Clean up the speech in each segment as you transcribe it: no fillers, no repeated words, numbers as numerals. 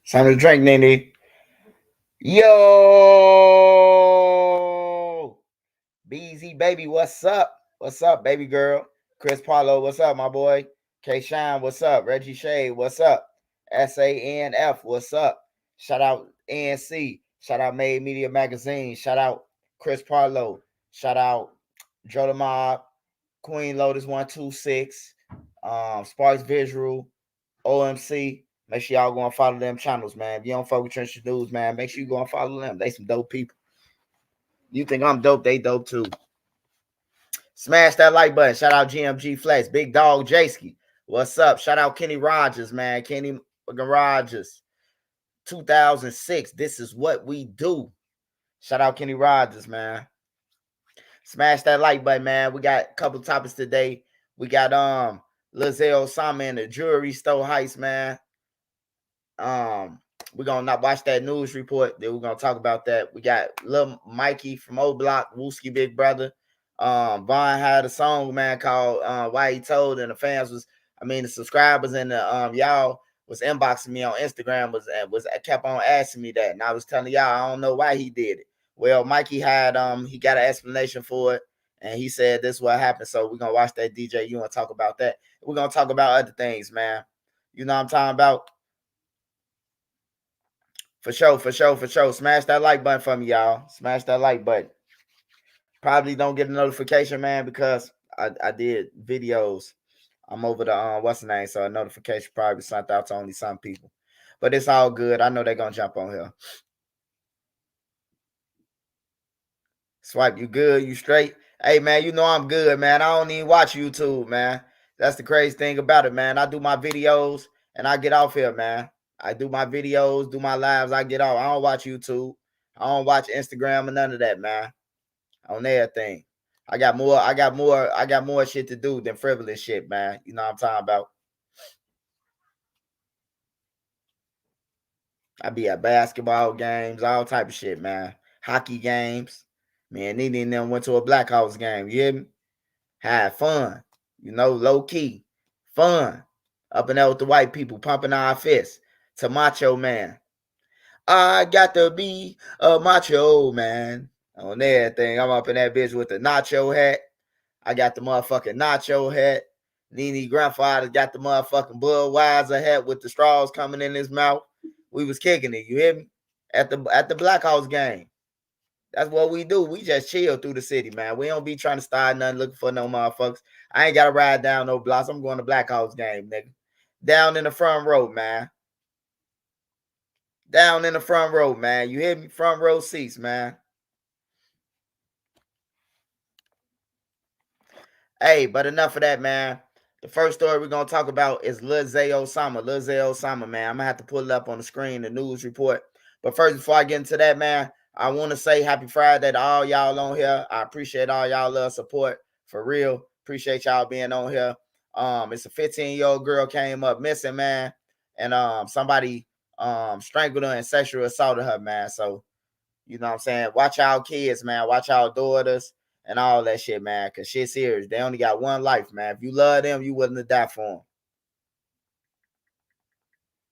Time to drink, Nene. Yo, BZ baby, what's up? What's up, baby girl? Chris Paulo, what's up, my boy? K Shine, what's up? Reggie Shade, what's up? SANF, what's up? Shout out ANC. Shout out Made Media Magazine. Shout out Chris Paulo. Shout out Joe the Mob, Queen Lotus 126, Sparks Visual, OMC. Make sure y'all go and follow them channels, man. If you don't fuck with Trench News, man, make sure you go and follow them. They some dope people. You think I'm dope, they dope too. Smash that like button. Shout out GMG Flex. Big Dog Jayski. What's up? Shout out Kenny Rogers, man. Kenny Rogers. 2006. This is what we do. Shout out Kenny Rogers, man. Smash that like button, man. We got a couple topics today. We got Osama and the jewelry store heist, man. We're gonna not watch that news report. Then we're gonna talk about that. We got Lil Mikey from OBlock, Wooski Big Brother. Vaughn had a song, man, called Why He Told, and the fans the subscribers and the y'all was inboxing me on Instagram was kept on asking me that, and I was telling y'all I don't know why he did it. Well, Mikey had he got an explanation for it, and he said this is what happened. So we're gonna watch that. DJ, you want to talk about that? We're gonna talk about other things, man. You know what I'm talking about? For sure. Smash that like button for me, y'all. Smash that like button. Probably don't get a notification, man, because I did videos. I'm over the what's the name, so a notification probably sent out to only some people. But it's all good. I know they're gonna jump on here. Swipe, you good? You straight? Hey, man, you know I'm good, man. I don't even watch YouTube, man. That's the crazy thing about it, man. I do my videos and I get off here, man. I do my videos, do my lives, I get off. I don't watch YouTube. I don't watch Instagram or none of that, man. On everything. I got more shit to do than frivolous shit, man. You know what I'm talking about? I be at basketball games, all type of shit, man. Hockey games. Man, Nene and them went to a Blackhawks game. You hear me? Had fun. You know, low key. Fun. Up and out with the white people, pumping our fists. To Macho Man. I got to be a macho man. On everything. I'm up in that bitch with the nacho hat. I got the motherfucking nacho hat. Nene grandfather got the motherfucking Budweiser hat with the straws coming in his mouth. We was kicking it, you hear me? At the Blackhawks game. That's what we do. We just chill through the city, man. We don't be trying to start nothing, looking for no motherfuckers. I ain't got to ride down no blocks. I'm going to Blackhawks game, nigga. Down in the front row, man. Down in the front row, man. You hear me? Front row seats, man. Hey, but enough of that, man. The first story we're going to talk about is Lil Osama. Lil Osama, man. I'm going to have to pull it up on the screen, the news report. But first, before I get into that, man, I want to say happy Friday to all y'all on here. I appreciate all y'all love support. For real. Appreciate y'all being on here. It's a 15-year-old girl came up missing, man. And somebody strangled her and sexually assaulted her, man. So, you know what I'm saying? Watch y'all kids, man. Watch y'all daughters and all that shit, man. Because shit's serious. They only got one life, man. If you love them, you willing to die for them.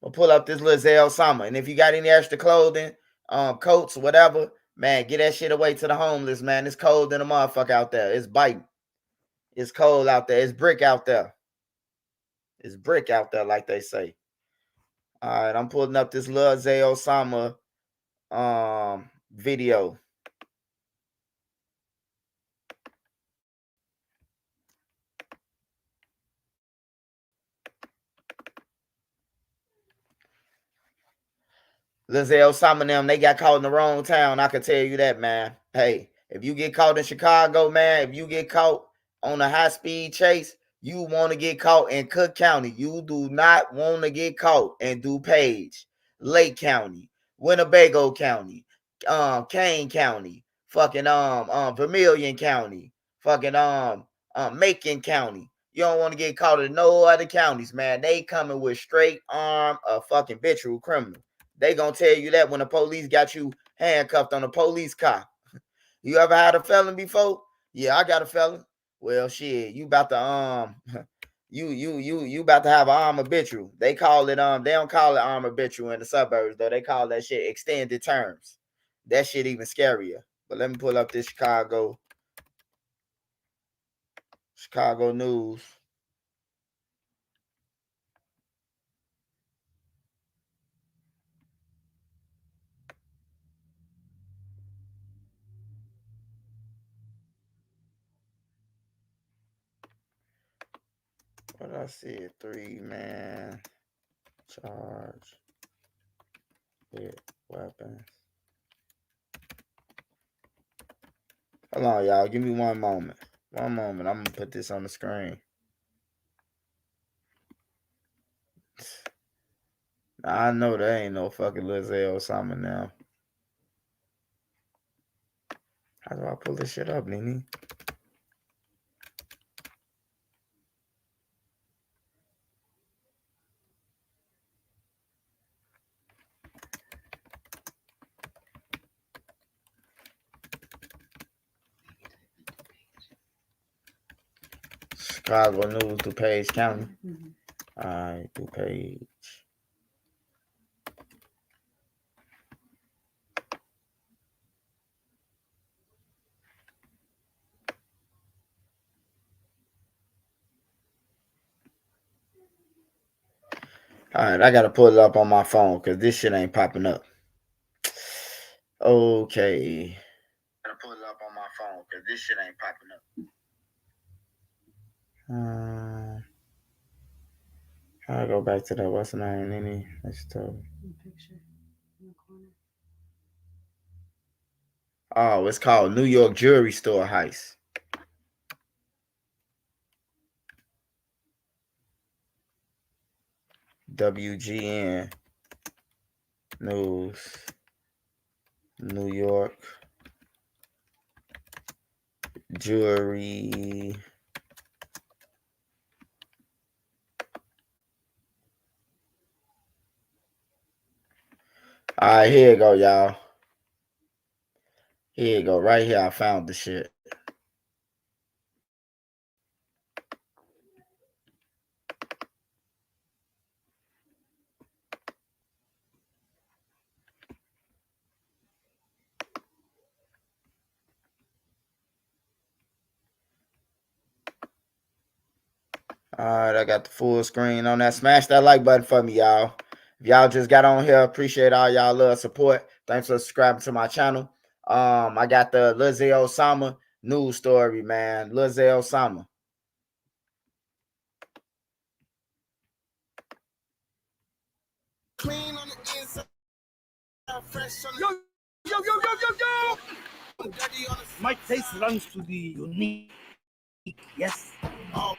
We'll pull up this little Osama. And if you got any extra clothing, coats, whatever, man, get that shit away to the homeless, man. It's cold in the motherfucker out there. It's biting. It's cold out there. It's brick out there. It's brick out there, like they say. All right, I'm pulling up this little Osama video. Lil Osama and them, they got caught in the wrong town. I can tell you that, man. Hey, if you get caught in Chicago, man, if you get caught on a high-speed chase, you want to get caught in Cook County. You do not want to get caught in DuPage, Lake County, Winnebago County, Kane County, fucking Vermilion County, fucking Macon County. You don't want to get caught in no other counties, man. They coming with straight arm of fucking habitual criminal. They gonna tell you that when the police got you handcuffed on a police car. You ever had a felon before? Yeah, I got a felon. Well, shit, you about to You about to have an arm habitual. They call it they don't call it arm habitual in the suburbs though. They call that shit extended terms. That shit even scarier. But let me pull up this Chicago news. What I see? 3-man charge with weapons. Hold on, y'all. Give me one moment. One moment. I'm gonna put this on the screen. I know there ain't no fucking Osama now. How do I pull this shit up, Nene? Chicago News, DuPage County. All right, DuPage. All right, I got to pull it up on my phone because this shit ain't popping up. Okay. I got to pull it up on my phone because this shit ain't popping up. I'll go back to that. What's the name, Nene? Let's talk. Picture in the corner. Oh, it's called New York Jewelry Store Heist. WGN News, New York Jewelry. All right, here you go, y'all. Here you go. Right here, I found the shit. All right, I got the full screen on that. Smash that like button for me, y'all. If y'all just got on here, appreciate all y'all love support. Thanks for subscribing to my channel. I got the Osama news story, man. Osama. Clean on the inside, fresh on the... Yo! My taste runs to the unique. Yes. Oh.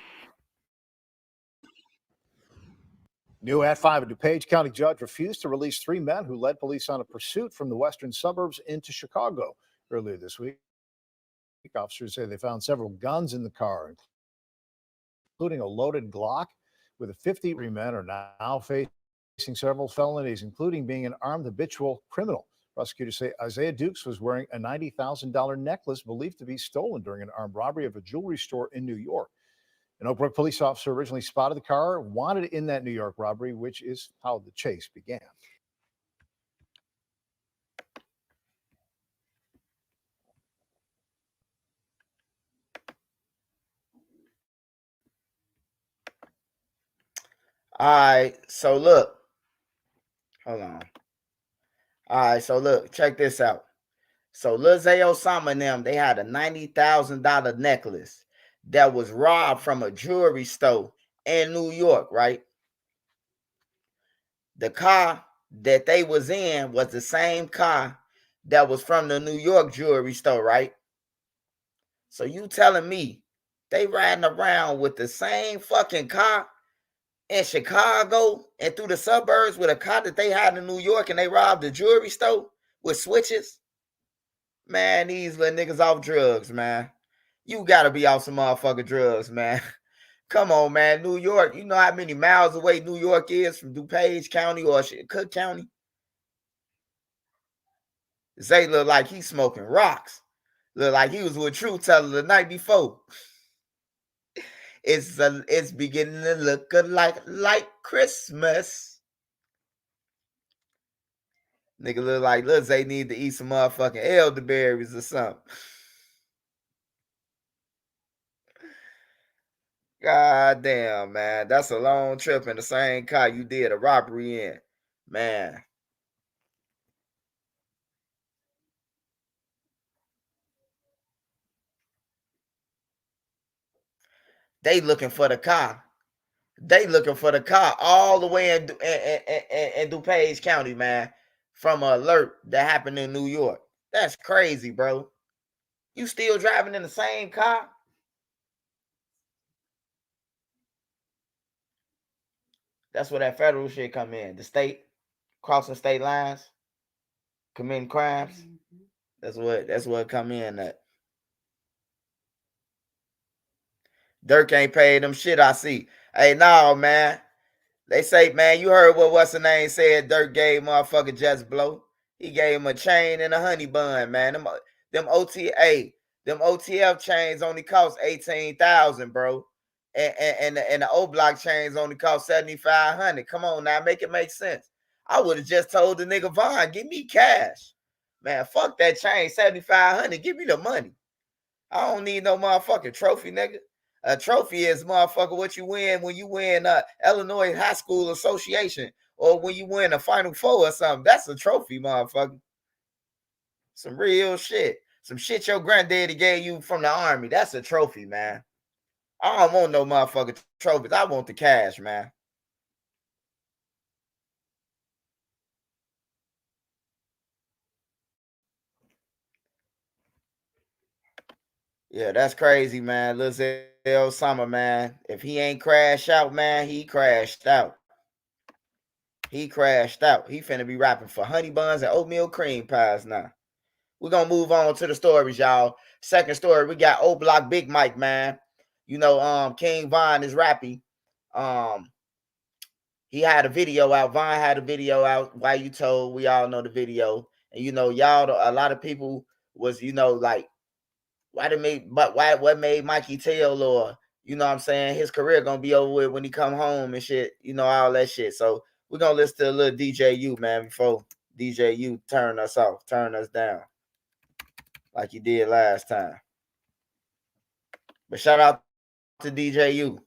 New at 5, a DuPage County judge refused to release 3 men who led police on a pursuit from the western suburbs into Chicago earlier this week. Officers say they found several guns in the car, including a loaded Glock with a 50. 3 men are now facing several felonies, including being an armed habitual criminal. Prosecutors say Isaiah Dukes was wearing a $90,000 necklace believed to be stolen during an armed robbery of a jewelry store in New York. An Oak Brook police officer originally spotted the car wanted in that New York robbery, which is how the chase began. All right, so look. Hold on. All right, so look, check this out. So Osama and them, they had a $90,000 necklace that was robbed from a jewelry store in New York, right? The car that they was in was the same car that was from the New York jewelry store, right? So you telling me they riding around with the same fucking car in Chicago and through the suburbs with a car that they had in New York and they robbed the jewelry store with switches? Man, these little niggas off drugs, man. You gotta be off some motherfucking drugs, man. Come on, man. New York, you know how many miles away New York is from DuPage County or Cook County? Zay look like he's smoking rocks. Look like he was with Truth Teller the night before. It's beginning to look like Christmas. Nigga look like Lil Zay need to eat some motherfucking elderberries or something. God damn, man. That's a long trip in the same car you did a robbery in. Man. They looking for the car. They looking for the car all the way in DuPage County, man, from an alert that happened in New York. That's crazy, bro. You still driving in the same car? That's where that federal shit come in. The state crossing state lines, committing crimes. That's what it come in at. Dirk ain't paid them shit. I see. Hey, no, man. They say, man, you heard what what's the name said? Dirk gave motherfucker Just Blow. He gave him a chain and a honey bun, man. Them OTF chains only cost 18,000, bro. And the OBlock chains only cost 7,500. Come on now, make it make sense. I would have just told the nigga Vaughn, give me cash. Man, fuck that chain, 7,500. Give me the money. I don't need no motherfucking trophy, nigga. A trophy is motherfucker what you win when you win Illinois High School Association or when you win a Final Four or something. That's a trophy, motherfucker. Some real shit. Some shit your granddaddy gave you from the army. That's a trophy, man. I don't want no motherfucking trophies. I want the cash, man. Yeah, that's crazy, man. Lil Osama, man. If he ain't crashed out, man, he crashed out. He crashed out. He finna be rapping for honey buns and oatmeal cream pies now. We're gonna move on to the stories, y'all. Second story, we got OBlock Big Mike, man. You know, King Von is rapping. He had a video out. Von had a video out. Why You Told? We all know the video. And you know, y'all, a lot of people was, you know, like, what made Mikey tell, or you know what I'm saying, his career gonna be over with when he come home and shit, you know, all that shit. So we're gonna listen to a little DJU, man, before DJU turn us off, turn us down like he did last time. But shout out to DJU.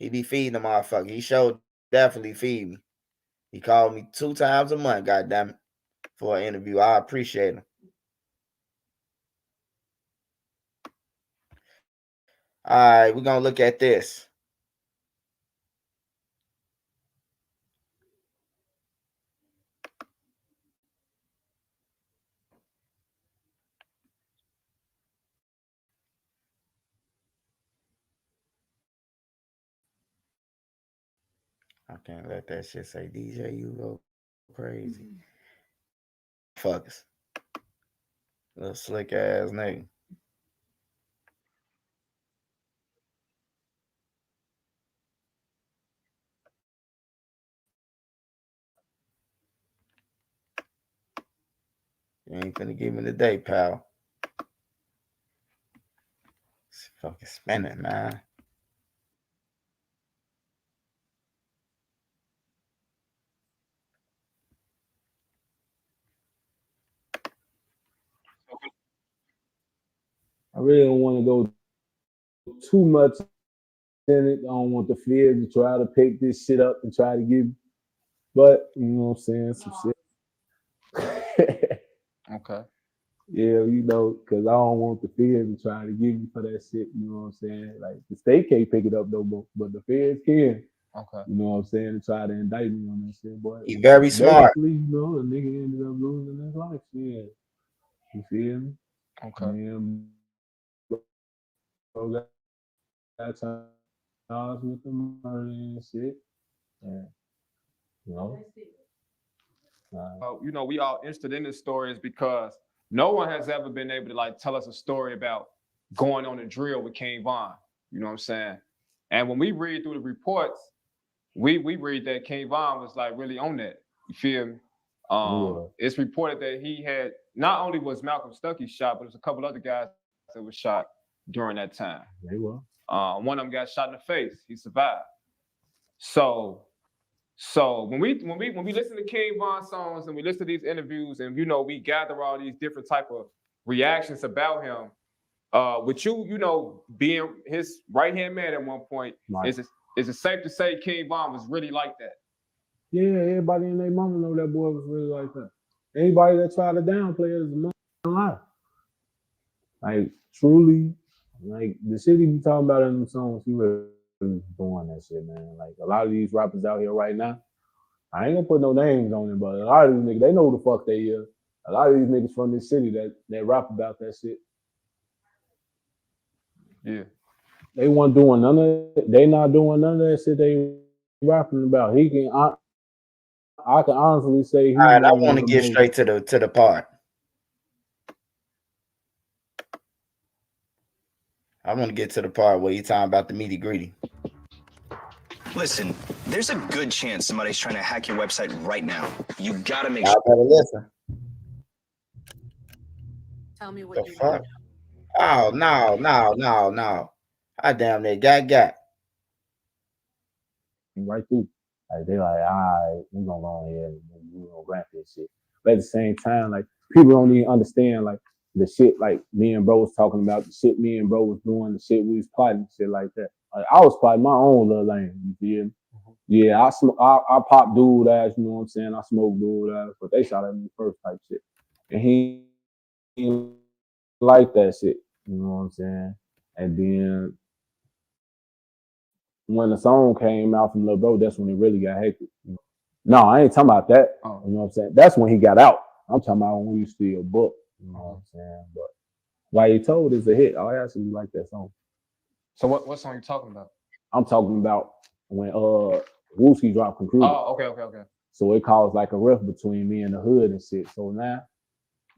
He be feeding the motherfucker. He showed definitely feed me. He called me 2 times a month, goddamn it, for an interview. I appreciate him. All right, we're gonna look at this. I can't let that shit say DJ, you go crazy. Fuckers. Little slick ass nigga. You ain't finna give me the day, pal. It's fucking spinning, man. I really don't want to go too much in it. I don't want the fear to try to pick this shit up and try to give, but you know what I'm saying, some shit. Okay. Yeah, you know, because I don't want the fear to try to give you for that shit. You know what I'm saying? Like the state can't pick it up no more, but the feds can. Okay. You know what I'm saying? To try to indict me on that shit, boy. He very smart. Basically, you know, a nigga ended up losing his life. Yeah, you feel me? Okay. And bro got charged with the murder and shit. And, you know. You know, we all interested in this story is because no one has ever been able to like tell us a story about going on a drill with King Von. You know what I'm saying? And when we read through the reports, we read that King Von was like really on that. You feel me? It's reported that he had not only was Malcolm Stuckey shot, but there's a couple other guys that was shot during that time. They were. One of them got shot in the face. He survived. So when we listen to King Von songs and we listen to these interviews and we gather all these different type of reactions about him, with you being his right hand man at one point, Right. is it safe to say King Von was really like that? Yeah, everybody and their mama know that boy was really like that. Anybody that tried to downplay it is a mother lie. Like truly, like the shit he be talking about in them songs, he really doing that shit, man. Like a lot of these rappers out here right now, I ain't gonna put no names on it, but a lot of these niggas, they know who the fuck they is. A lot of these niggas from this city that rap about that shit. Yeah. They weren't doing none of it. They not doing none of that shit they rapping about. He can I can honestly say he All right, I one want of to the get most, straight to the part. I want to get to the part where you're talking about the meaty greedy. Listen, there's a good chance somebody's trying to hack your website right now. You gotta make Y'all sure. better listen. Tell me The what you fuck? need. Oh, no. I damn near got. right through. Like they like, all right, we gonna go on here and we gonna rap this shit. But at the same time, like people don't even understand like the shit like me and bro was talking about, the shit me and bro was doing, the shit we was plotting, shit like that. Like I was plotting my own little lane, you feel me? Yeah, I pop dude ass, you know what I'm saying? I smoke dude ass, but they shot at me first type shit. And he like that shit, you know what I'm saying? And then when the song came out from Lil Bro, that's when it really got hectic. No, I ain't talking about that. You know what I'm saying? That's when he got out. I'm talking about when we still book. You know what I'm saying? But Why You Told is a hit. I actually like that song. So what song you talking about? I'm talking about when Wooski dropped Conclude. Oh, okay. So it caused like a rift between me and the hood and shit. So now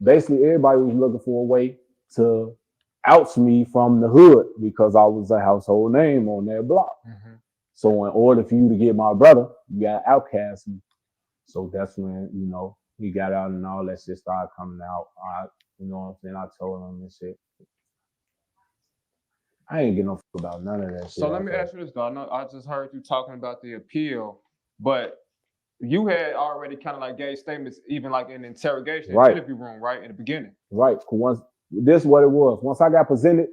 basically everybody was looking for a way to oust me from the hood because I was a household name on that block. Mm-hmm. So in order for you to get my brother, you got to outcast me. So that's when, he got out and all that shit started coming out. You know what I'm saying? I told him and shit. I ain't getting no fuck about none of that shit. So let me ask you this, though. I know I just heard you talking about the appeal, but you had already kind of like gave statements, even like in the interrogation interview room, right? In the beginning. Right. This is what it was. Once I got presented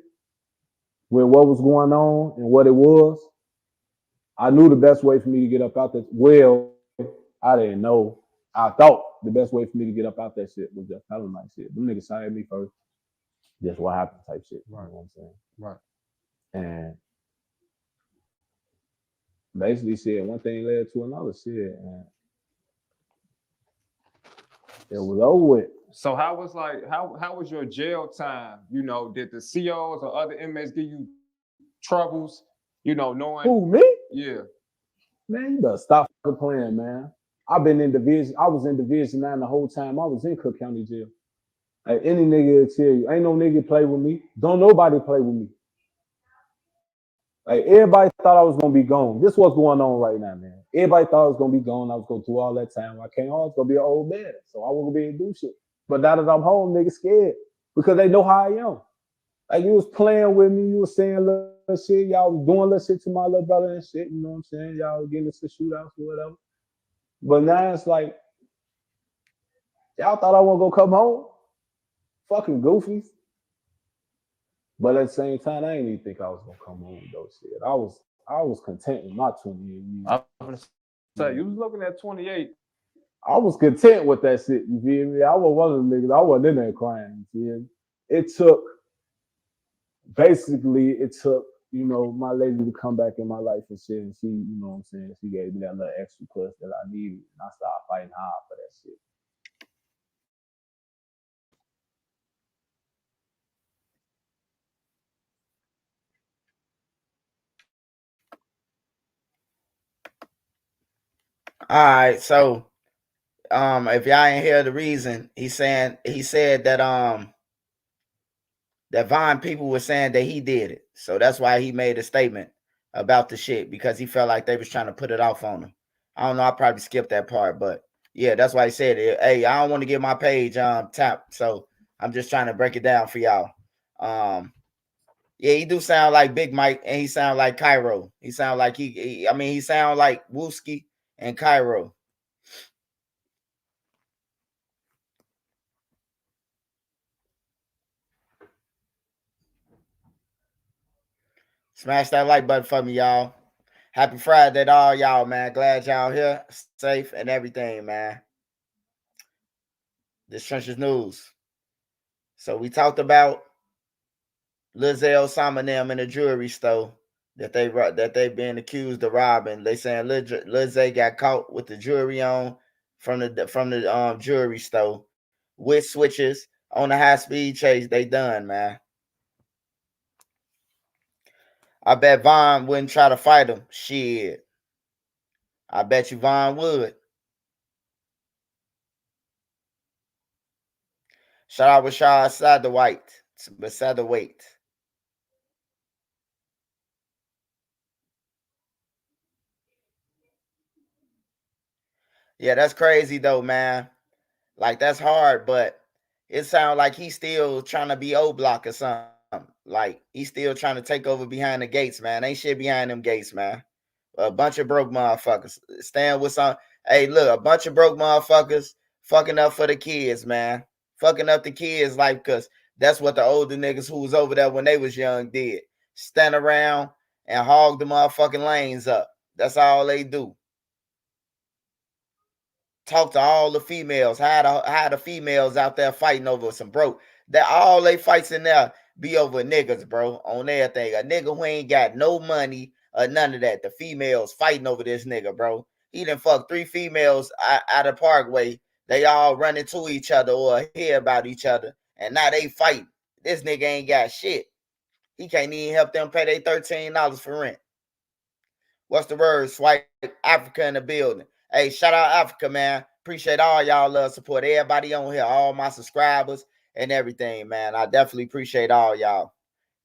with what was going on and what it was, I knew the best way for me to get up out that. Well, I didn't know. I thought the best way for me to get up out that shit was just telling my shit. Them niggas shot at me first. Just what happened type shit. Right. You know what I'm saying? Right. And basically said one thing led to another shit. And it was over with. So how was your jail time? Did the COs or other inmates give you troubles? Knowing Who, me? Yeah. Man, you better stop playing, man. I've been in division. I was in Division 9 the whole time I was in Cook County Jail. Like any nigga will tell you, ain't no nigga play with me. Don't nobody play with me. Like everybody thought I was gonna be gone. This is what's going on right now, man. Everybody thought I was gonna be gone. I was gonna do all that time. I came home, I was gonna be an old man. So I wasn't gonna be able to do shit. But now that I'm home, niggas scared because they know how I am. Like you was playing with me, you was saying little shit, y'all was doing little shit to my little brother and shit, you know what I'm saying? Y'all was getting into shootouts or whatever. But now it's like, y'all thought I wasn't gonna come home? Fucking goofies. But at the same time, I didn't even think I was gonna come home with those shit. I was content with my 28 years. I was gonna say, you was looking at 28. I was content with that shit, you feel me? I was one of the niggas, I wasn't in there crying, you feel me? It took, my lady to come back in my life and shit, and she, you know what I'm saying, she gave me that little extra push that I needed, and I started fighting hard for that shit. All right, so if y'all ain't hear the reason, he said that that Vine people were saying that he did it. So that's why he made a statement about the shit, because he felt like they was trying to put it off on him. I don't know, I probably skipped that part, but yeah, that's why he said it. Hey, I don't want to get my page tapped, so I'm just trying to break it down for y'all. Yeah, he do sound like Big Mike, and he sound like Cairo. He sound like he sound like Wooski and Cairo. Smash that like button for me, y'all. Happy Friday to all y'all, man. Glad y'all here, safe and everything, man. This Trenches News. So we talked about Lil Zay, Osama and them in a jewelry store that they been accused of robbing. They saying Lil Zay got caught with the jewelry on from the jewelry store with switches on the high speed chase. They done, man. I bet Vaughn wouldn't try to fight him. Shit. I bet you Vaughn would. Shout out Rashad beside the weight. Yeah, that's crazy though, man. Like that's hard, but it sounds like he's still trying to be OBlock or something. Like he's still trying to take over behind the gates, man. Ain't shit behind them gates, man. A bunch of broke motherfuckers. Stand with some. Hey, look, a bunch of broke motherfuckers fucking up for the kids, man. Fucking up the kids' life, because that's what the older niggas who was over there when they was young did. Stand around and hog the motherfucking lanes up. That's all they do. Talk to all the females. How the females out there fighting over some broke. That all they fights in there be over niggas, bro. On everything. A nigga who ain't got no money or none of that. The females fighting over this nigga, bro. He done fucked 3 females out of Parkway. They all running to each other or hear about each other. And now they fight. This nigga ain't got shit. He can't even help them pay their $13 for rent. What's the word? Swipe Africa in the building. Hey, shout out Africa, man. Appreciate all y'all love support. Everybody on here, all my subscribers and everything, man. I definitely appreciate all y'all.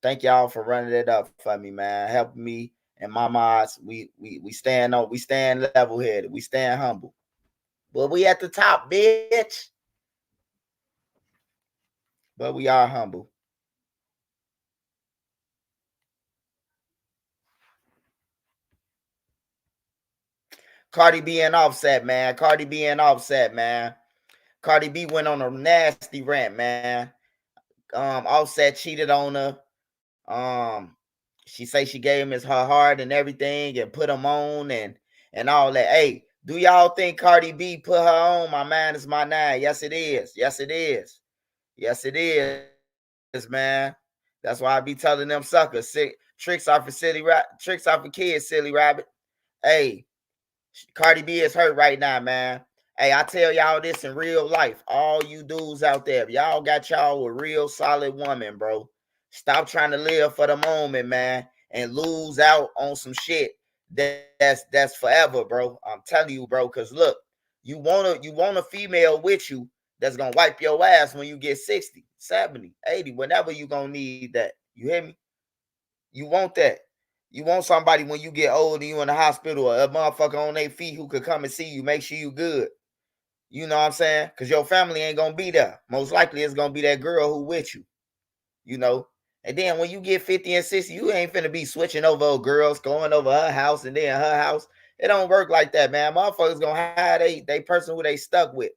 Thank y'all for running it up for me, man. Helping me and my mods. We stand level headed. We stand humble. But we at the top, bitch. But we are humble. Cardi B and Offset, man. Cardi B and Offset, man. Cardi B went on a nasty rant, man. Offset cheated on her. She say she gave him his her heart and everything and put him on and all that. Hey, do y'all think Cardi B put her on? My man is my nine. Yes, it is. Yes, it is. Yes, it is, man. That's why I be telling them suckers tricks off of kids, silly rabbit. Hey, Cardi B is hurt right now, man. Hey, I tell y'all this in real life. All you dudes out there, y'all got y'all a real solid woman, bro. Stop trying to live for the moment, man, and lose out on some shit that's forever, bro. I'm telling you, bro, because look, you want a female with you that's gonna wipe your ass when you get 60, 70, 80, whenever you gonna need that. You hear me? You want that. You want somebody when you get old and you in the hospital, a motherfucker on their feet who could come and see you, make sure you good. You know what I'm saying? Because your family ain't going to be there. Most likely it's going to be that girl who with you, you know? And then when you get 50 and 60, you ain't finna be switching over girls, going over her house and then her house. It don't work like that, man. Motherfuckers going to hire they person who they stuck with.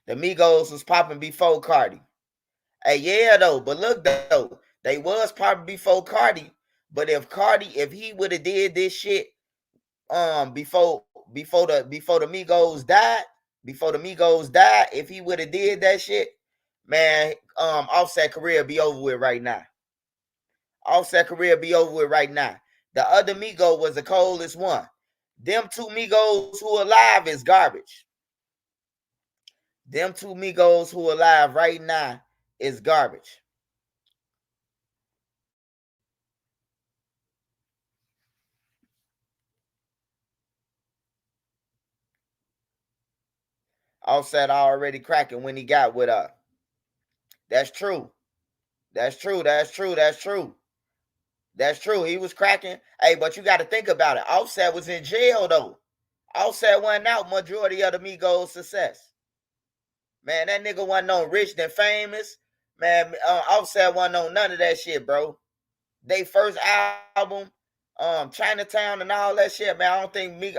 The Migos was popping before Cardi. Hey, yeah, though. But look, though. They was probably before Cardi, but if he would have did this shit before the Migos died, if he would have did that shit, man, Offset career be over with right now. Offset career be over with right now. The other Migo was the coldest one. Them 2 Migos who alive is garbage. Them 2 Migos who alive right now is garbage. Offset already cracking when he got with her. That's true. That's true. That's true. That's true. That's true. He was cracking. Hey, but you got to think about it. Offset was in jail, though. Offset wasn't out majority of the Migos' success. Man, that nigga wasn't no rich and famous. Man, Offset wasn't on none of that shit, bro. They first album, Chinatown and all that shit, man.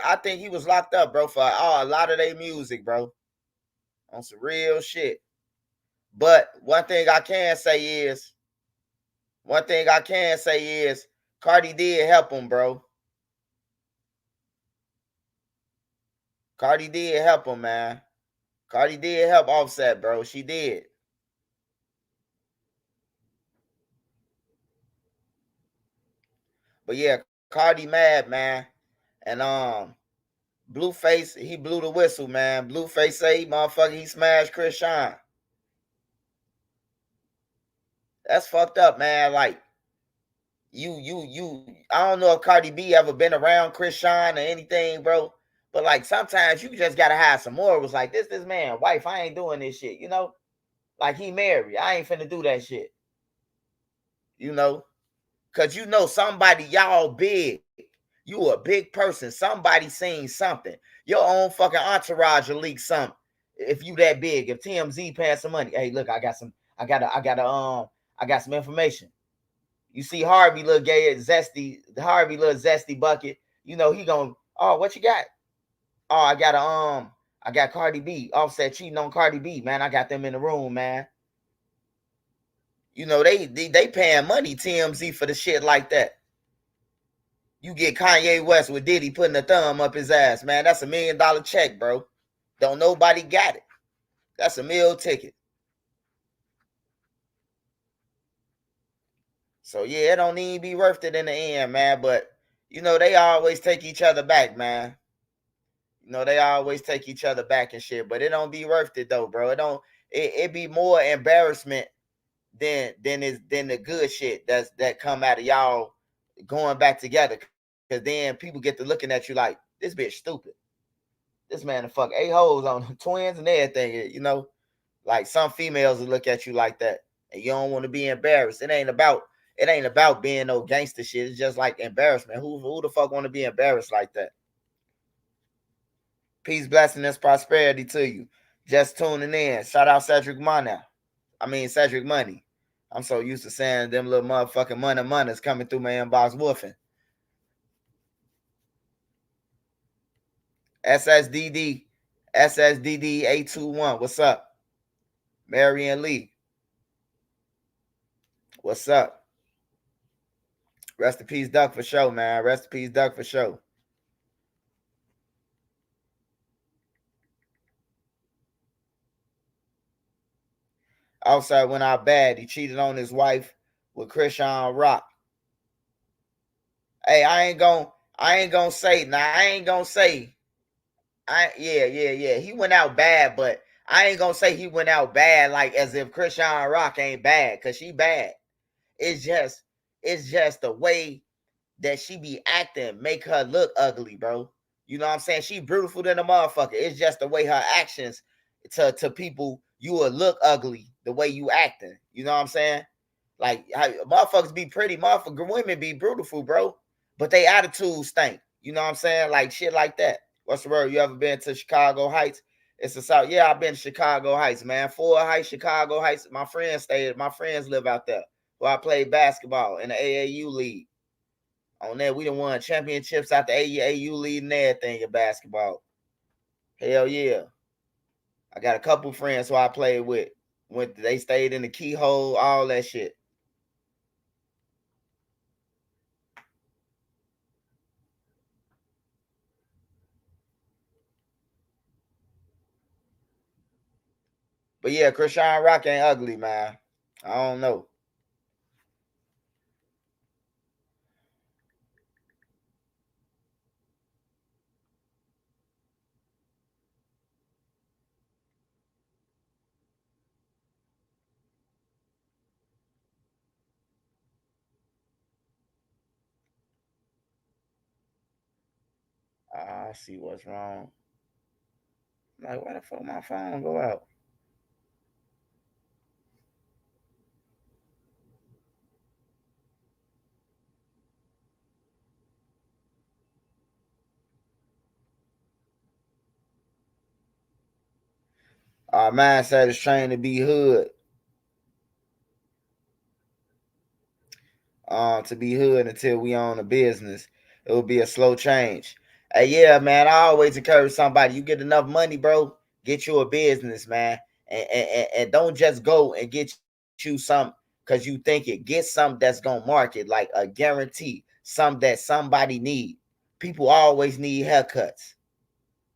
I think he was locked up, bro, for a lot of their music, bro. On some real shit. But one thing I can say is Cardi did help him, bro. Cardi did help him, man. Cardi did help Offset, bro. She did. But yeah, Cardi mad, man. And Blueface, he blew the whistle, man. Blueface say, motherfucker, he smashed Chris Shine. That's fucked up, man. Like, I don't know if Cardi B ever been around Chris Shine or anything, bro. But like sometimes you just gotta have some more. It was like, this man, wife, I ain't doing this shit, you know? Like he married. I ain't finna do that shit. You know? Cause you know somebody, y'all big. You a big person. Somebody seen something. Your own fucking entourage will leak something. If you that big, if TMZ pass some money, hey, look, I got some information. You see Harvey little gay Harvey little zesty bucket. You know he gonna, oh, what you got? Oh, I got Cardi B, Offset cheating on Cardi B, man. I got them in the room, man. You know they paying money TMZ for the shit like that. You get Kanye West with Diddy putting a thumb up his ass, man. That's $1 million check, bro. Don't nobody got it. That's a meal ticket. So yeah, it don't even be worth it in the end, man. But you know, they always take each other back, man. You know, they always take each other back and shit. But it don't be worth it though, bro. It be more embarrassment than the good shit that come out of y'all going back together. Cause then people get to looking at you like, this bitch stupid. This man fuck 8 hoes on twins and everything, you know. Like some females will look at you like that. And you don't want to be embarrassed. It ain't about being no gangster shit. It's just like embarrassment. Who the fuck want to be embarrassed like that? Peace, blessing, prosperity to you. Just tuning in. Shout out Cedric Money. I'm so used to saying them little motherfucking money's coming through my inbox woofing. SSDD 821. What's up? Marion Lee. What's up? Rest in peace, Duck, for show, man. Rest in peace, Duck, for show. Outside went out bad. He cheated on his wife with Christian Rock. Hey, I ain't gonna say. Yeah. He went out bad, but I ain't gonna say he went out bad like as if Christian Rock ain't bad, cause she bad. It's just the way that she be acting make her look ugly, bro. You know what I'm saying? She beautiful than a motherfucker. It's just the way her actions to people, you will look ugly the way you acting. You know what I'm saying? Like motherfuckers be pretty, motherfucker women be beautiful, bro. But they attitudes stink. You know what I'm saying? Like shit like that. What's the word? You ever been to Chicago Heights? It's the South. Yeah, I've been to Chicago Heights, man. Ford Heights, Chicago Heights. My friends live out there. Where I played basketball in the AAU league. On there, we done won championships out the AAU league and everything in basketball. Hell yeah. I got a couple friends who I played with. They stayed in the keyhole, all that shit. But yeah, Krishan Rock ain't ugly, man. I don't know. I see what's wrong. Like, why the fuck my phone go out? Our mindset is trained to be hood. to be hood until we own a business. It will be a slow change. Hey, yeah, man, I always encourage somebody, you get enough money, bro, get you a business, man. And don't just go and get you some because you think it. Get something that's going to market, like a guarantee, something that somebody need. People always need haircuts.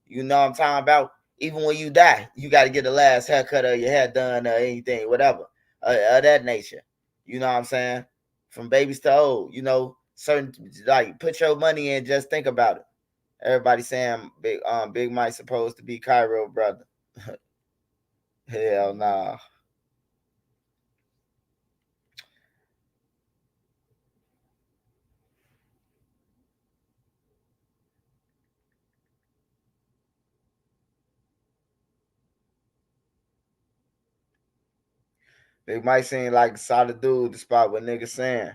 You know what I'm talking about? Even when you die, you got to get the last haircut or your hair done or anything, whatever, of that nature. You know what I'm saying? From babies to old, certain, like, put your money in, just think about it. Everybody saying Big Mike supposed to be Cairo brother. Hell nah. Big Mike seemed like a solid dude, despite what niggas saying.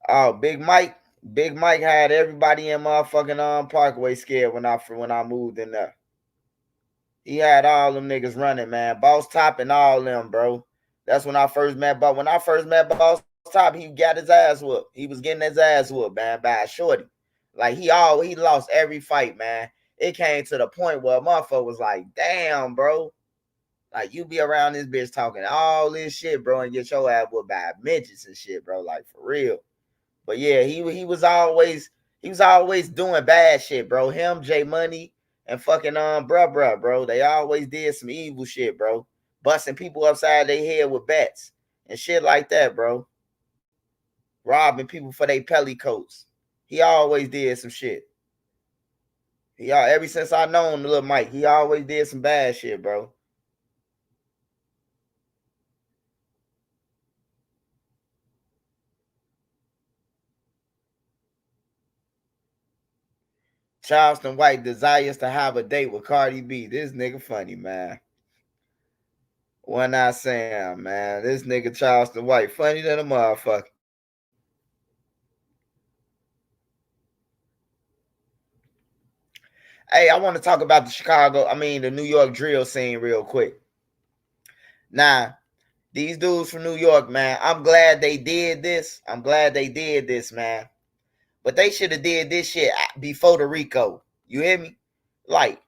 Oh, Big Mike had everybody in motherfucking Parkway scared when I moved in there. He had all them niggas running, man. Boss Top and all them, bro. That's when I first met. But when I first met Boss Top, he got his ass whooped. He was getting his ass whooped, man, by a shorty. Like he lost every fight, man. It came to the point where a motherfucker was like, "Damn, bro." Like you be around this bitch talking all this shit, bro, and get your ass whooped by midgets and shit, bro. Like for real. But yeah, he was always doing bad shit, bro. Him, J Money, and fucking bruh, bro. They always did some evil shit, bro. Busting people upside their head with bats and shit like that, bro. Robbing people for their pelly coats. He always did some shit. Ever since I known little Mike, he always did some bad shit, bro. Charleston White desires to have a date with Cardi B. This nigga funny, man. When I say man, this nigga Charleston White funny than a motherfucker. Hey, I want to talk about the New York drill scene real quick. Now, these dudes from New York, man, I'm glad they did this. Man. But they should have did this shit before the Rico. You hear me? Like,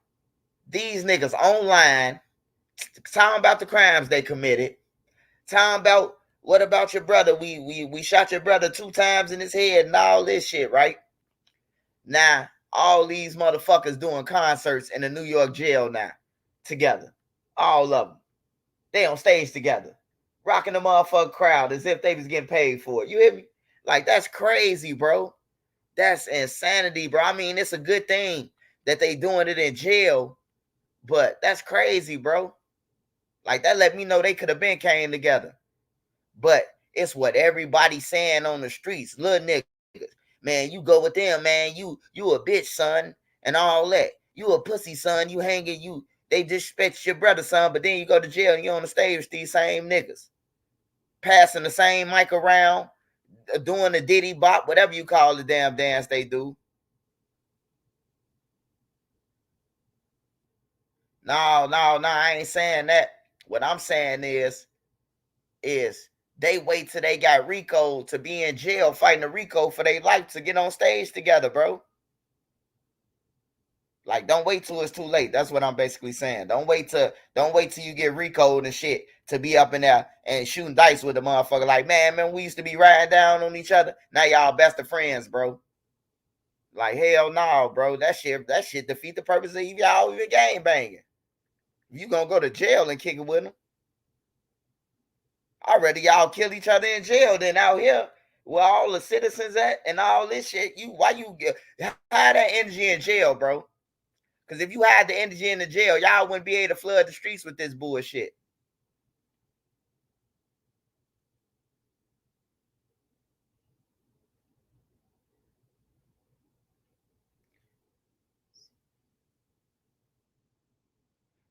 these niggas online talking about the crimes they committed. Talking about, what about your brother? We shot your brother 2 times in his head and all this shit, right? Now, all these motherfuckers doing concerts in the New York jail now, together. All of them. They on stage together, rocking the motherfucking crowd as if they was getting paid for it. You hear me? Like, that's crazy, bro. That's insanity, bro. I mean, it's a good thing that they doing it in jail, but that's crazy, bro. Like, that let me know they could have been came together. But it's what everybody's saying on the streets. Little niggas. Man, you go with them, man. You a bitch, son, and all that. You a pussy, son. You hanging, they disrespect your brother, son, but then you go to jail and you on the stage with these same niggas. Passing the same mic around, doing the diddy bop, whatever you call the damn dance they do. No, I ain't saying that. What I'm saying is they wait till they got Rico to be in jail fighting the Rico for their life to get on stage together, bro. Like, don't wait till it's too late. That's what I'm basically saying. Don't wait till you get Rico'd and shit to be up in there and shooting dice with the motherfucker. Like, man, we used to be riding down on each other. Now y'all best of friends, bro. Like, hell no, bro. That shit defeat the purpose of y'all even game banging. You gonna go to jail and kick it with them. I'd rather y'all kill each other in jail than out here where all the citizens at and all this shit. Why you hide that energy in jail, bro? Because if you had the energy in the jail, y'all wouldn't be able to flood the streets with this bullshit.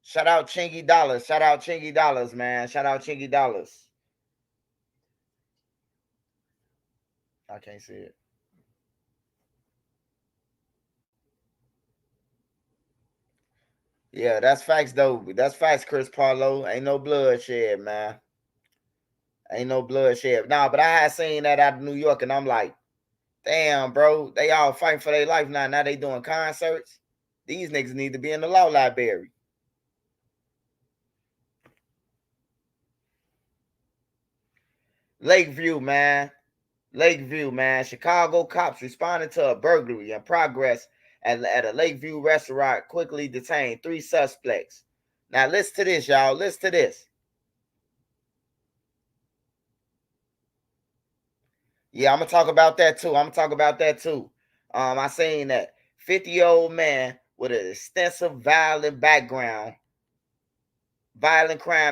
Shout out Chingy Dollars. Shout out Chingy Dollars, man. Shout out Chingy Dollars. I can't see it. Yeah, that's facts, though. That's facts, Chris Paulo. Ain't no bloodshed, man. Ain't no bloodshed. Nah, but I had seen that out of New York, and I'm like, damn, bro, they all fighting for their life now. Now they doing concerts. These niggas need to be in the law library. Lakeview, man. Lakeview, man. Chicago cops responded to a burglary in progress at a Lakeview restaurant, quickly detained 3 suspects. Now, listen to this, y'all. Listen to this. Yeah, I'm going to talk about that, too. I seen that 50-year-old man with an extensive violent crime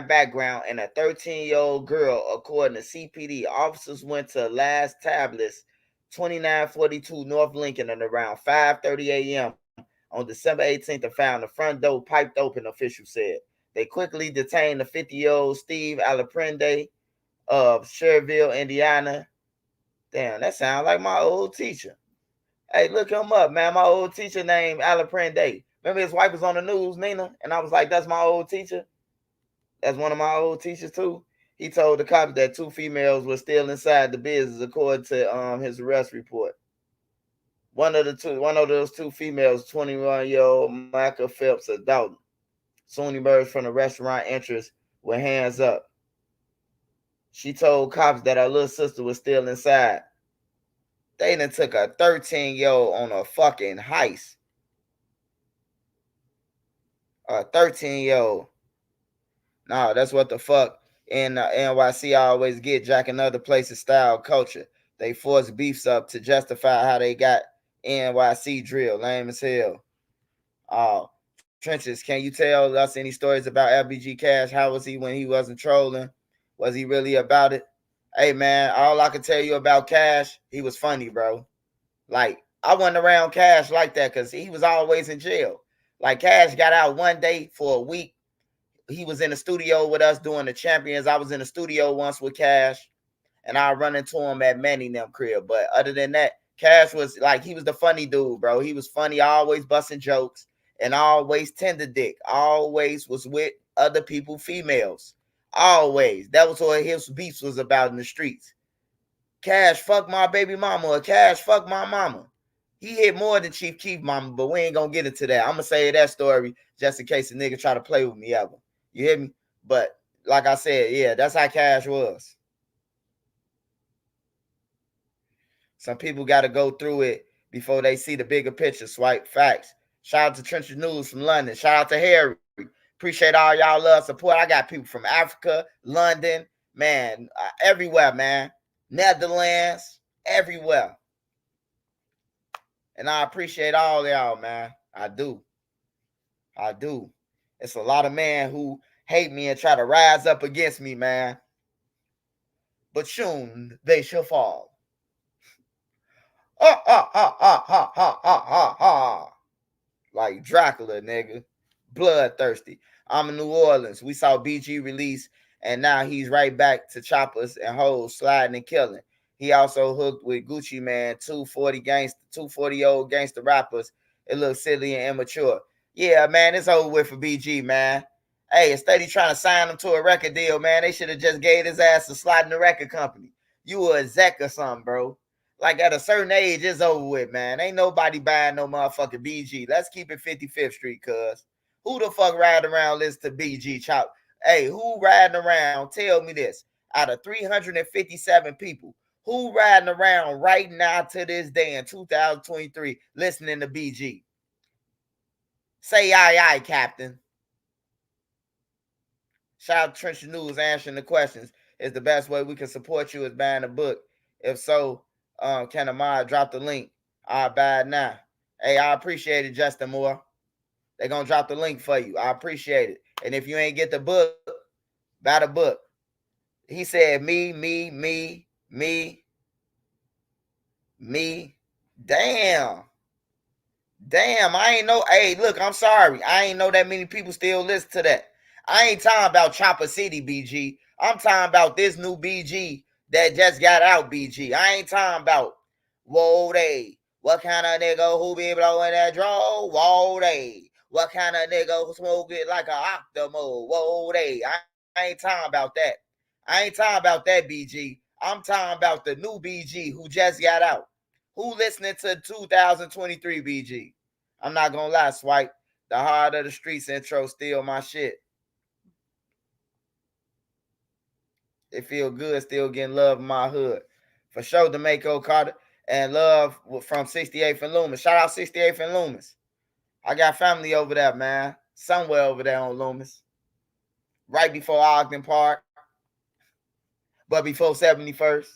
background, and a 13-year-old girl, according to CPD. Officers went to Last Tablets, 2942 North Lincoln, at around 5:30 a.m. on December 18th and found the front door piped open, officials said. They quickly detained the 50-year-old Steve Alaprende of Schererville, Indiana. Damn, that sounds like my old teacher. Hey, look him up, man. My old teacher named Alaprende. Remember his wife was on the news, Nina? And I was like, that's my old teacher. That's one of my old teachers too. He told the cops that 2 females were still inside the business, according to his arrest report. One of those 2 females, 21-year-old Micah Phelps of Dalton, soon emerged from the restaurant entrance with hands up. She told cops that her little sister was still inside. They done took a 13-year-old on a fucking heist. A 13-year-old. No, that's what the fuck in NYC always get, jacking other places' style culture. They force beefs up to justify how they got NYC drill. Lame as hell. Trenches, can you tell us any stories about LBG Cash? How was he when he wasn't trolling? Was he really about it? Hey, man, all I can tell you about Cash, he was funny, bro. Like, I wasn't around Cash like that because he was always in jail. Like, Cash got out one day for a week. He was in the studio with us doing the Champions. I was in the studio once with Cash, and I run into him at Manny and them crib. But other than that, Cash was like, he was the funny dude, bro. He was funny, always busting jokes, and always tender dick. Always was with other people, females. Always. That was what his beefs was about in the streets. Cash, fuck my baby mama, or Cash, fuck my mama. He hit more than Chief Keef mama, but we ain't gonna get into that. I'm gonna say that story just in case a nigga try to play with me ever. You hear me? But like I said, yeah, that's how Cash was. Some people got to go through it before they see the bigger picture. Swipe facts. Shout out to Trenches News from London. Shout out to Harry. Appreciate all y'all love, support. I got people from Africa, London, man, everywhere, man. Netherlands, everywhere. And I appreciate all y'all, man. I do. It's a lot of men who hate me and try to rise up against me, man. But soon they shall fall. Like Dracula, nigga. Bloodthirsty. I'm in New Orleans. We saw BG release, and now he's right back to choppers and hoes, sliding and killing. He also hooked with Gucci Man, 240-year-old gangster rappers. It looks silly and immature. Yeah, man, it's over with for BG, man. Hey, instead of trying to sign him to a record deal, man, they should have just gave his ass a slot in the record company. You were a Zek or something, bro. Like, at a certain age, it's over with, man. Ain't nobody buying no motherfucking BG. Let's keep it 55th Street, cuz. Who the fuck riding around listening to BG Chop? Hey, who riding around? Tell me this. Out of 357 people, who riding around right now to this day in 2023 listening to BG? Say aye, Captain. Shout out to Trench News answering the questions. Is the best way we can support you is buying a book. If so, can Amar drop the link? I'll buy it now. Hey, I appreciate it, Justin Moore. They're going to drop the link for you. I appreciate it. And if you ain't get the book, buy the book. He said, me. Damn, I ain't know. Hey, look, I'm sorry. I ain't know that many people still listen to that. I ain't talking about Chopper City BG. I'm talking about this new BG that just got out BG. I ain't talking about, whoa, they. What kind of nigga who be blowing that draw? Whoa, they. What kind of nigga who smoke it like an Octamo? Whoa, they. I ain't talking about that. I ain't talking about that BG. I'm talking about the new BG who just got out. Who listening to 2023 BG? I'm not gonna lie, Swipe. The Heart of the Streets intro still my shit. It feel good still getting love in my hood. For sure, DeMaco Carter and love from 68th and Loomis. Shout out 68th and Loomis. I got family over there, man. Somewhere over there on Loomis. Right before Ogden Park. But before 71st.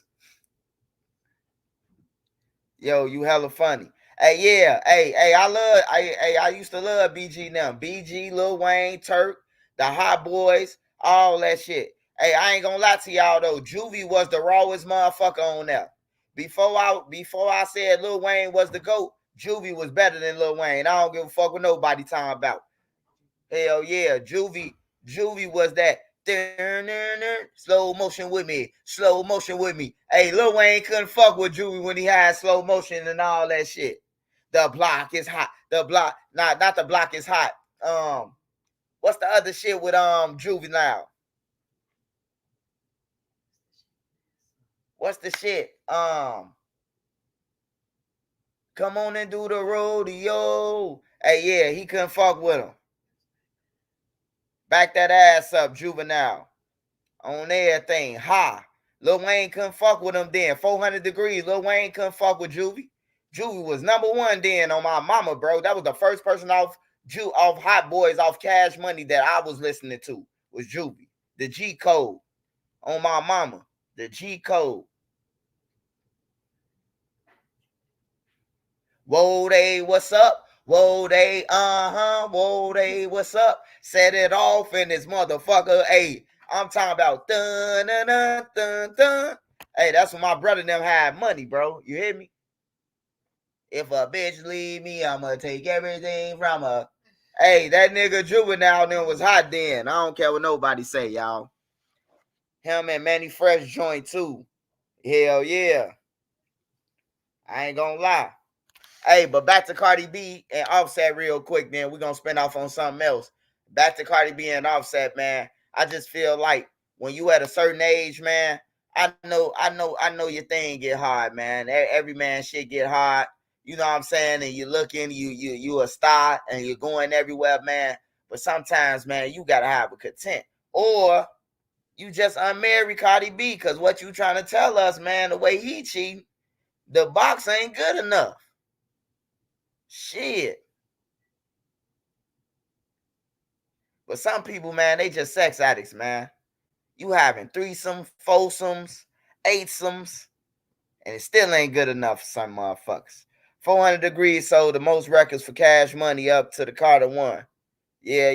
Yo, you hella funny. Hey, yeah. Hey, I used to love BG now. BG, Lil Wayne, Turk, the Hot Boys, all that shit. Hey, I ain't gonna lie to y'all though. Juvie was the rawest motherfucker on there. Before I said Lil Wayne was the GOAT, Juvie was better than Lil Wayne. I don't give a fuck what nobody talking about. Hell yeah, Juvie was that. Slow motion with me. Slow motion with me. Hey, Lil Wayne couldn't fuck with Juvie when he had slow motion and all that shit. The block is hot. The block, not the block is hot. What's the other shit with Juvenile? What's the shit? Come on and do the rodeo. Hey, yeah, he couldn't fuck with him. Back that ass up, Juvenile. On everything. Ha. Lil Wayne couldn't fuck with him then. 400 degrees. Lil Wayne couldn't fuck with Juvie. Juvie was number one then on my mama, bro. That was the first person off Hot Boys, off Cash Money that I was listening to was Juvie. The G Code. On my mama. The G Code. Whoa, they, what's up? Whoa, they, whoa, they, what's up? Set it off in this motherfucker. Hey, I'm talking about dun, dun, dun, dun, dun. Hey, that's when my brother and them had money, bro. You hear me? If a bitch leave me, I'ma take everything from her. Hey, that nigga Juvenile then was hot then. I don't care what nobody say, y'all. Him and Manny Fresh joint too. Hell yeah. I ain't gonna lie. Hey, but back to Cardi B and Offset real quick, man. We're gonna spin off on something else. Back to Cardi B and Offset, man. I just feel like when you at a certain age, man, I know your thing get hard, man. Every man shit get hard. You know what I'm saying? And you looking, you a star and you're going everywhere, man. But sometimes, man, you gotta have a content. Or you just unmarried Cardi B, because what you trying to tell us, man, the way he cheating, the box ain't good enough. Shit. But some people, man, they just sex addicts, man. You having threesomes, foursomes, eightsomes, and it still ain't good enough for some motherfuckers. 400 degrees sold the most records for Cash Money up to the Carter one. Yeah.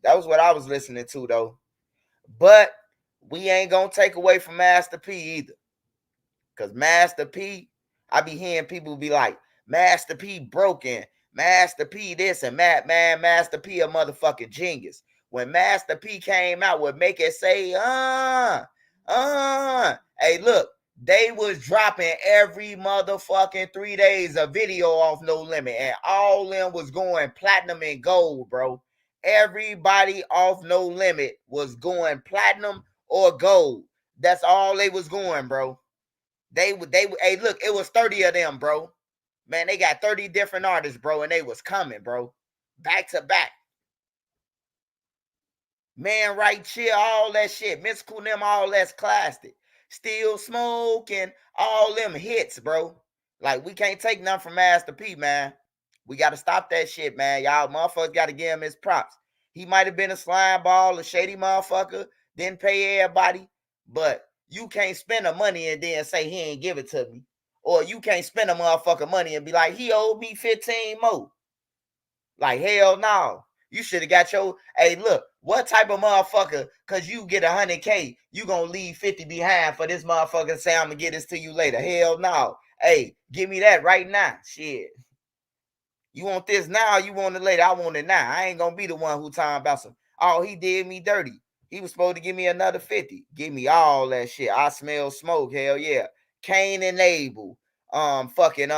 That was what I was listening to, though. But we ain't gonna take away from Master P either. Because Master P, I be hearing people be like, Master P broken, Master P this, and Master P a motherfucking genius. When Master P came out with Make It Say, hey, look, they was dropping every motherfucking 3 days a video off No Limit, and all them was going platinum and gold, bro. Everybody off No Limit was going platinum or gold. That's all they was going, bro. They would, hey, look, it was 30 of them, bro. Man, they got 30 different artists, bro, and they was coming, bro. Back to back. Man, right, chill, all that shit. Mystical them, all that's classic. Still Smoking, all them hits, bro. Like, we can't take nothing from Master P, man. We got to stop that shit, man. Y'all motherfuckers got to give him his props. He might have been a slime ball, a shady motherfucker, didn't pay everybody, but you can't spend the money and then say he ain't give it to me. Or you can't spend a motherfucker money and be like, he owed me 15 more. Like, hell no. You should have got your, hey, look, what type of motherfucker, because you get 100K, you going to leave 50 behind for this motherfucker and say, I'm going to get this to you later. Hell no. Hey, give me that right now. Shit. You want this now, you want it later. I want it now. I ain't going to be the one who talking about some, oh, he did me dirty. He was supposed to give me another 50. Give me all that shit. I smell smoke. Hell yeah. Cain and Abel. Fucking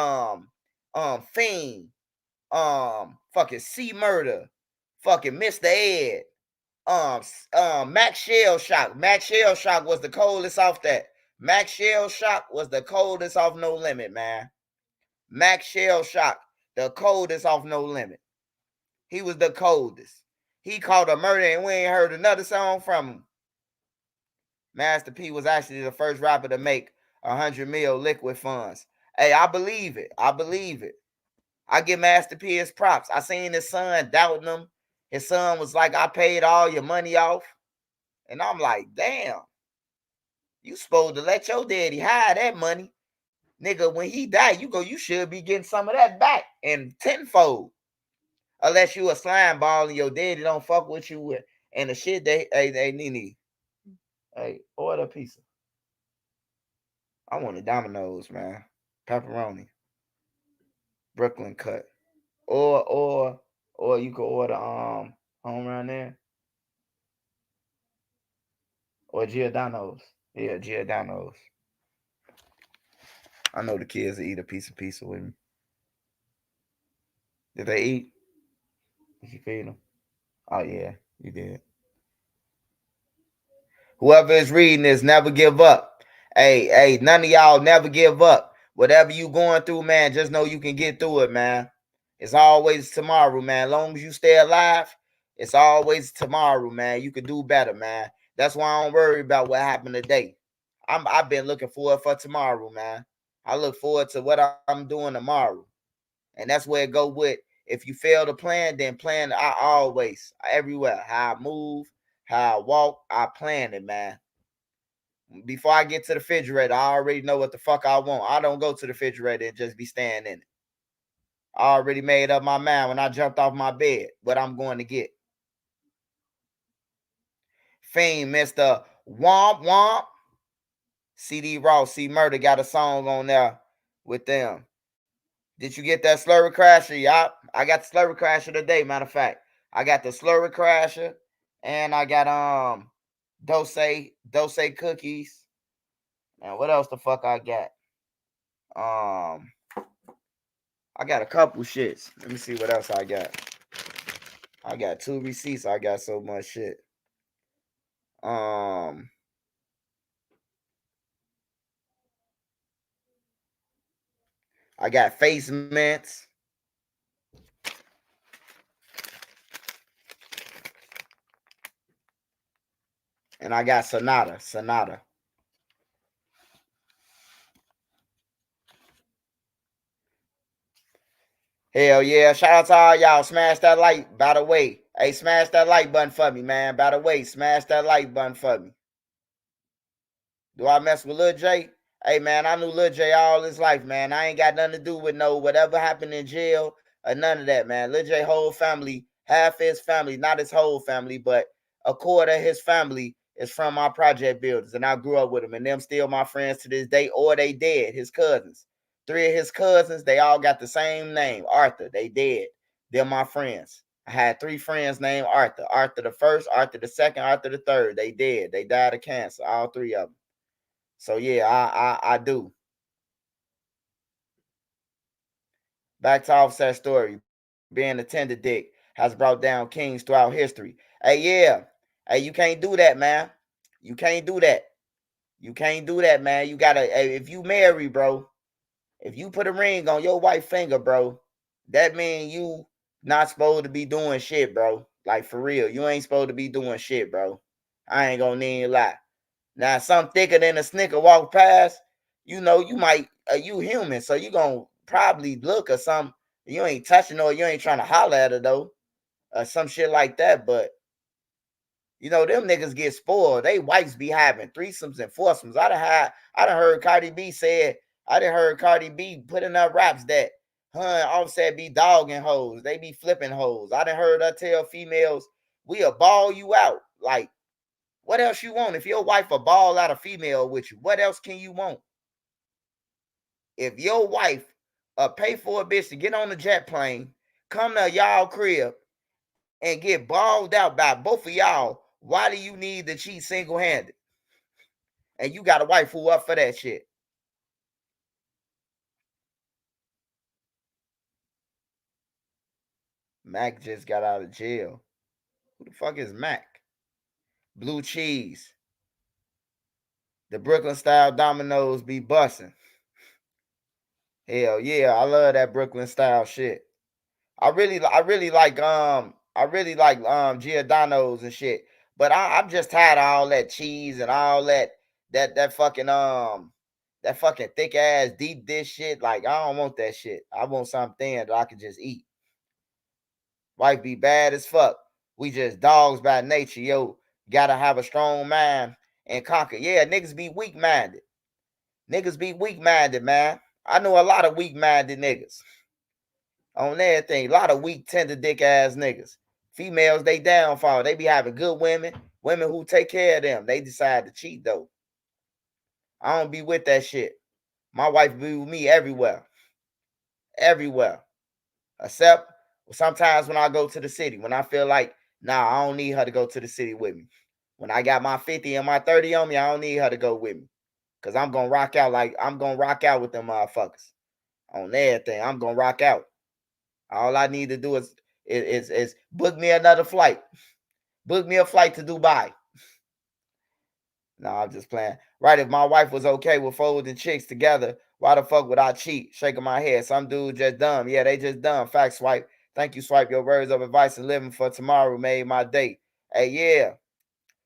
Fiend. Fucking C Murder. Fucking Mr. Ed. Max Shell Shock. Max Shell Shock was the coldest off that. Max Shell Shock was the coldest off No Limit, man. Max Shell Shock, the coldest off No Limit. He was the coldest. He called a murder and we ain't heard another song from him. Master P was actually the first rapper to make 100 mil liquid funds. Hey, I believe it. I believe it. I give Master P his props. I seen his son doubting him. His son was like, I paid all your money off. And I'm like, damn. You supposed to let your daddy hide that money. Nigga, when he died, you should be getting some of that back and tenfold. Unless you a slime ball and your daddy don't fuck with you with. And the shit they Nene. Hey, order a pizza. I want a Domino's, man. Pepperoni. Brooklyn cut. Or you could order home around there. Or Giordano's. Yeah, Giordano's. I know the kids will eat a piece of pizza with me. Did they eat? Did you feed them? Oh yeah, you did. Whoever is reading this, never give up. Hey, none of y'all never give up. Whatever you going through, man, just know you can get through it, man. It's always tomorrow, man. As long as you stay alive, it's always tomorrow, man. You can do better, man. That's why I don't worry about what happened today. I've been looking forward for tomorrow, man. I look forward to what I'm doing tomorrow. And that's where it go with. If you fail to plan, then plan. I always, everywhere, how I move, how I walk, I plan it, man. Before I get to the refrigerator, I already know what the fuck I want. I don't go to the refrigerator and just be standing in it. I already made up my mind when I jumped off my bed what I'm going to get. Fame, Mr. Womp Womp. CD Ross, C Murder got a song on there with them. Did you get that Slurry Crasher? Yup. I got the Slurry Crasher today, matter of fact. I got the Slurry Crasher and I got Dose cookies. And what else the fuck I got? I got a couple shits. Let me see what else I got. I got 2 receipts. I got so much shit. I got face mints. And I got Sonata. Hell yeah. Shout out to all y'all. Smash that like, by the way. Hey, smash that like button for me, man. By the way, smash that like button for me. Do I mess with Lil J? Hey, man, I knew Lil J all his life, man. I ain't got nothing to do with whatever happened in jail or none of that, man. Lil J whole family, half his family, not his whole family, but a quarter of his family is from my project buildings, and I grew up with them, and them still my friends to this day, or they dead, his cousins. 3 of his cousins, they all got the same name, Arthur. They dead. They're my friends. I had 3 friends named Arthur. Arthur the first, Arthur the second, Arthur the third. They dead. They died of cancer, all 3 of them. So yeah, I do. Back to Offset story. Being a tender dick has brought down kings throughout history. Hey, yeah. Hey, you can't do that, man. You can't do that. You can't do that, man. You gotta, hey, if you marry, bro, if you put a ring on your wife's finger, bro, that means you not supposed to be doing shit, bro. Like, for real. You ain't supposed to be doing shit, bro. I ain't gonna need a lie. Now, some thicker than a snicker walk past, you might, you human, so you gonna probably look or something. You ain't touching her, you ain't trying to holler at her, though, or some shit like that, but, them niggas get spoiled. They wives be having threesomes and foursomes. I done heard Cardi B putting up raps that her and Offset be dogging hoes. They be flipping hoes. I done heard her tell females, we'll ball you out. Like, what else you want? If your wife a ball out a female with you, what else can you want? If your wife pay for a bitch to get on the jet plane, come to y'all crib, and get balled out by both of y'all, why do you need to cheat single-handed? And you got a wife who up for that shit. Mac just got out of jail. Who the fuck is Mac? blue cheese. The Brooklyn style Dominoes be busting. Hell yeah, I love that Brooklyn style shit. I really like Giordano's and shit. But I'm just tired of all that cheese and all that fucking that fucking thick ass deep dish shit. Like, I don't want that shit. I want something that I can just eat. Wife be bad as fuck. We just dogs by nature, yo. Gotta have a strong mind and conquer. Yeah, niggas be weak minded. Niggas be weak minded, man. I know a lot of weak minded niggas on everything. A lot of weak, tender dick ass niggas. Females, they downfall. They be having good women who take care of them. They decide to cheat though. I don't be with that shit. My wife be with me everywhere. Everywhere. Except sometimes when I go to the city, when I feel like, nah, I don't need her to go to the city with me. When I got my 50 and my 30 on me, I don't need her to go with me. Cause I'm gonna rock out with them motherfuckers. On everything. I'm gonna rock out. All I need to do is book me another flight. Book me a flight to Dubai. No, I'm just playing. Right, if my wife was okay with folding chicks together, why the fuck would I cheat? Shaking my head. Some dudes just dumb. Yeah, they just dumb. Fact, Swipe. Thank you, Swipe. Your words of advice and living for tomorrow made my day. Hey, yeah.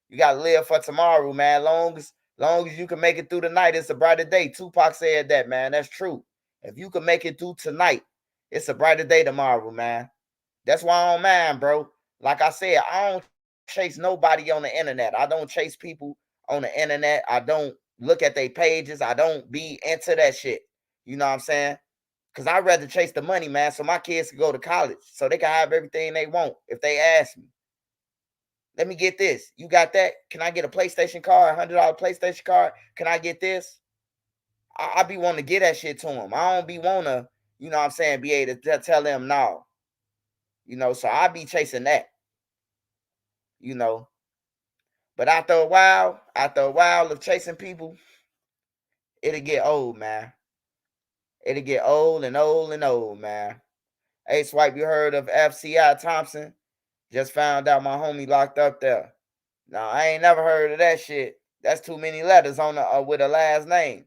You gotta live for tomorrow, man. Long as you can make it through the night, it's a brighter day. Tupac said that, man. That's true. If you can make it through tonight, it's a brighter day tomorrow, man. That's why I don't mind, bro. Like I said, I don't chase nobody on the internet. I don't chase people on the internet. I don't look at their pages. I don't be into that shit. You know what I'm saying? Because I'd rather chase the money, man, so my kids can go to college, so they can have everything they want if they ask me. Let me get this. You got that? Can I get a PlayStation card, $100 PlayStation card? Can I get this? I be wanting to get that shit to them. I don't be want to, you know what I'm saying, be able to tell them no. You know, so I be chasing that. You know. But after a while of chasing people, it'll get old, man. It'll get old and old and old, man. Hey, Swipe, you heard of FCI Thompson? Just found out my homie locked up there. No, I ain't never heard of that shit. That's too many letters on the with a last name.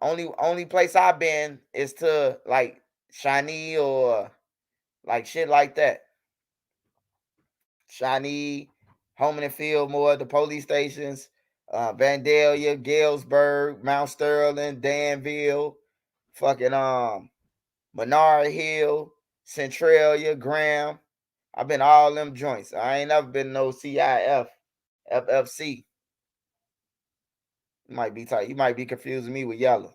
Only place I've been is to like Shawnee or like shit like that. Shawnee, Home and Fillmore, the police stations, Vandalia, Galesburg, Mount Sterling, Danville, fucking Menard Hill, Centralia, Graham. I've been all them joints. I ain't never been no CIF, FFC. You might be confusing me with Yella.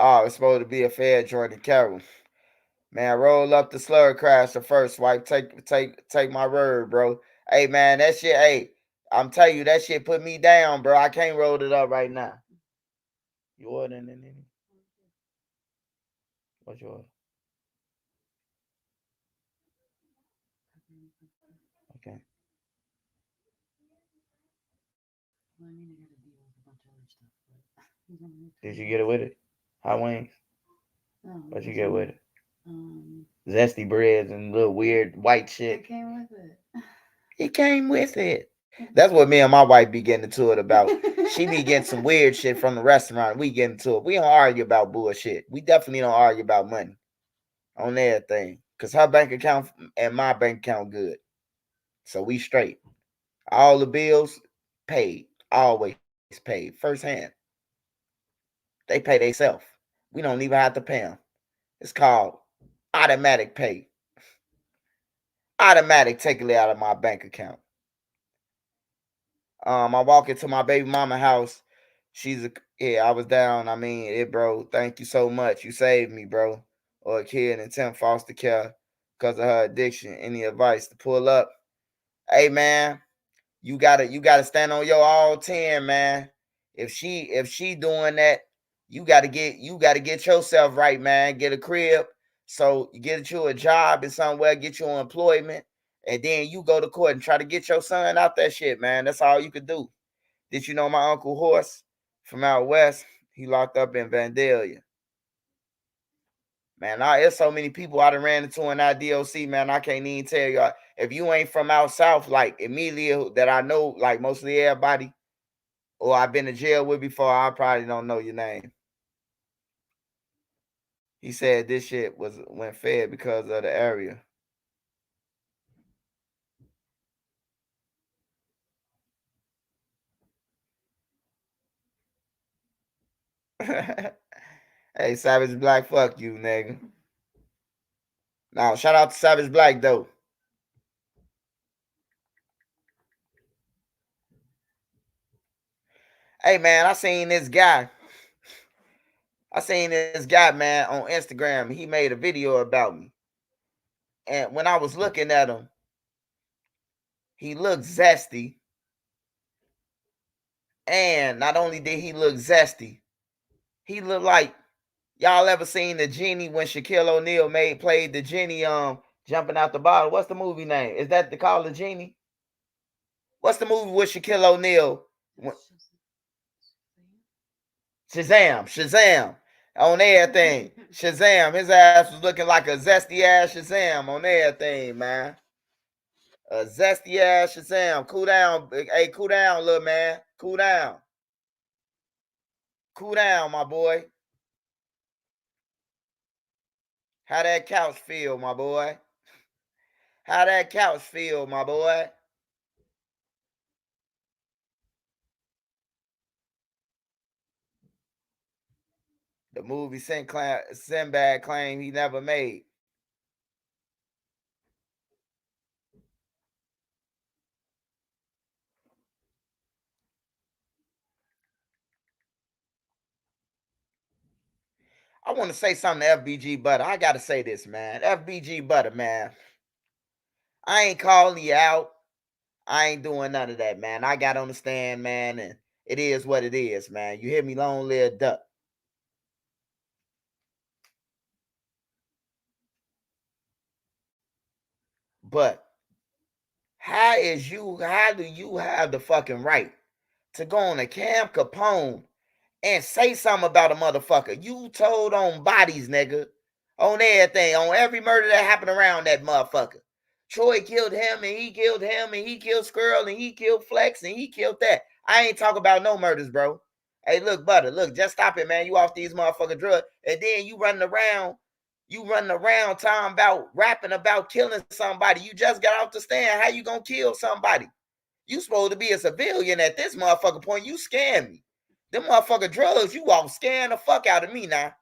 Oh, it's supposed to be a fair Jordan Carroll. Man, roll up the slur crasher first, Swipe. Take my word, bro. Hey, man, that shit, hey, I'm telling you, that shit put me down, bro. I can't roll it up right now. You ordering anything? What's your order? Okay. Did you get it with it? Hot wings? What you get with it? Zesty breads and little weird white shit. It came with it. It came with it. That's what me and my wife be getting into it about. She be getting some weird shit from the restaurant. We get into it. We don't argue about bullshit. We definitely don't argue about money on everything. Because her bank account and my bank account good. So we straight. All the bills paid. Always paid. First hand. They pay themselves. We don't even have to pay them. It's called automatic pay. Automatic take it out of my bank account. I walk into my baby mama house. I was down. I mean, bro, thank you so much. You saved me, bro. Or a kid in 10 foster care because of her addiction. Any advice to pull up? Hey, man, you gotta stand on your all 10, man. If she doing that, you gotta get yourself right, man. Get a crib. So you get you a job and somewhere, get you employment. And then you go to court and try to get your son out that shit, man. That's all you could do. Did you know my Uncle Horse from out west? He locked up in Vandalia. Man, there's so many people I done ran into in that DOC, man. I can't even tell y'all. If you ain't from out south, like immediately that I know, like mostly everybody, or I've been to jail with before, I probably don't know your name. He said this shit went fed because of the area. Hey, Savage Black, fuck you, nigga. Now, shout out to Savage Black, though. Hey, man, I seen this guy, man, on Instagram. He made a video about me. And when I was looking at him, he looked zesty. And not only did he look zesty, he looked like, y'all ever seen the genie when Shaquille O'Neal played the genie jumping out the bottle? What's the movie name? Is that called the genie? What's the movie with Shaquille O'Neal? Shazam. On everything. Shazam. His ass was looking like a zesty ass Shazam on everything, man. A zesty ass Shazam. Cool down. Hey, cool down, little man. Cool down. Cool down, my boy. How that couch feel, my boy? How that couch feel, my boy? The movie Sinbad claimed he never made. I want to say something to FBG Butter. I got to say this, man. FBG Butter, man. I ain't calling you out. I ain't doing none of that, man. I got on the stand, man, and it is what it is, man. You hear me? Long live Duck. But how do you have the fucking right to go on a Cam Capone and say something about a motherfucker? You told on bodies, nigga. On everything, on every murder that happened around that motherfucker. Troy killed him, and he killed him, and he killed Skrull, and he killed Flex, and he killed that. I ain't talking about no murders, bro. Hey, look, Butter, look, just stop it, man. You off these motherfucking drugs, and then you running around talking about rapping about killing somebody. You just got off the stand. How you gonna kill somebody? You supposed to be a civilian at this motherfucking point. You scam me. Them motherfucking drugs, you all scaring the fuck out of me now.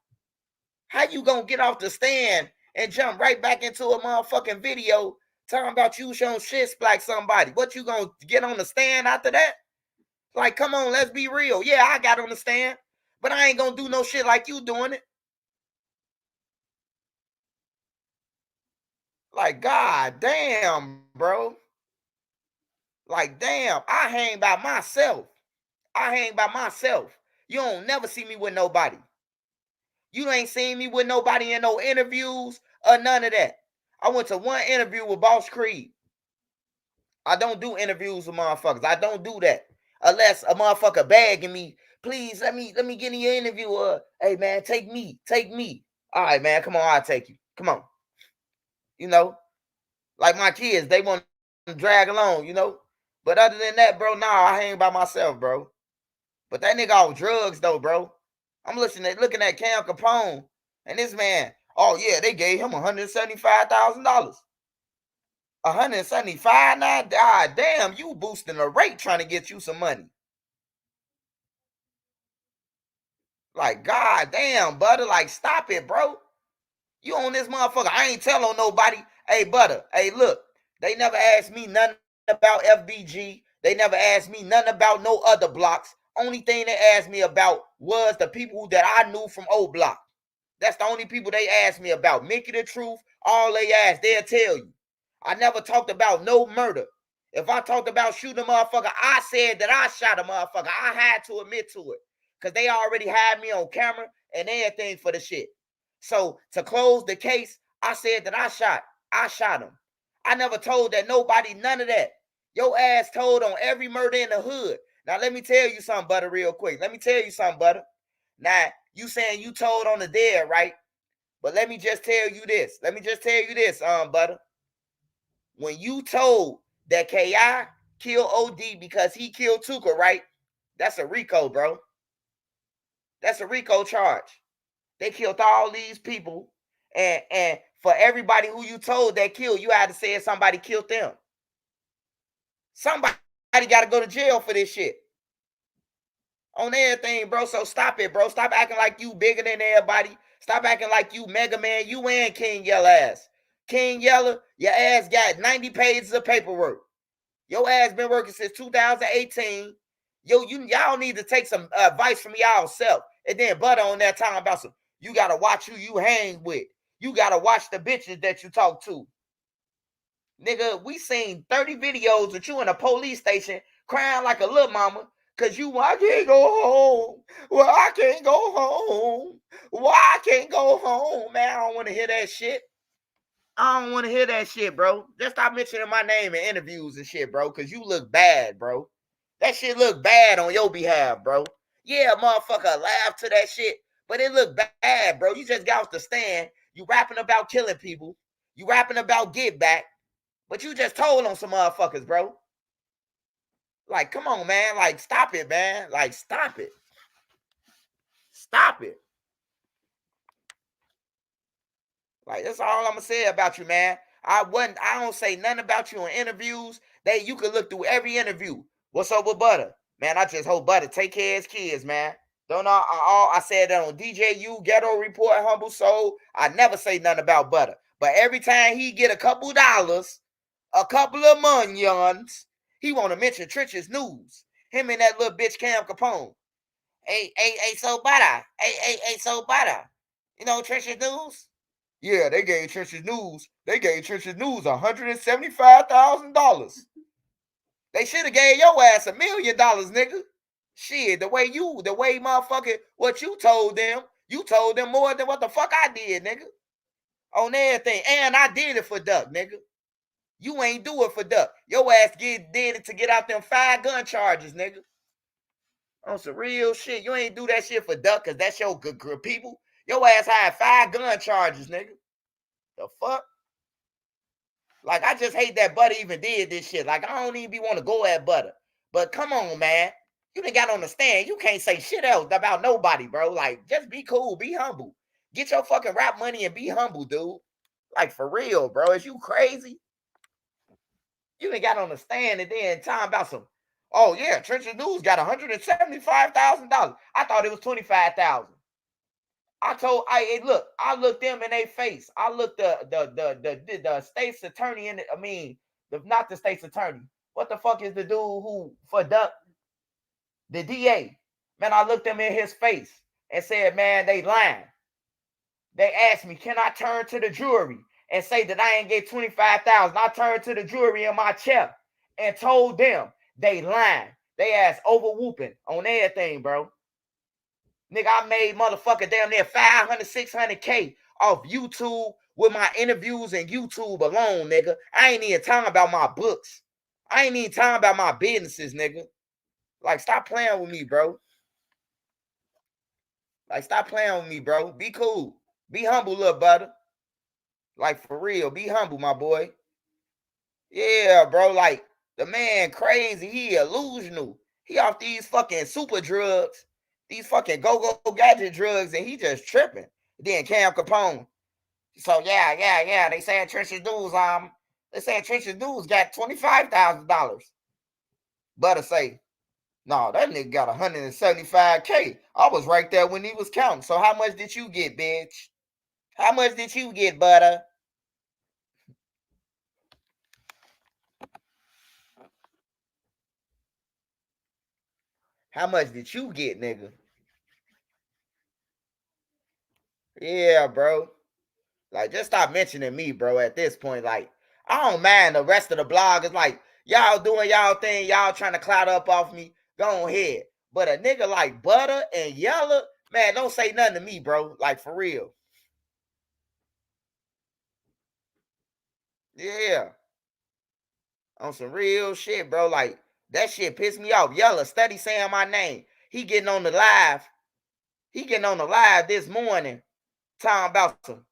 How you gonna get off the stand and jump right back into a motherfucking video talking about you showing shit like somebody? What, you gonna get on the stand after that? Like, come on, let's be real. Yeah, I got on the stand, but I ain't gonna do no shit like you doing it. Like, god damn, bro. Like, damn, I hang by myself. You don't never see me with nobody. You ain't seen me with nobody in no interviews or none of that. I went to one interview with Boss Creed. I don't do interviews with motherfuckers. I don't do that. Unless a motherfucker begging me, please let me get in your interview. Hey man, take me. All right, man, come on, I'll take you. Come on. You know, like my kids, they want to drag along, you know. But other than that, bro, nah, I hang by myself, bro. But that nigga off drugs though, bro. I'm looking at Cam Capone, and this man, oh yeah, they gave him $175,000. 175 now? God damn, you boosting the rate trying to get you some money. Like, god damn, Butter, like, stop it, bro. You on this motherfucker. I ain't telling nobody. Hey, Butter, hey, look, they never asked me nothing about FBG. They never asked me nothing about no other blocks. Only thing they asked me about was the people that I knew from OBlock. That's the only people they asked me about. Mickey the Truth, all they asked, they'll tell you. I never talked about no murder. If I talked about shooting a motherfucker, I said that I shot a motherfucker. I had to admit to it. Because they already had me on camera and everything for the shit. So to close the case, I said that I shot him. I never told that nobody, none of that. Your ass told on every murder in the hood. Now, let me tell you something, Butter, real quick. Let me tell you something, Butter. Now, you saying you told on the dead, right? But let me just tell you this. Butter. When you told that K.I. killed OD because he killed Tuka, right? That's a RICO, bro. That's a RICO charge. They killed all these people. And for everybody who you told that killed, you had to say somebody killed them. Somebody got to go to jail for this shit. On everything, bro. So stop it, bro. Stop acting like you bigger than everybody. Stop acting like you Mega Man. You and King Yella ass. King Yella, your ass got 90 pages of paperwork. Your ass been working since 2018. Y'all need to take some advice from y'all self. And then Butter on that time about some, you got to watch who you hang with. You got to watch the bitches that you talk to. Nigga, we seen 30 videos with you in a police station crying like a little mama. Cause I can't go home. Well, I can't go home. Why I can't go home, man? I don't want to hear that shit. I don't want to hear that shit, bro. Just stop mentioning my name in interviews and shit, bro. Cause you look bad, bro. That shit look bad on your behalf, bro. Yeah, motherfucker, laugh to that shit, but it look bad, bro. You just got off the stand. You rapping about killing people. You rapping about get back, but you just told on some motherfuckers, bro. Like, come on, man. Like, stop it, man. Like, stop it. Stop it. Like, that's all I'm gonna say about you, man. I don't say nothing about you in interviews. You can look through every interview. What's up with Butter? Man, I just hope Butter take care of his kids, man. I said that on DJU, Ghetto Report, Humble Soul. I never say nothing about Butter. But every time he get a couple dollars, a couple of monions, he want to mention Trench's News. Him and that little bitch Cam Capone. Hey, so Butter. Hey, so Butter. You know Trench's News? Yeah, they gave Trench's News. They gave Trench's News $175,000. They should have gave your ass $1 million, nigga. Shit, the way motherfucker, what you told them more than what the fuck I did, nigga. On everything. And I did it for Duck, nigga. You ain't do it for Duck. Your ass did it to get out them 5 gun charges, nigga. On some real shit. You ain't do that shit for Duck because that's your good people. Your ass had 5 gun charges, nigga. The fuck? Like, I just hate that Butter even did this shit. Like, I don't even want to go at Butter. But come on, man. You done got on the stand. You can't say shit else about nobody, bro. Like, just be cool. Be humble. Get your fucking rap money and be humble, dude. Like, for real, bro. Is you crazy? You done got on the stand and then talking about some, oh, yeah, Trench's News got $175,000. I thought it was $25,000. I looked them in their face. I looked the state's attorney not the state's attorney. What the fuck is the dude who for Duck? The DA. Man, I looked them in his face and said, man, they lying. They asked me, can I turn to the jury and say that I ain't get $25,000? I turned to the jury in my chair and told them they lying. They ass over whooping on everything, bro. Nigga, I made motherfucker damn near 500, 600K off YouTube with my interviews and YouTube alone, nigga. I ain't even talking about my books. I ain't even talking about my businesses, nigga. Like, stop playing with me, bro. Like, stop playing with me, bro. Be cool. Be humble, little brother. Like, for real. Be humble, my boy. Yeah, bro. Like, the man crazy. He illusional. He off these fucking super drugs. These fucking go-go gadget drugs, and he just tripping. Then Cam Capone. So, yeah. They saying Trench's News, they saying Trench's News got $25,000. Butter say, no, that nigga got $175K. I was right there when he was counting. So how much did you get, bitch? How much did you get, Butter? How much did you get, nigga? Yeah, bro. Like, just stop mentioning me, bro, at this point. Like, I don't mind the rest of the bloggers. Like, y'all doing y'all thing. Y'all trying to cloud up off me. Go ahead. But a nigga like Butter and Yella, man, don't say nothing to me, bro. Like, for real. Yeah. On some real shit, bro. Like, that shit pissed me off. Yella, steady saying my name. He getting on the live. He getting on the live this morning. Talking about some.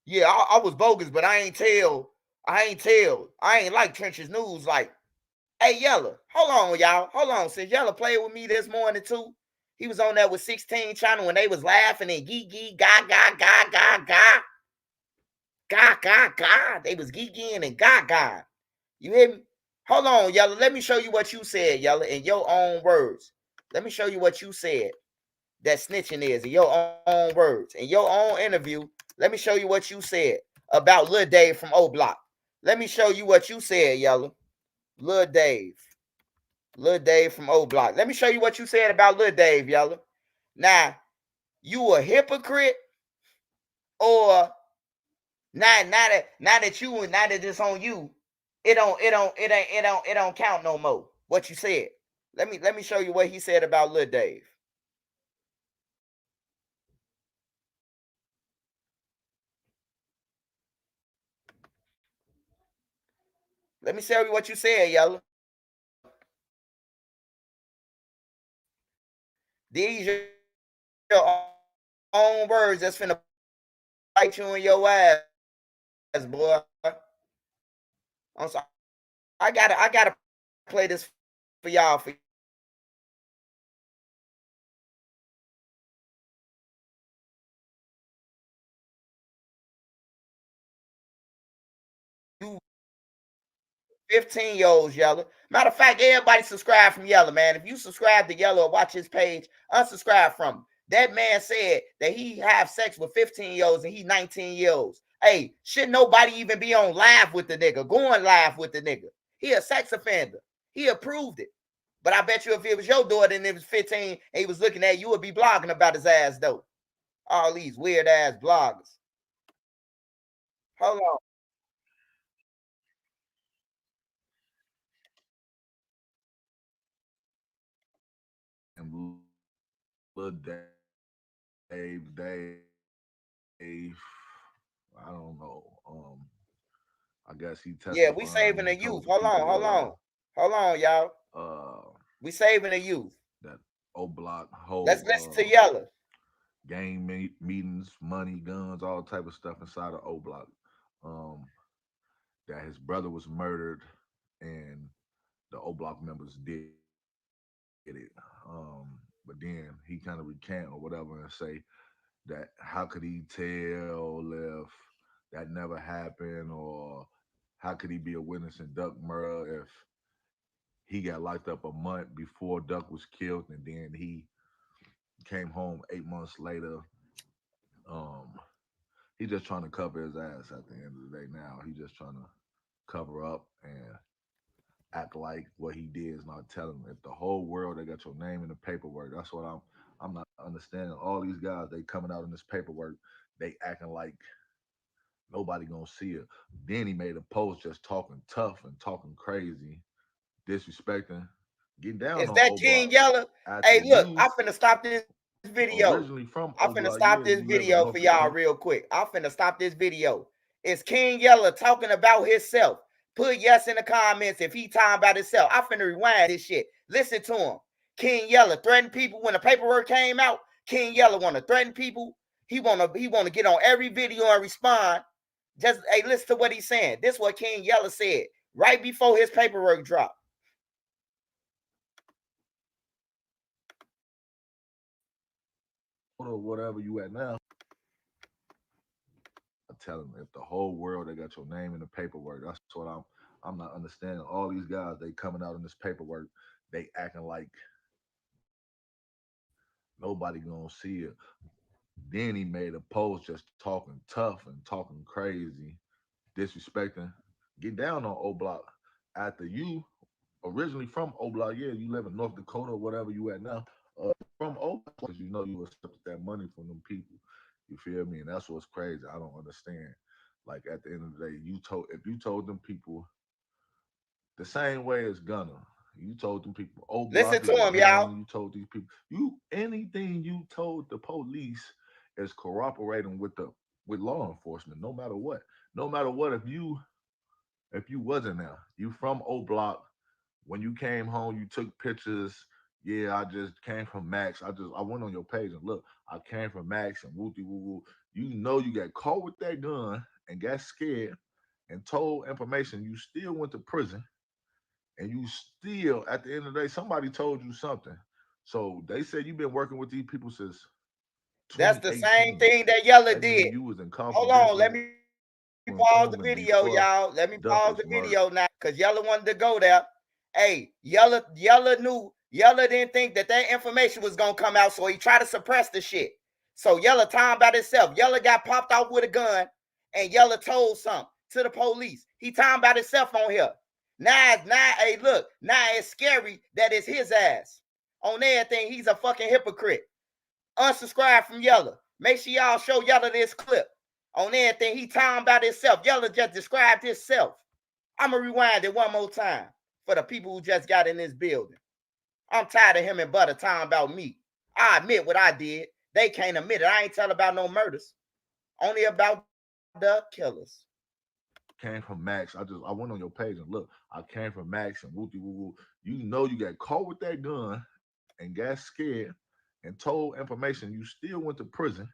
Yeah, I was bogus, but I ain't tell. I ain't like Trenches News. Like, hey, Yella, hold on, y'all. Hold on. Since Yella played with me this morning, too. He was on there with 16 channel when they was laughing and gee, ga, ga, ga, ga, ga. Ga, ga, ga. They was geeking and ga, ga. You hear me? Hold on, Yella. Let me show you what you said, Yella, in your own words. Let me show you what you said that snitching is in your own words. In your own interview, let me show you what you said about Lil Dave from OBlock. Let me show you what you said, Yella. Lil Dave. Lil Dave from OBlock. Let me show you what you said about Lil Dave, Yella. Now, you a hypocrite or now that it's on you, it don't count no more. What you said. Let me show you what he said about Lil Dave. Let me show you what you said, Yella. These are your own words that's finna bite you in your ass, boy. I'm sorry. I gotta play this for y'all for you 15-year-olds, Yella. Matter of fact, everybody subscribe from Yella, man. If you subscribe to Yella or watch his page, unsubscribe from him. That man said that he have sex with 15-year-olds and he 19-year-olds. Hey, should nobody even be on live with the nigga? Going live with the nigga. He a sex offender. He approved it. But I bet you if it was your daughter and it was 15 and he was looking at you, would be blogging about his ass, though. All these weird ass bloggers. Hold on. And Lil Dave, I don't know. I guess he Yeah, we testifying saving and the he youth. told the Hold on, hold on. people Hold on, y'all. We saving the youth. that OBlock Let's hold listen to Yella. gang meetings, money, guns, all type of stuff inside of OBlock. That his brother was murdered and the OBlock members did it. But then he kind of recant or whatever and say that how could he tell if that never happened, or how could he be a witness in Duck murder if he got locked up a month before Duck was killed and then he came home 8 months later. Um, he just trying to cover his ass at the end of the day. Now he just trying to cover up and act like what he did is not telling. If the whole world they got your name in the paperwork, that's what I'm not understanding. All these guys they coming out in this paperwork, they acting like nobody gonna see it. Then he made a post just talking tough and talking crazy, disrespecting, getting down Is on that O Block King Yella? after Hey, look, you I'm finna stop this video. originally from I'm O finna Block. Yeah, stop this you live in video for North y'all Dakota. real quick. I'm finna stop this video. It's King Yella talking about himself. Put yes in the comments if he talking about himself. I'm finna rewind this shit. Listen to him. King Yella threatened people when the paperwork came out. King Yella wanna threaten people. He wanna get on every video and respond. Just hey, listen to what he's saying. This is what King Yella said right before his paperwork dropped. Or whatever you at now. I tell him if the whole world they got your name in the paperwork, that's what I'm not understanding. All these guys they coming out in this paperwork, they acting like nobody gonna see it. Then he made a post just talking tough and talking crazy, disrespecting, get down on O Block after you originally from O Block. Yeah, you live in North Dakota or whatever you at now. From O Block, because you know you accepted that money from them people. You feel me? And that's what's crazy. I don't understand. Like at the end of the day, if you told them people the same way as Gunner. You told them people, O Listen Block to is a him, y'all. gang. You told these people, anything you told the police is cooperating with law enforcement, no matter what. No matter what, if you if you wasn't there. You from OBlock. When you came home, you took pictures. Yeah, I just came from Max. I went on your page and look, I came from Max and wooty woo woo. You know you got caught with that gun and got scared and told information. You still went to prison and you still, at the end of the day, somebody told you something. So they said you've been working with these people since That's the same 2018. thing that Yella That means did. you was in Hold on, let confidential me pause the informant video, before y'all. Let me Duck pause was the murdered. video now, because Yella wanted to go there. Hey, Yella knew, Yella didn't think that information was gonna come out, so he tried to suppress the shit. So Yella time about himself. Yella got popped off with a gun, and Yella told something to the police. He time about himself on here. Now, hey, look, now it's scary that it's his ass. On everything, he's a fucking hypocrite. Unsubscribe from Yella. Make sure y'all show Yella this clip. On everything, he talking about himself. Yella just described himself. I'm going to rewind it one more time for the people who just got in this building. I'm tired of him and Butter talking about me. I admit what I did. They can't admit it. I ain't tell about no murders. Only about the killers. Came from Max. I went on your page and look, I came from Max and wooty woo woo. You know you got caught with that gun and got scared and told information. You still went to prison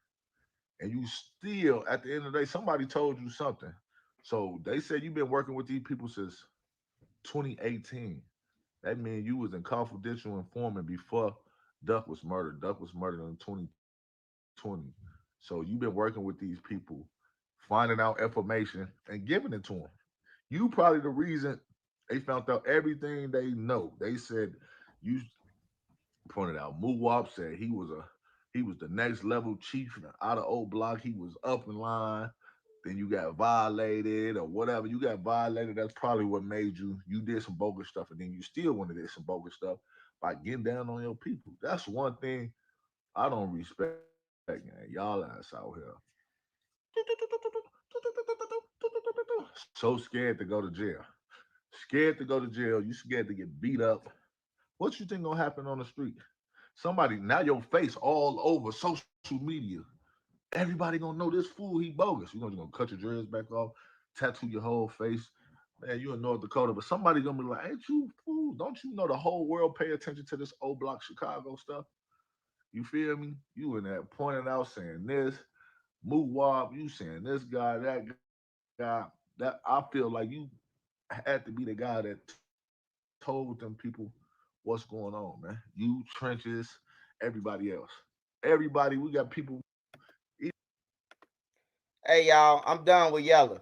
and you still, at the end of the day, somebody told you something. So they said you've been working with these people since 2018. That means you was in confidential informant before Duck was murdered. Duck was murdered in 2020. So you've been working with these people, finding out information and giving it to them. You probably the reason they found out everything they know. They said you pointed out Muwap said he was the next level chief out of OBlock. He was up in line. Then you got violated or whatever. You got violated. That's probably what made you did some bogus stuff, and then you still want to do some bogus stuff by getting down on your people. That's one thing I don't respect, man. Y'all ass out here. So scared to go to jail. Scared to go to jail. You scared to get beat up. What you think gonna happen on the street? Somebody now your face all over social media. Everybody gonna know this fool he bogus. You're gonna cut your dreads back off, tattoo your whole face. Man, you in North Dakota, but somebody gonna be like, "Ain't you fool? Don't you know the whole world pay attention to this OBlock Chicago stuff?" You feel me? You in there pointing out saying this, Moo Wob, you saying this guy, that guy. That I feel like you had to be the guy that told them people what's going on, man. You trenches, everybody else. Everybody, we got people. Hey, y'all, I'm done with Yella.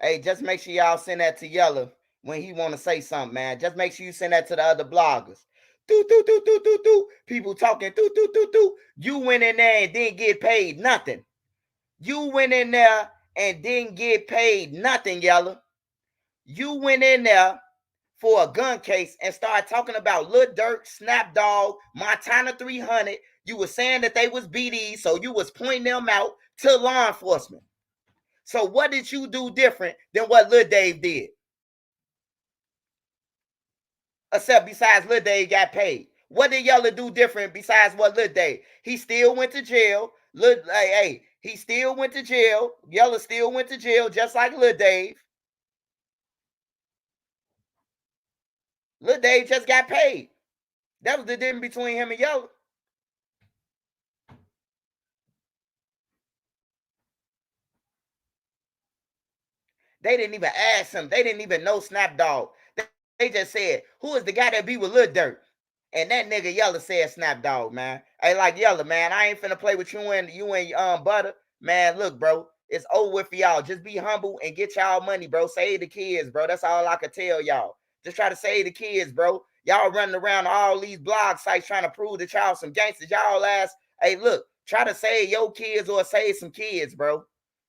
Hey, just make sure y'all send that to Yella when he want to say something, man. Just make sure you send that to the other bloggers. Do. People talking, do. You went in there and didn't get paid nothing. You went in there and didn't get paid nothing, Yella. You went in there for a gun case and started talking about Lil Durk, Snap Dogg, Montana 300. You were saying that they was BDs, so you was pointing them out to law enforcement. So what did you do different than what Lil Dave did? Except besides Lil Dave got paid. What did Yella do different besides what Lil Dave? He still went to jail. He still went to jail. Yella still went to jail just like Lil Dave. Lil Dave just got paid. That was the difference between him and Yella. They didn't even ask him. They didn't even know Snap Dogg. They just said, who is the guy that be with Lil Durk? And that nigga Yella said Snap Dogg, man. Hey, like Yella, man, I ain't finna play with you and Butter. Man, look, bro, it's over with for y'all. Just be humble and get y'all money, bro. Save the kids, bro. That's all I could tell y'all. Just try to save the kids, bro. Y'all running around all these blog sites trying to prove that y'all some gangsters. Y'all ass, hey, look, try to save your kids or save some kids, bro.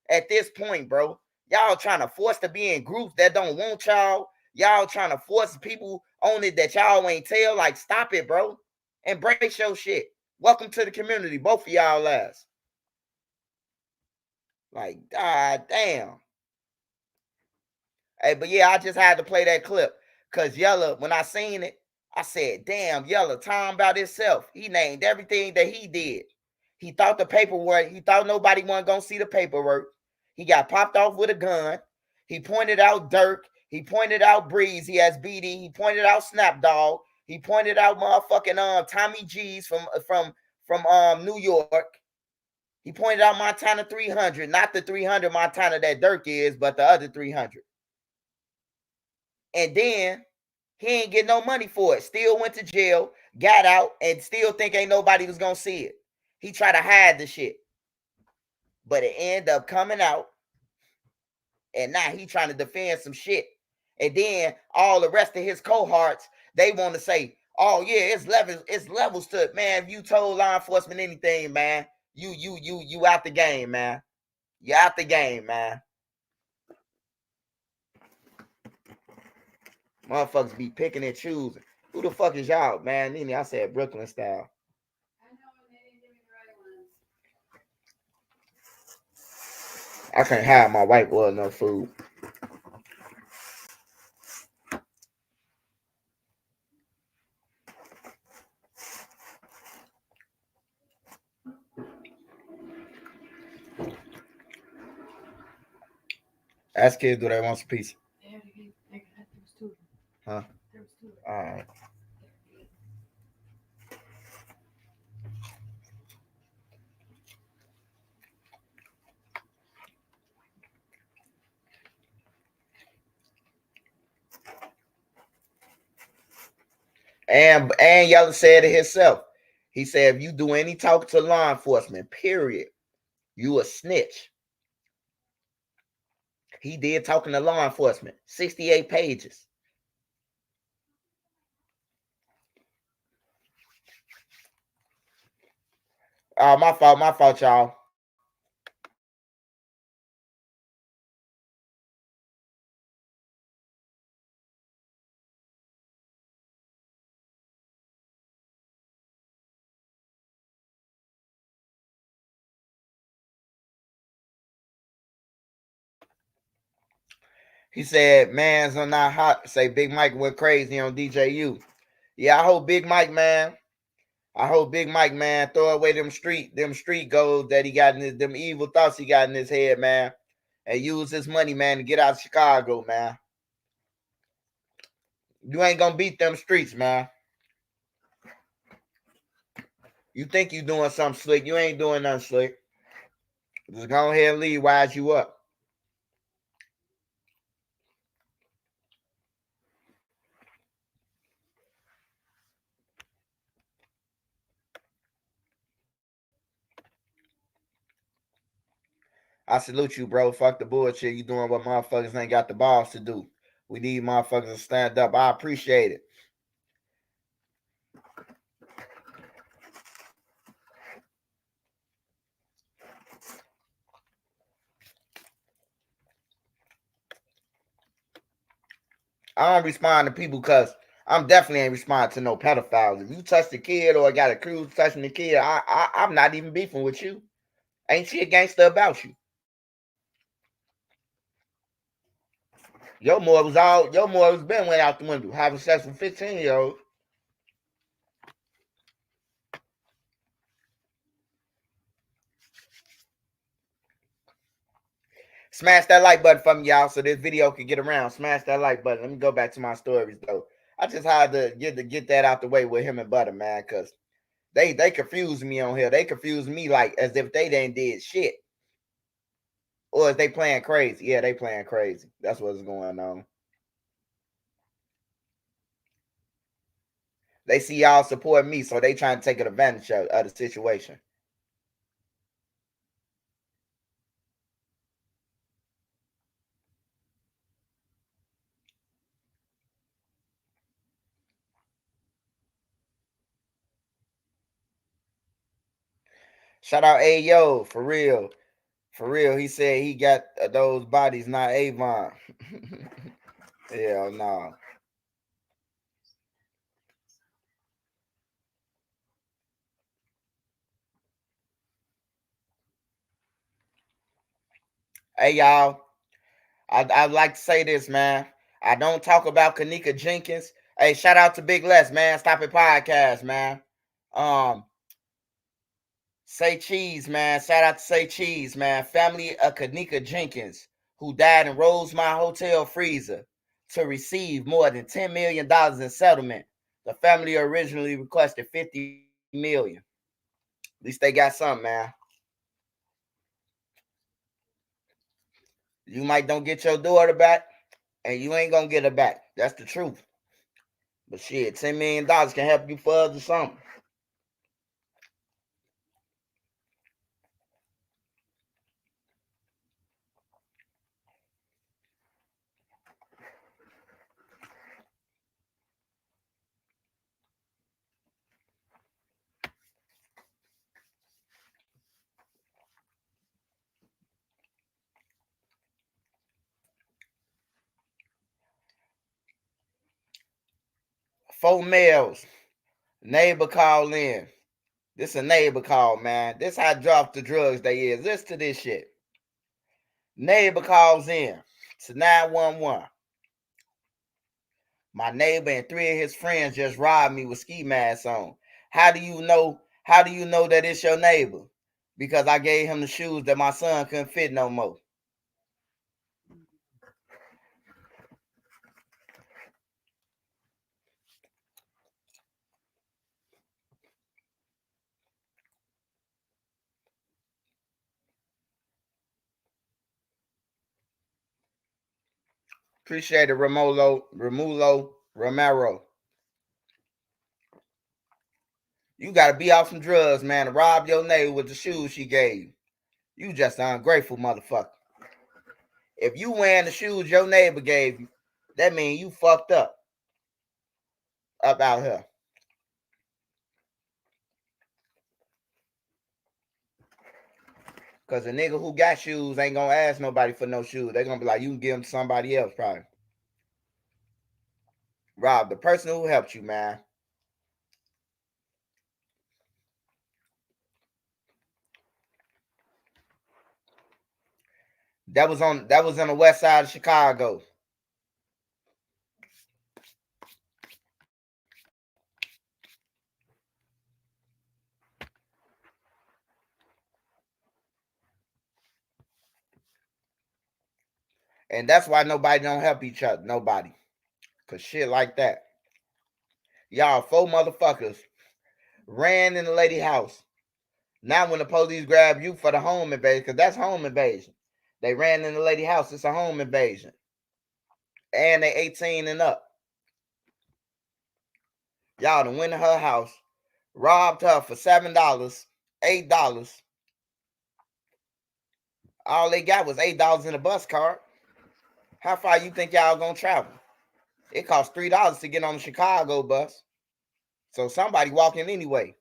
At this point, bro. Y'all trying to force to be in groups that don't want y'all. Y'all trying to force people on it that y'all ain't tell. Like, stop it, bro. Embrace your shit. Welcome to the community, both of y'all ass. Like, god damn. Hey, but yeah, I just had to play that clip. Cause Yella, when I seen it, I said, damn, Yella, talking about himself. He named everything that he did. He thought the paperwork, he thought nobody wasn't gonna see the paperwork. He got popped off with a gun. He pointed out Durk. He pointed out Breeze. He has BD. He pointed out Snapdog. He pointed out motherfucking Tommy G's from New York. He pointed out Montana 300, not the 300 Montana that Dirk is, but the other 300. And then he ain't get no money for it. Still went to jail, got out, and still think ain't nobody was gonna see it. He tried to hide the shit, but it ended up coming out, and now he trying to defend some shit. And then all the rest of his cohorts, they want to say, "Oh yeah, it's levels to it, man." If you told law enforcement anything, man, you out the game, man. You out the game, man. Motherfuckers be picking and choosing. Who the fuck is y'all, man? Nini, I said Brooklyn style. I can't have my white boy no food. Ask kids, do they want some pizza? Huh? All right. And Yella said it himself. He said, if you do any talk to law enforcement, period, you a snitch. He did talking to law enforcement. 68 pages. My fault, y'all. He said, man's are not hot. Say Big Mike went crazy on DJU. Yeah, I hope Big Mike, man. Throw away them street goals that he got in his, them evil thoughts he got in his head, man. And use his money, man, to get out of Chicago, man. You ain't gonna beat them streets, man. You think you doing something slick. You ain't doing nothing slick. Just go ahead and leave, wise you up. I salute you, bro. Fuck the bullshit. You doing what motherfuckers ain't got the balls to do. We need motherfuckers to stand up. I appreciate it. I don't respond to people because I'm definitely ain't responding to no pedophiles. If you touch the kid or got a crew touching the kid, I'm not even beefing with you. Ain't shit gangster about you. Your morals been went out the window. Having sex with 15-year-olds. Smash that like button for me, y'all, so this video can get around. Smash that like button. Let me go back to my stories, though. I just had to get that out the way with him and Butter, man, because they confused me on here. They confused me like as if they didn't did shit. Or is they playing crazy? Yeah, they playing crazy. That's what's going on. They see y'all support me, so they trying to take advantage of the situation. Shout out Ayo, for real. For real, he said he got those bodies, not Avon. Hell no. Hey, y'all. I'd like to say this, man. I don't talk about Kanika Jenkins. Hey, shout out to Big Les, man. Stop It Podcast, man. Say Cheese, man. Shout out to Say Cheese, man. Family of Kanika Jenkins, who died in Rosemont Hotel freezer. to receive more than $10 million in settlement. The family originally requested $50 million. At least they got something, man. You might don't get your daughter back, and you ain't gonna get her back. That's the truth. But shit, $10 million can help you further something. Four males. Neighbor call in. This a neighbor call, man. This how dropped the drugs they is. Listen to this shit. Neighbor calls in to 911. My neighbor and 3 of his friends just robbed me with ski masks on. How do you know that it's your neighbor? Because I gave him the shoes that my son couldn't fit no more. Appreciate it, Romulo Romero. You gotta be off some drugs, man, to rob your neighbor with the shoes she gave you. You just an ungrateful motherfucker. If you wearing the shoes your neighbor gave you, that means you fucked up out here. Because a nigga who got shoes ain't gonna ask nobody for no shoes. They're gonna be like, you can give them to somebody else, probably. Rob, the person who helped you, man. That was on the west side of Chicago. And that's why nobody don't help each other. Nobody. Cause shit like that. Y'all 4 motherfuckers ran in the lady house. Now when the police grab you for the home invasion, because that's home invasion. They ran in the lady house. It's a home invasion. And they 18 and up. Y'all done went to her house, robbed her for $7, $8. All they got was $8 in a bus card. How far you think y'all gonna travel? It costs $3 to get on the Chicago bus. So somebody walking anyway.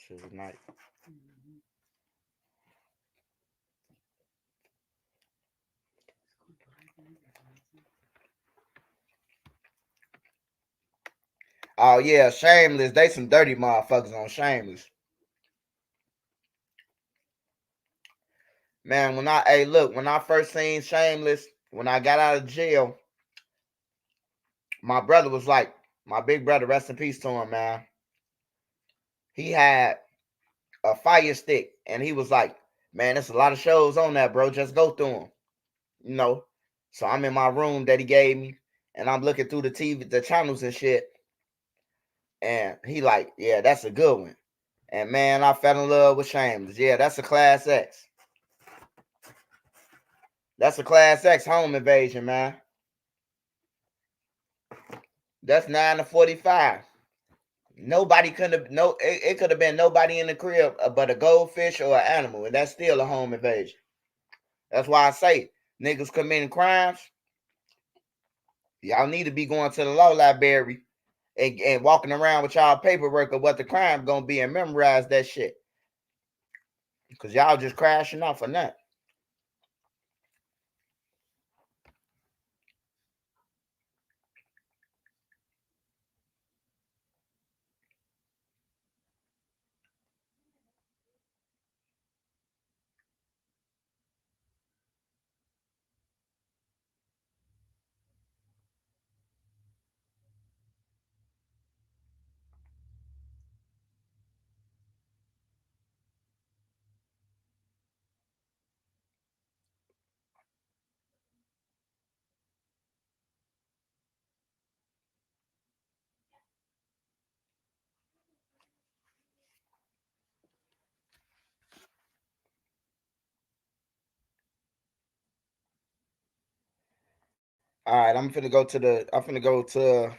Suge Knight. Oh yeah, Shameless. They some dirty motherfuckers on Shameless. Man, when I first seen Shameless, when I got out of jail, my brother was like, my big brother, rest in peace to him, man. He had a fire stick, and he was like, man, there's a lot of shows on that, bro. Just go through them. You know. So I'm in my room that he gave me, and I'm looking through the TV, the channels and shit. And he like, yeah, that's a good one. And man, I fell in love with Shameless. Yeah, that's a class X. That's a class X home invasion, man. That's 9 to 45. Nobody could have it could have been nobody in the crib but a goldfish or an animal, and that's still a home invasion. That's why I say niggas committing crimes. Y'all need to be going to the law library and walking around with y'all paperwork of what the crime gonna be and memorize that shit. Cause y'all just crashing off on that. All right, I'm finna go to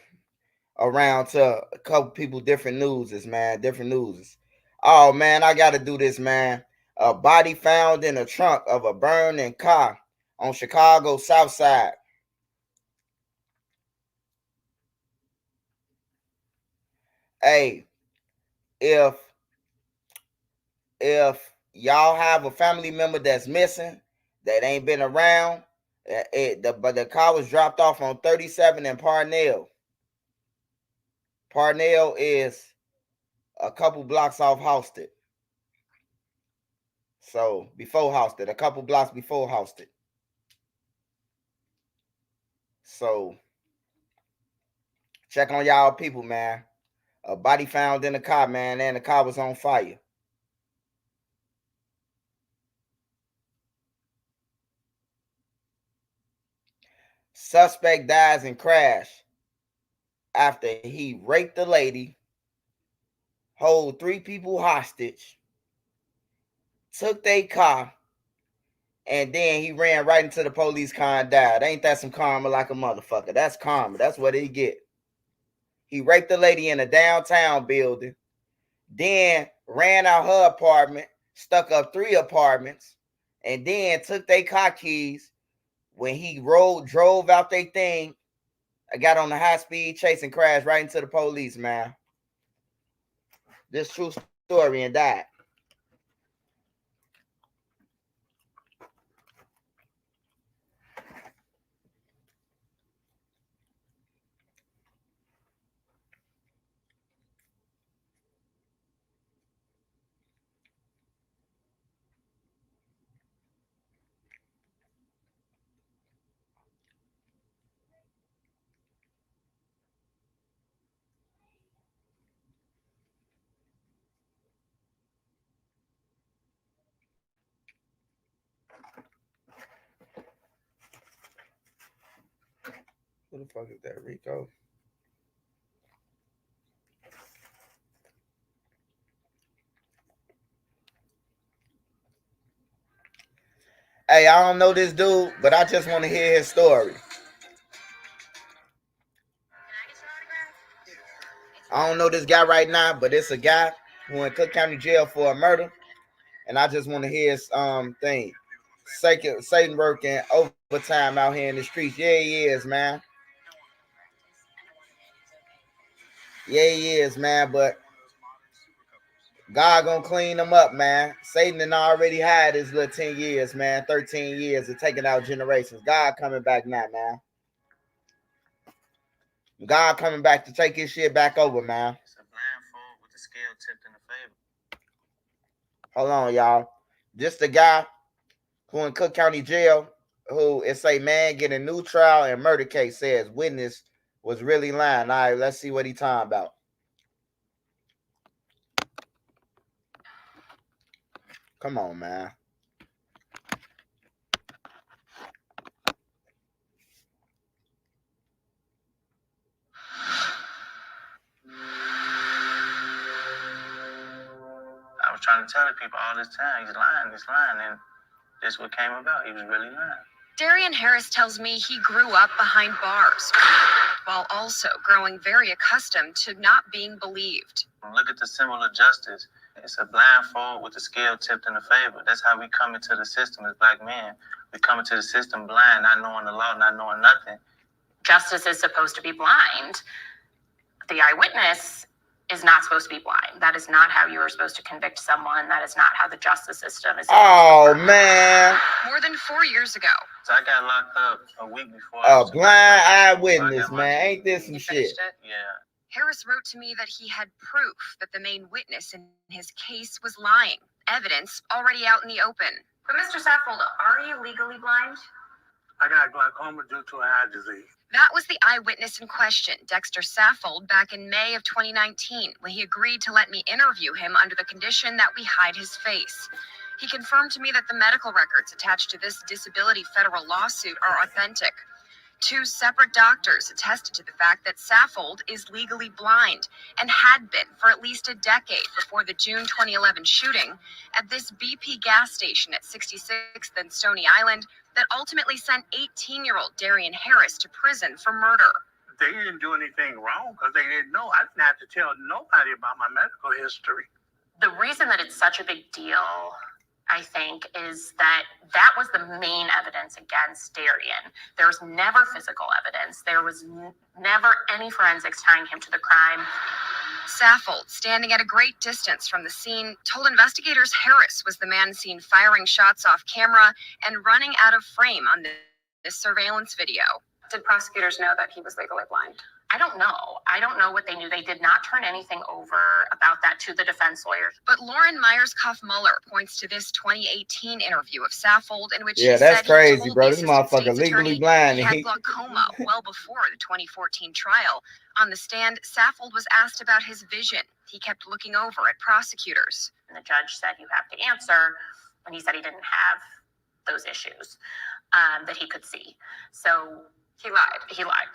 around to a couple people different newses, man. Different newses. Oh man, I gotta do this, man. A body found in the trunk of a burning car on Chicago South Side. Hey, if y'all have a family member that's missing, that ain't been around, but the car was dropped off on 37 and Parnell. Parnell is a couple blocks off Halsted. So before Halsted, a couple blocks before Halsted. So check on y'all people, man. A body found in the car, man, and the car was on fire. Suspect dies in crash after he raped the lady, hold 3 people hostage, took their car, and then he ran right into the police car and died. Ain't that some karma like a motherfucker? That's karma. That's what he get. He raped the lady in a downtown building, then ran out her apartment, stuck up 3 apartments, and then took their car keys. When he drove out their thing, I got on the high speed chase and crashed right into the police, man. This true story and died. Who the fuck is that, Rico? Hey, I don't know this dude, but I just want to hear his story. I don't know this guy right now, but it's a guy who in Cook County Jail for a murder, and I just want to hear his thing. Satan working overtime out here in the streets. Yeah, he is, man. Yeah, he is, man. But God gonna clean them up, man. Satan done already had his little 10 years, man. 13 years of taking out generations. God coming back now, man. God coming back to take his shit back over, man. It's a blindfold with the scale tipped in the favor. Hold on, y'all. This the guy who in Cook County Jail, who it's a man getting a new trial and murder case, says witness was really lying. All right, let's see what he talking about. Come on, man. I was trying to tell the people all this time, he's lying, and this what came about. He was really lying. Daren Harris tells me he grew up behind bars, while also growing very accustomed to not being believed. Look at the symbol of justice. It's a blindfold with the scale tipped in the favor. That's how we come into the system as black men. We come into the system blind, not knowing the law, not knowing nothing. Justice is supposed to be blind. The eyewitness is not supposed to be blind. That is not how you are supposed to convict someone. That is not how the justice system is. Oh, man. More than 4 years ago. So I got locked up a week before. A blind eyewitness, man. Ain't this some shit? Yeah. Harris wrote to me that he had proof that the main witness in his case was lying. Evidence already out in the open. But Mr. Saffold, are you legally blind? I got glaucoma due to an eye disease. That was the eyewitness in question, Dexter Saffold, back in May of 2019, when he agreed to let me interview him under the condition that we hide his face. He confirmed to me that the medical records attached to this disability federal lawsuit are authentic. 2 separate doctors attested to the fact that Saffold is legally blind and had been for at least a decade before the June 2011 shooting at this BP gas station at 66th and Stony Island, that ultimately sent 18-year-old Daren Harris to prison for murder. They didn't do anything wrong because they didn't know. I didn't have to tell nobody about my medical history. The reason that it's such a big deal, I think, is that that was the main evidence against Daren. There was never physical evidence. There was never any forensics tying him to the crime. Saffold, standing at a great distance from the scene, told investigators Harris was the man seen firing shots off camera and running out of frame on this surveillance video. Did prosecutors know that he was legally blind? I don't know. I don't know what they knew. They did not turn anything over about that to the defense lawyer. But Lauren Myers-Koff-Muller points to this 2018 interview of Saffold in which he that's said crazy, he told bro. the This assistant motherfucker state's legally attorney blind. he had glaucoma well before the 2014 trial. On the stand, Saffold was asked about his vision. He kept looking over at prosecutors. And the judge said, you have to answer. And he said he didn't have those issues that he could see. So he lied. He lied.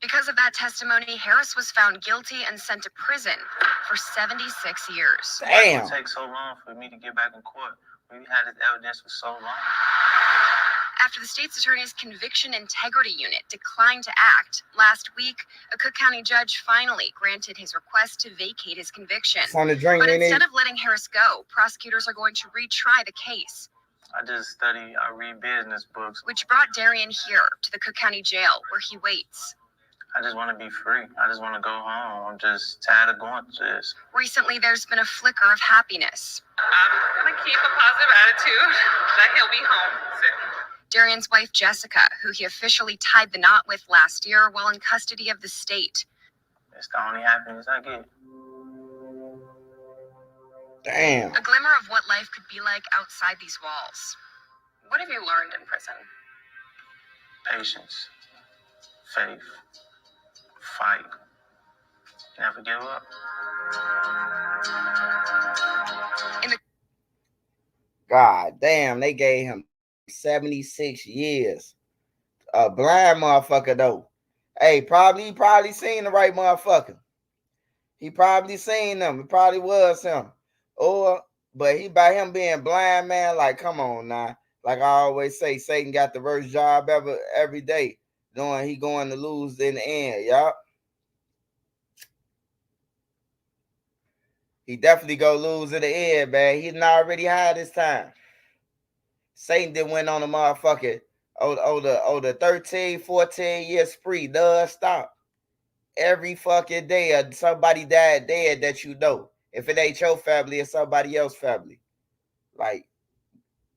Because of that testimony, Harris was found guilty and sent to prison for 76 years. Damn. It takes so long for me to get back in court. We had this evidence for so long. After the state's attorney's conviction integrity unit declined to act, last week, a Cook County judge finally granted his request to vacate his conviction. It's on the drink, but instead of letting Harris go, prosecutors are going to retry the case. I just study, I read business books. Which brought Daren here to the Cook County jail, where he waits. I just want to be free. I just want to go home. I'm just tired of going through this. Recently, there's been a flicker of happiness. I'm going to keep a positive attitude that he'll be home soon. Daren's wife, Jessica, who he officially tied the knot with last year while in custody of the state. It's the only happiness I get. Damn. A glimmer of what life could be like outside these walls. What have you learned in prison? Patience, faith, fight, never give up. God damn, they gave him 76 years. A blind motherfucker though. Hey, he probably seen the right motherfucker. He probably seen them. It probably was him. But he, by him being blind, man, like, come on now. Like I always say, Satan got the worst job ever every day. Knowing he going to lose in the end, y'all. He definitely go lose in the end, man. He didn't already had his time. Satan did went on a motherfucker the 13, 14 year spree, non-stop. Every fucking day, somebody died dead that you know. If it ain't your family, it's somebody else's family. Like,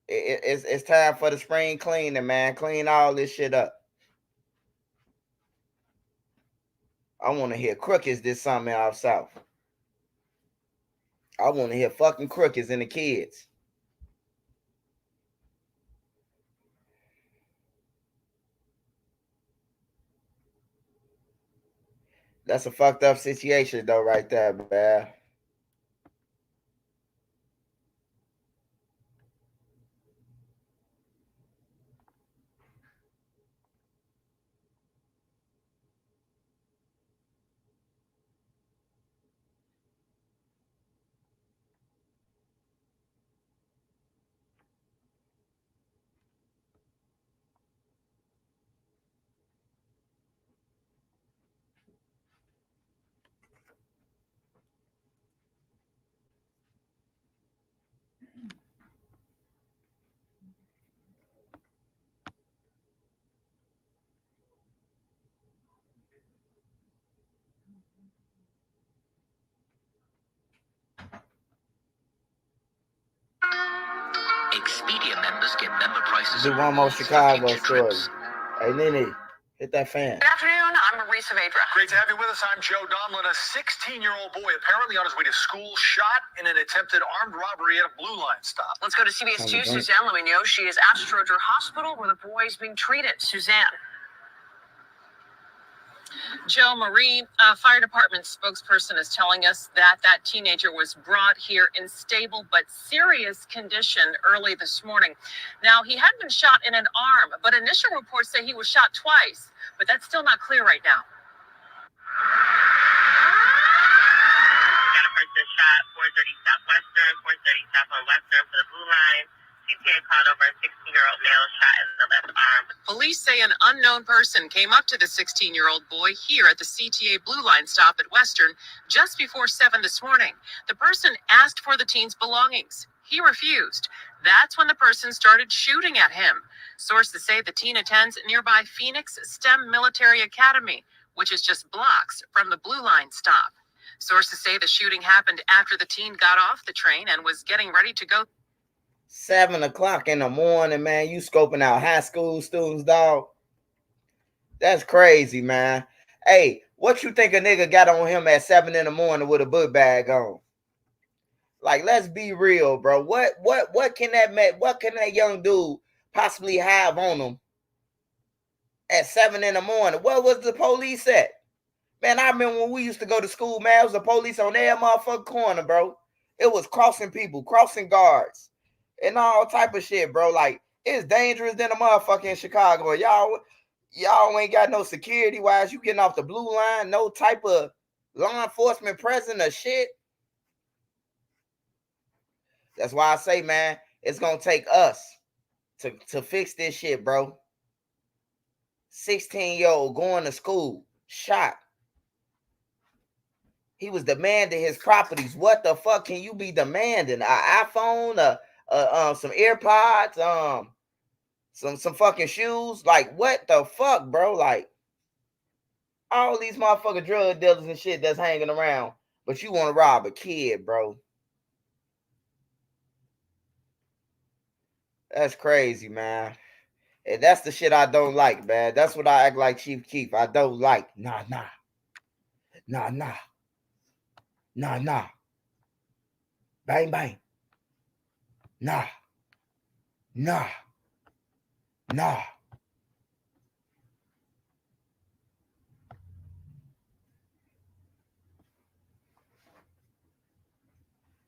it's time for the spring cleaning, man. Clean all this shit up. I want to hear Crookeds did something out south. I want to hear fucking Crookeds and the kids. That's a fucked up situation, though, right there, man. Expedia members get member prices. Do one more Chicago story. Hey, Nene, hit that fan. Good afternoon. I'm Marisa Vedra. Great to have you with us. I'm Joe Donlin. A 16-year-old boy apparently on his way to school shot in an attempted armed robbery at a Blue Line stop. Let's go to CBS 2. Suzanne Lemigno. She is at Stroger Hospital where the boy is being treated. Suzanne. Joe Marie, fire department spokesperson, is telling us that that teenager was brought here in stable but serious condition early this morning. Now, he had been shot in an arm, but initial reports say he was shot twice, but that's still not clear right now. Got a person shot 430 Southwestern, 430 South on Western for the Blue Line. CTA called over a 16-year-old male shot in the left arm. Police say an unknown person came up to the 16-year-old boy here at the CTA Blue Line stop at Western just before 7 this morning. The person asked for the teen's belongings. He refused. That's when the person started shooting at him. Sources say the teen attends nearby Phoenix STEM Military Academy, which is just blocks from the Blue Line stop. Sources say the shooting happened after the teen got off the train and was getting ready to go. 7 o'clock in the morning, man. You scoping out high school students, dog. That's crazy, man. Hey, what you think a nigga got on him at 7 in the morning with a book bag on? Like, let's be real, bro. What can that young dude possibly have on him at 7 in the morning? What was the police at? Man, I remember when we used to go to school, man, it was the police on every motherfucking corner, bro. It was crossing people, crossing guards, and all type of shit, bro. Like, it's dangerous than a motherfucker in Chicago. Y'all ain't got no security wise. You getting off the Blue Line, no type of law enforcement present or shit. That's why I say, man, it's gonna take us to fix this shit, bro. 16-year-old going to school, shot. He was demanding his properties. What the fuck can you be demanding? An iPhone, some AirPods, some fucking shoes? Like, what the fuck, bro? Like, all these motherfucking drug dealers and shit that's hanging around, but you want to rob a kid, bro. That's crazy, man. And that's the shit I don't like, man. That's what I act like Chief Keef. I don't like. Nah. Bang, bang. Nah.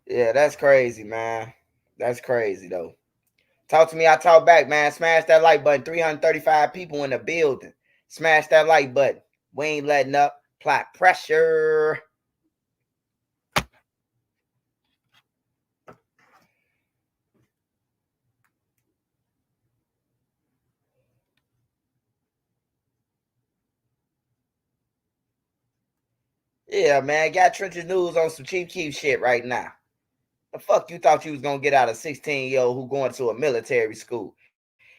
Yeah, that's crazy, man. That's crazy, though. Talk to me, I talk back, man. Smash that like button. 335 people in the building. Smash that like button. We ain't letting up. Apply pressure. Yeah, man. Got Trenches News on some Chief Keef shit right now. The fuck you thought you was gonna get out of 16-year-old who going to a military school?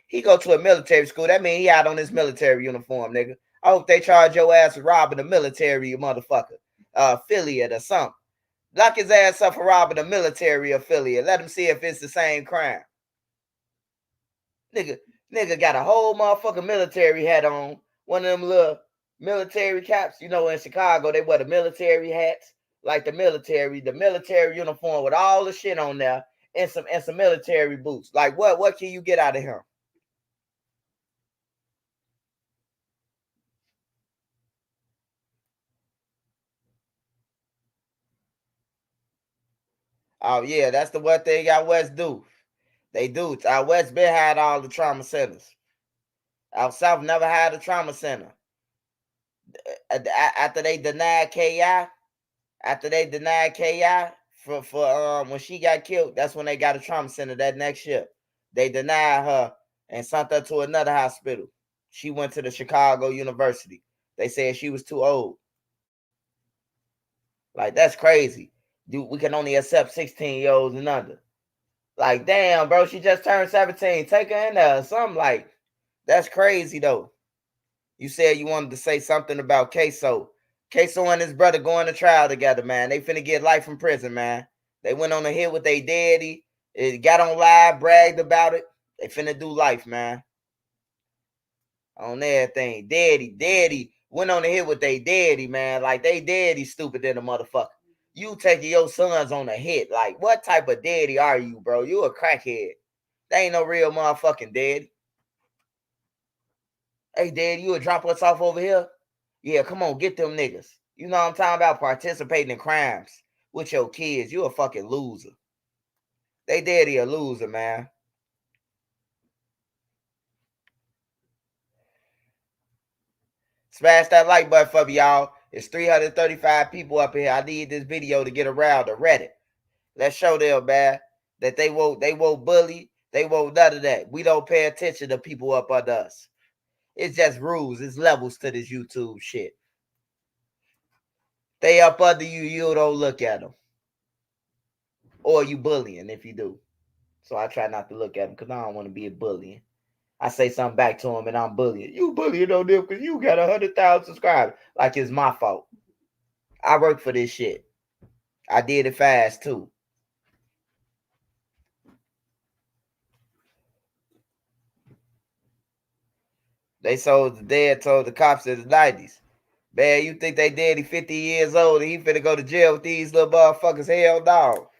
He go to a military school. That mean he out on his military uniform, nigga. I hope they charge your ass for robbing a military motherfucker affiliate or something. Lock his ass up for robbing a military affiliate. Let him see if it's the same crime. Nigga got a whole motherfucking military hat on. One of them little military caps. You know, in Chicago, they wear the military hats. Like the military uniform with all the shit on there and some military boots. Like what can you get out of him? Oh yeah, that's the one thing out West do. They do. Out West been had all the trauma centers. Out South never had a trauma center. After they denied KI, for when she got killed, that's when they got a trauma center that next year. They denied her and sent her to another hospital. She went to the Chicago University. They said she was too old. Like, that's crazy. Dude, we can only accept 16-year-olds and under. Like, damn, bro, she just turned 17. Take her in there or something. Like, that's crazy, though. You said you wanted to say something about Queso. Queso and his brother going to trial together, man. They finna get life in prison, man. They went on a hit with their daddy. It got on live, bragged about it. They finna do life, man. On everything. Daddy went on a hit with their daddy, man. Like, they daddy stupid than a motherfucker. You taking your sons on a hit. Like, what type of daddy are you, bro? You a crackhead. They ain't no real motherfucking daddy. Hey, daddy, you would drop us off over here? Yeah, come on, get them niggas. You know what I'm talking about? Participating in crimes with your kids. You a fucking loser. They daddy a loser, man. Smash that like button for me, y'all. It's 335 people up here. I need this video to get around to Reddit. Let's show them, man, that they won't bully. They won't none of that. We don't pay attention to people up under us. It's just rules. It's levels to this YouTube shit. They up under you, you don't look at them. Or you bullying if you do. So I try not to look at them because I don't want to be a bullying. I say something back to them and I'm bullying. You bullying on them because you got 100,000 subscribers. Like it's my fault. I work for this shit. I did it fast too. They told the cops in the 90s. Man, you think they daddy 50 years old and he finna go to jail with these little motherfuckers? Hell no.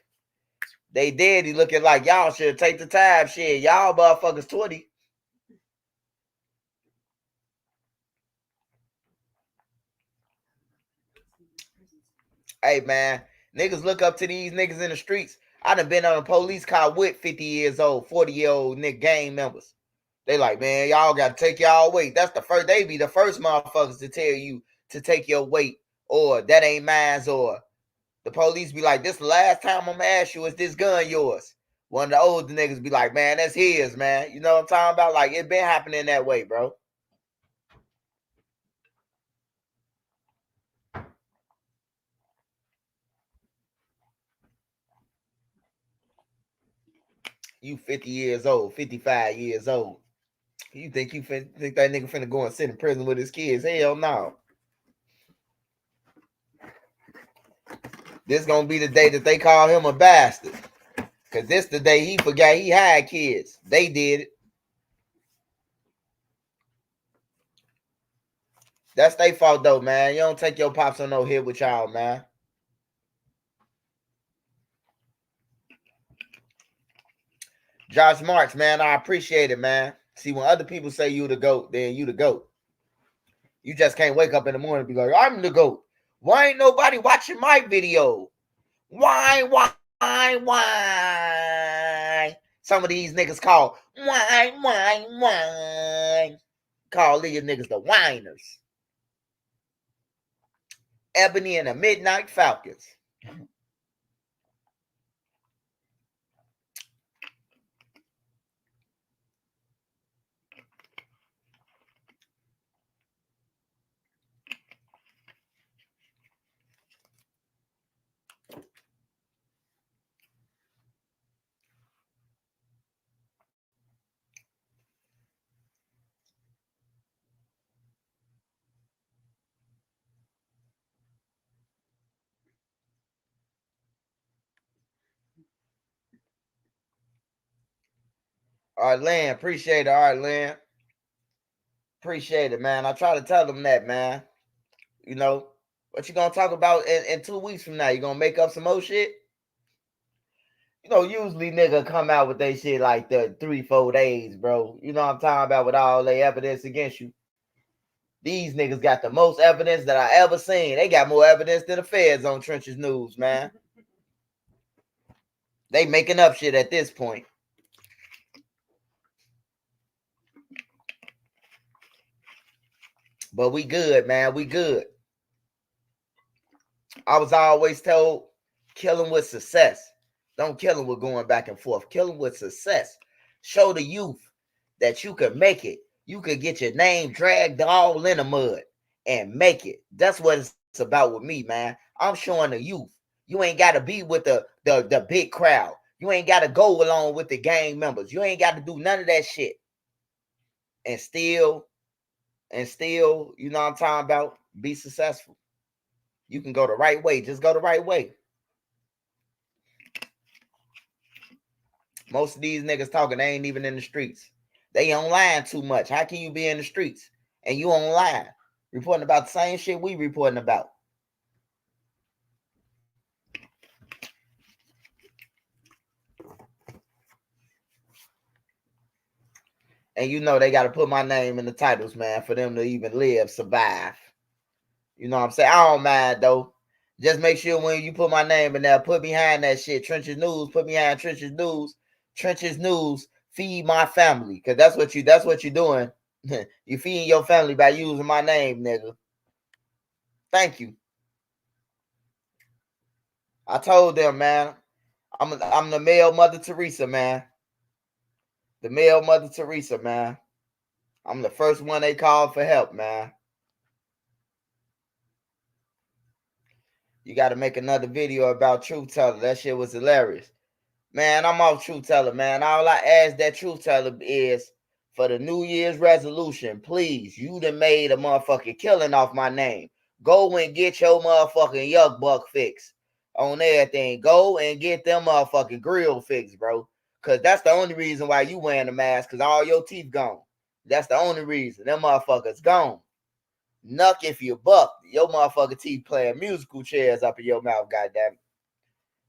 They daddy looking like y'all should take the time. Shit, y'all motherfuckers 20. Hey, man, niggas look up to these niggas in the streets. I done been on a police car with 50 years old, 40-year-old nigga gang members. They like, man, y'all got to take y'all weight. That's the first, they be the first motherfuckers to tell you to take your weight, or that ain't mine, or the police be like, this the last time I'm gonna ask you, is this gun yours? One of the older niggas be like, man, that's his, man. You know what I'm talking about? Like, it been happening that way, bro. You 50 years old, 55 years old. You think that nigga finna go and sit in prison with his kids? Hell no. This gonna be the day that they call him a bastard. Cause this the day he forgot he had kids. They did it. That's their fault though, man. You don't take your pops on no hit with y'all, man. Josh Marks, man, I appreciate it, man. See, when other people say you the GOAT, then you the GOAT. You just can't wake up in the morning and be like, I'm the GOAT. Why ain't nobody watching my video? Why? Some of these niggas call why. Call these niggas the whiners. Ebony and the Midnight Falcons. All right, Lynn, appreciate it. All right, Lynn. Appreciate it, man. I try to tell them that, man. You know, what you gonna talk about in 2 weeks from now? You gonna make up some more shit? You know, usually nigga come out with they shit like the 3-4 days, bro. You know what I'm talking about, with all the evidence against you. These niggas got the most evidence that I ever seen. They got more evidence than the feds on Trenches News, man. They making up shit at this point. But we good, man. We good. I was always told, kill him with success. Don't kill him with going back and forth. Kill him with success. Show the youth that you could make it. You could get your name dragged all in the mud and make it. That's what it's about with me, man. I'm showing the youth. You ain't got to be with the big crowd. You ain't got to go along with the gang members. You ain't got to do none of that shit. And still, you know what I'm talking about, be successful. You can go the right way. Just go the right way. Most of these niggas talking, they ain't even in the streets. They online too much. How can you be in the streets and you online reporting about the same shit we reporting about? And you know they got to put my name in the titles, man, for them to even live, survive. You know what I'm saying? I don't mind, though. Just make sure when you put my name in there, put behind that shit. Trenches News, put behind Trenches News. Trenches News, feed my family. Because that's what you're doing. You feeding your family by using my name, nigga. Thank you. I told them, man, I'm the male Mother Teresa, man. The male Mother Teresa, man. I'm the first one they called for help, man. You got to make another video about Truth Teller. That shit was hilarious. Man, I'm off Truth Teller, man. All I ask that Truth Teller is for the New Year's resolution, please, you done made a motherfucking killing off my name. Go and get your motherfucking yuck buck fix on everything. Go and get them motherfucking grill fix, bro. Because that's the only reason why you wearing a mask, because all your teeth gone. That's the only reason. Them motherfuckers gone. Nuck if you buck. Your motherfucking teeth playing musical chairs up in your mouth, goddamn it.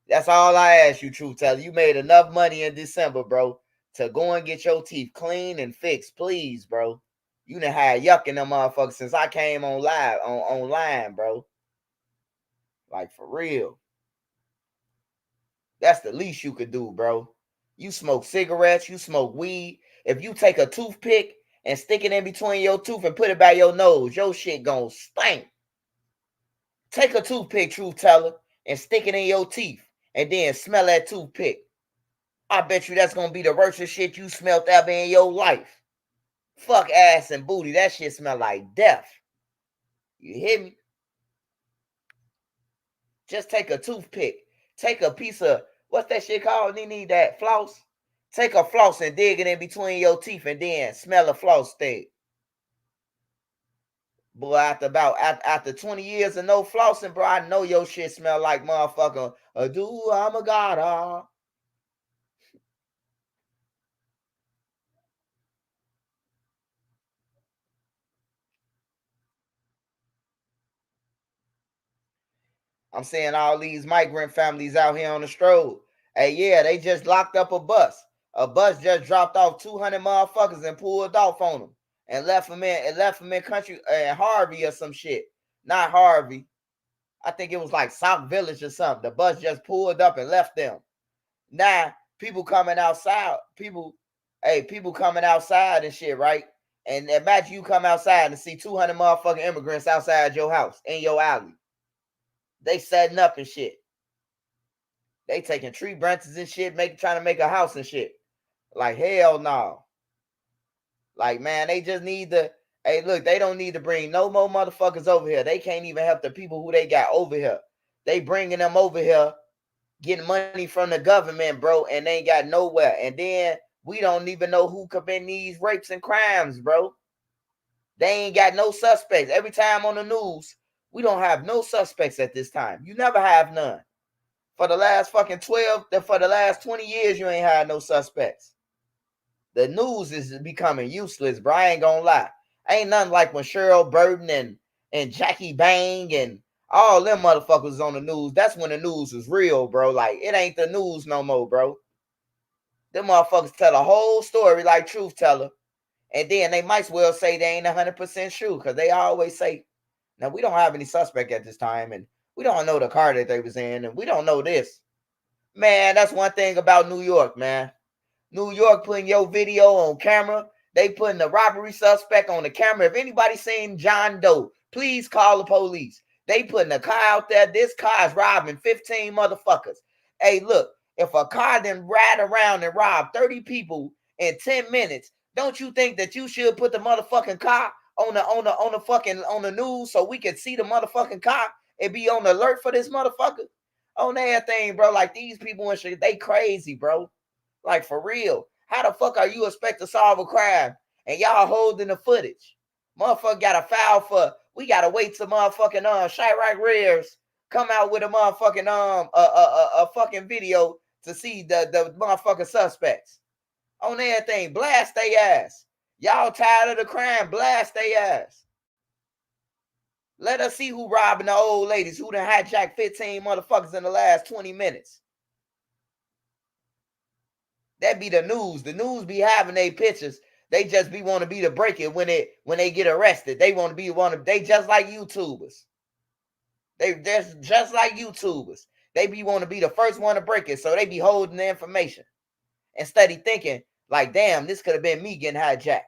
That's all I ask you, Truth Teller. You made enough money in December, bro, to go and get your teeth clean and fixed, please, bro. You done had yuck in them motherfuckers since I came on live online, bro. Like, for real. That's the least you could do, bro. You smoke cigarettes, you smoke weed. If you take a toothpick and stick it in between your tooth and put it by your nose, your shit gonna stink. Take a toothpick, Truth Teller, and stick it in your teeth, and then smell that toothpick. I bet you that's gonna be the worst shit you smelled ever in your life. Fuck ass and booty. That shit smell like death. You hear me? Just take a toothpick. Take a piece of, what's that shit called? You need that floss? Take a floss and dig it in between your teeth and then smell a floss stick. Boy, after 20 years of no flossing, bro, I know your shit smell like motherfucker. I'm a god. I'm seeing all these migrant families out here on the stroll. Hey, yeah, they just locked up a bus. A bus just dropped off 200 motherfuckers and pulled off on them and left them in country Harvey or some shit. Not Harvey. I think it was like South Village or something. The bus just pulled up and left them. Now people coming outside. People coming outside and shit, right? And imagine you come outside and see 200 motherfucking immigrants outside your house in your alley. They setting up and shit. They taking tree branches and shit, trying to make a house and shit. Like, hell no. Like, man, they just need to, hey, look, they don't need to bring no more motherfuckers over here. They can't even help the people who they got over here. They bringing them over here, getting money from the government, bro, and they ain't got nowhere. And then we don't even know who commit these rapes and crimes, bro. They ain't got no suspects. Every time on the news, we don't have no suspects at this time. You never have none. For the last for the last 20 years, you ain't had no suspects. The news is becoming useless, bro. I ain't gonna lie. Ain't nothing like when Cheryl Burton and Jackie Bang and all them motherfuckers on the news. That's when the news was real, bro. Like, it ain't the news no more, bro. Them motherfuckers tell a whole story like Truth Teller. And then they might as well say they ain't 100% true, because they always say, now, we don't have any suspect at this time, and we don't know the car that they was in, and we don't know this. Man, that's one thing about New York, man. New York putting your video on camera. They putting the robbery suspect on the camera. If anybody seen John Doe, please call the police. They putting a car out there. This car is robbing 15 motherfuckers. Hey, look, if a car then ride around and rob 30 people in 10 minutes, don't you think that you should put the motherfucking car on the news so we can see the motherfucking car and be on alert for this motherfucker? On everything, bro. Like, these people and shit, they crazy, bro. Like, for real. How the fuck are you expect to solve a crime and y'all holding the footage? Motherfucker got a file for, we gotta wait till motherfucking Chirac Rears come out with a motherfucking a fucking video to see the motherfucking suspects. On everything, blast they ass. Y'all tired of the crime, blast they ass. Let us see who robbing the old ladies, who done hijacked 15 motherfuckers in the last 20 minutes. That be the news. The news be having their pictures. They just be want to be the break it when they get arrested. They want to be they just like YouTubers. They're just like YouTubers. They be want to be the first one to break it, so they be holding the information and study thinking like, damn, this could have been me getting hijacked.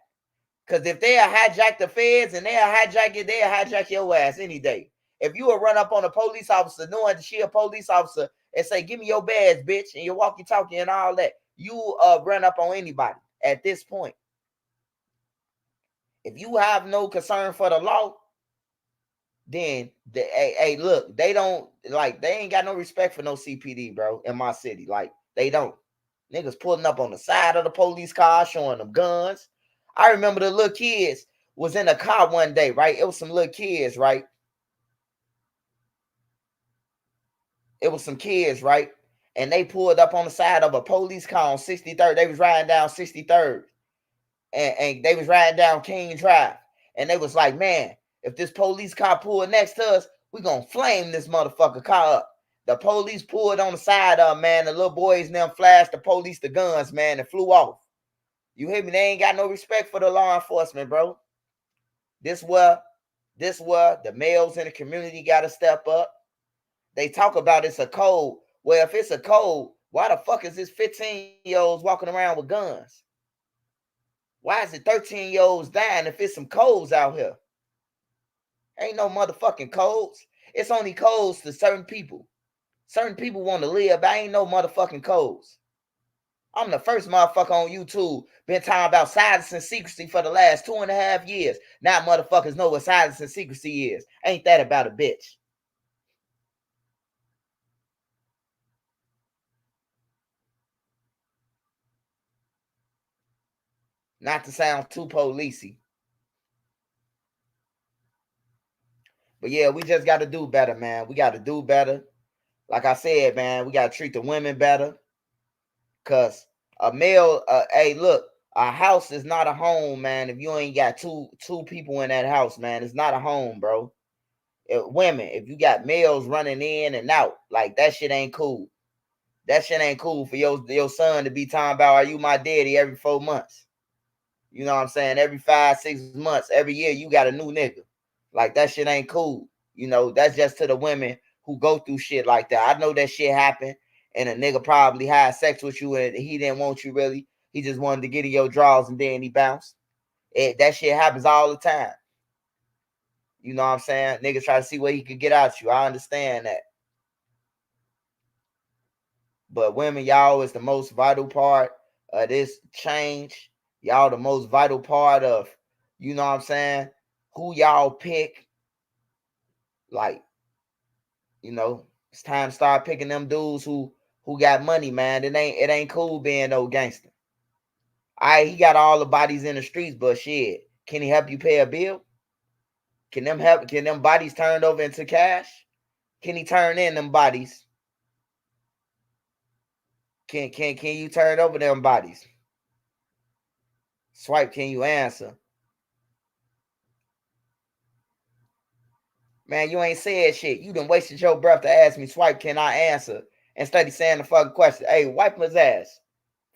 Because if they'll hijack the feds and they'll hijack your ass any day. If you will run up on a police officer knowing that she a police officer and say, give me your badge, bitch, and your walkie-talkie and all that, you run up on anybody. at this point. If you have no concern for the law, then hey, look, they ain't got no respect for no CPD, bro, in my city. Like, they don't. Niggas pulling up on the side of the police car, showing them guns. I remember the little kids was in a car one day, right? It was some little kids, right? It was some kids, right? And they pulled up on the side of a police car on 63rd. They was riding down 63rd. And they was riding down King Drive. And they was like, man, if this police car pulled next to us, we gonna flame this motherfucker car up. The police pulled on the side of them, man. The little boys and them flashed the police the guns, man, and flew off. You hear me? They ain't got no respect for the law enforcement, bro. This where the males in the community got to step up. They talk about it's a code. Well, if it's a code, why the fuck is this 15-year-olds walking around with guns? Why is it 13-year-olds dying if it's some codes out here? Ain't no motherfucking codes. It's only codes to certain people. Certain people want to live, but ain't no motherfucking codes. I'm the first motherfucker on YouTube been talking about silence and secrecy for the last 2.5 years. Now motherfuckers know what silence and secrecy is. Ain't that about a bitch? Not to sound too policey. But yeah, we just got to do better, man. We got to do better. Like I said, man, we got to treat the women better. Because a male, hey, look, a house is not a home, man. If you ain't got two people in that house, man, it's not a home, bro. Women, if you got males running in and out, like, that shit ain't cool. That shit ain't cool for your son to be talking about, are you my daddy, every 4 months. You know what I'm saying? Every 5-6 months, every year, you got a new nigga. Like, that shit ain't cool. You know, that's just to the women who go through shit like that. I know that shit happened, and a nigga probably had sex with you, and he didn't want you really. He just wanted to get in your drawers, and then he bounced. That shit happens all the time. You know what I'm saying? Niggas try to see what he could get out you. I understand that. But women, y'all is the most vital part of this change. Y'all the most vital part of, you know what I'm saying, who y'all pick. Like, you know, it's time to start picking them dudes who got money, man. It ain't cool being no gangster. He got all the bodies in the streets, but shit, can he help you pay a bill? Can them bodies turned over into cash? Can he turn in them bodies? Can you turn over them bodies? Swipe, can you answer? Man, you ain't said shit. You done wasted your breath to ask me, Swipe, can I answer? Instead of saying the fucking question. Hey, wipe his ass.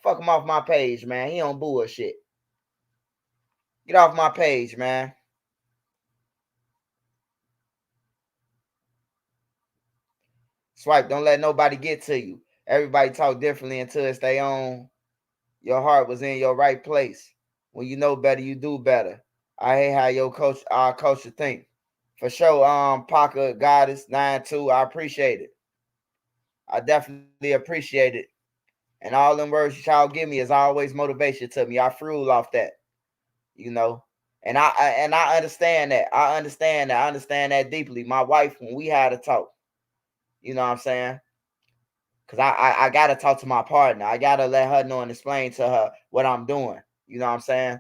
Fuck him off my page, man. He on bullshit. Get off my page, man. Swipe, don't let nobody get to you. Everybody talk differently until it's their own. Your heart was in your right place. When you know better, you do better. I hate how our culture think. For sure, Parker Goddess 92. I appreciate it. I definitely appreciate it. And all them words y'all give me is always motivation to me. I frugal off that, you know. And I understand that. I understand that deeply. My wife, when we had a talk, you know what I'm saying? Because I got to talk to my partner. I got to let her know and explain to her what I'm doing. You know what I'm saying?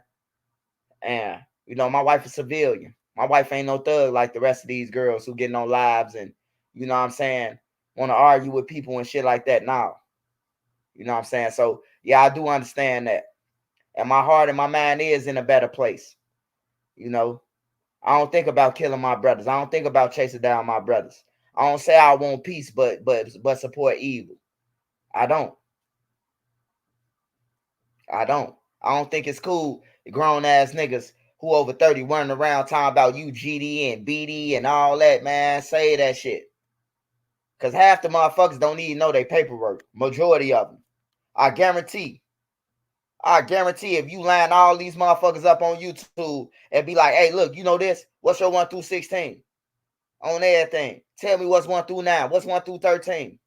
And, you know, my wife is civilian. My wife ain't no thug like the rest of these girls who getting on lives and, you know what I'm saying, want to argue with people and shit like that now. You know what I'm saying? So, yeah, I do understand that. And my heart and my mind is in a better place. You know, I don't think about killing my brothers. I don't think about chasing down my brothers. I don't say I want peace, but support evil. I don't. I don't think it's cool, grown ass niggas who over 30 running around talking about you GD and BD and all that, man. Say that shit. Because half the motherfuckers don't even know their paperwork. Majority of them. I guarantee if you line all these motherfuckers up on YouTube and be like, hey, look, you know this? What's your 1 through 16? On everything. Tell me what's 1 through 9. What's 1 through 13?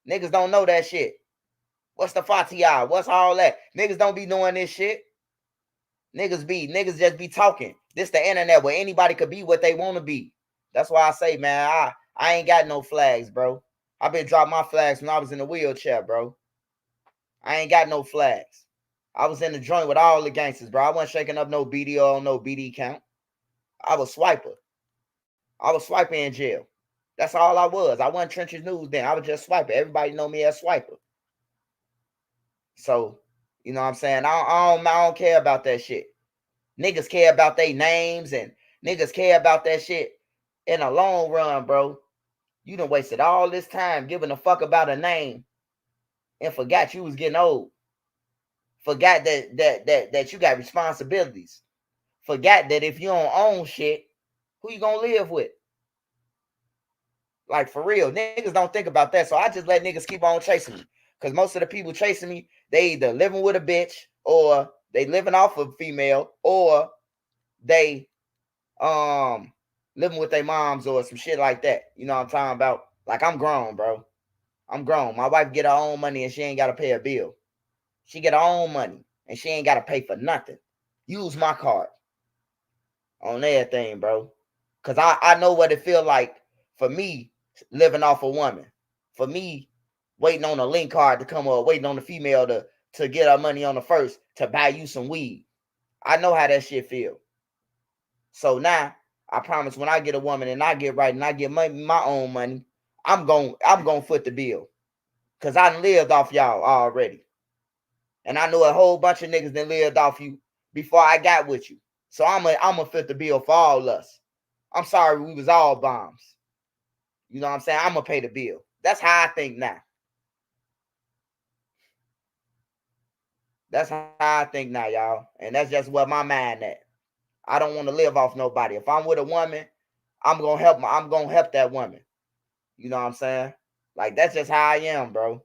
Niggas don't know that shit. What's the Fatiha? What's all that? Niggas don't be doing this shit. Niggas just be talking. This the internet where anybody could be what they want to be. That's why I say, man, I ain't got no flags, bro. I been dropping my flags when I was in the wheelchair, bro. I ain't got no flags. I was in the joint with all the gangsters, bro. I wasn't shaking up no BDO on no BD count. I was swiper. I was swiper in jail. That's all I was. I wasn't Trenches News then. I was just swiper. Everybody know me as swiper. So, you know what I'm saying? I don't care about that shit. Niggas care about their names and niggas care about that shit in the long run, bro. You done wasted all this time giving a fuck about a name and forgot you was getting old. Forgot that you got responsibilities. Forgot that if you don't own shit, who you gonna live with? Like, for real, niggas don't think about that. So I just let niggas keep on chasing me. Because most of the people chasing me, they either living with a bitch, or they living off of female, or they living with their moms or some shit like that. You know what I'm talking about? Like, I'm grown, bro. I'm grown. My wife get her own money and she ain't got to pay a bill. She get her own money and she ain't got to pay for nothing. Use my card on everything, bro. Because I know what it feel like for me living off a woman. For me waiting on a link card to come up, waiting on the female to get her money on the first to buy you some weed. I know how that shit feel. So now, I promise when I get a woman and I get right and I get my own money, I'm gonna foot the bill. Because I done lived off y'all already. And I know a whole bunch of niggas that lived off you before I got with you. So I'm a foot the bill for all us. I'm sorry we was all bombs. You know what I'm saying? I'm gonna pay the bill. That's how I think now. That's how I think now, y'all. And that's just where my mind at. I don't want to live off nobody. If I'm with a woman, I'm gonna help that woman. You know what I'm saying? Like, that's just how I am, bro.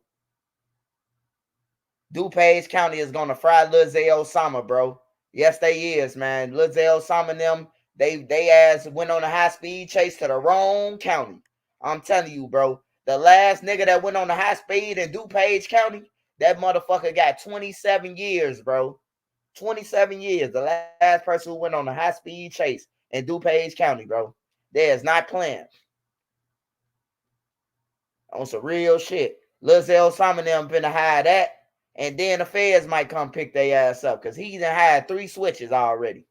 DuPage County is gonna fry Lil Zay Osama, bro. Yes, they is, man. Lil Zay Osama and them, they ass went on a high-speed chase to the wrong county. I'm telling you, bro. The last nigga that went on the high speed in DuPage County, that motherfucker got 27 years, bro. 27 years. The last person who went on a high-speed chase in DuPage County, bro. There's not planned. On some real shit. Lil Zay Osama and them finna hide that. And then the feds might come pick their ass up. Because he done had 3 switches already.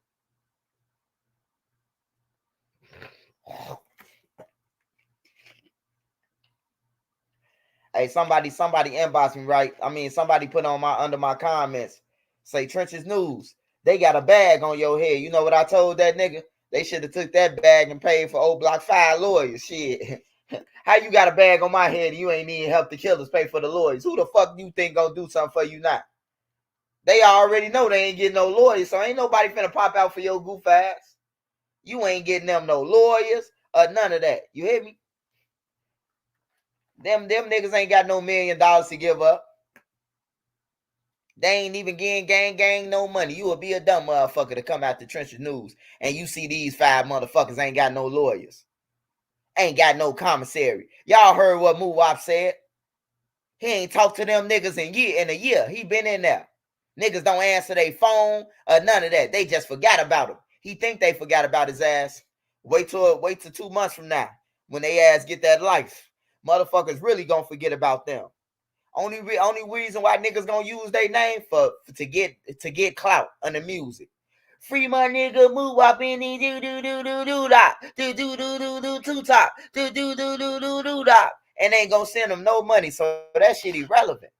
Hey, somebody inbox me, right? I mean, somebody put on under my comments, say Trenches News. They got a bag on your head. You know what I told that nigga? They should have took that bag and paid for OBlock 5 lawyers. Shit. How you got a bag on my head and you ain't even help the killers pay for the lawyers? Who the fuck you think gonna do something for you now? They already know they ain't getting no lawyers, so ain't nobody finna pop out for your goof ass. You ain't getting them no lawyers or none of that. You hear me? Them niggas ain't got no $1 million to give up. They ain't even getting gang no money. You would be a dumb motherfucker to come out the Trenches News and you see these 5 motherfuckers ain't got no lawyers. Ain't got no commissary. Y'all heard what Muwap said. He ain't talked to them niggas in a year. He been in there. Niggas don't answer their phone or none of that. They just forgot about him. He think they forgot about his ass. Wait till 2 months from now when they ass get that life. Motherfuckers really gonna forget about them. Only reason why niggas gonna use their name to get clout on the music. Free my nigga move up in the do top do and ain't gonna send them no money, so that shit irrelevant.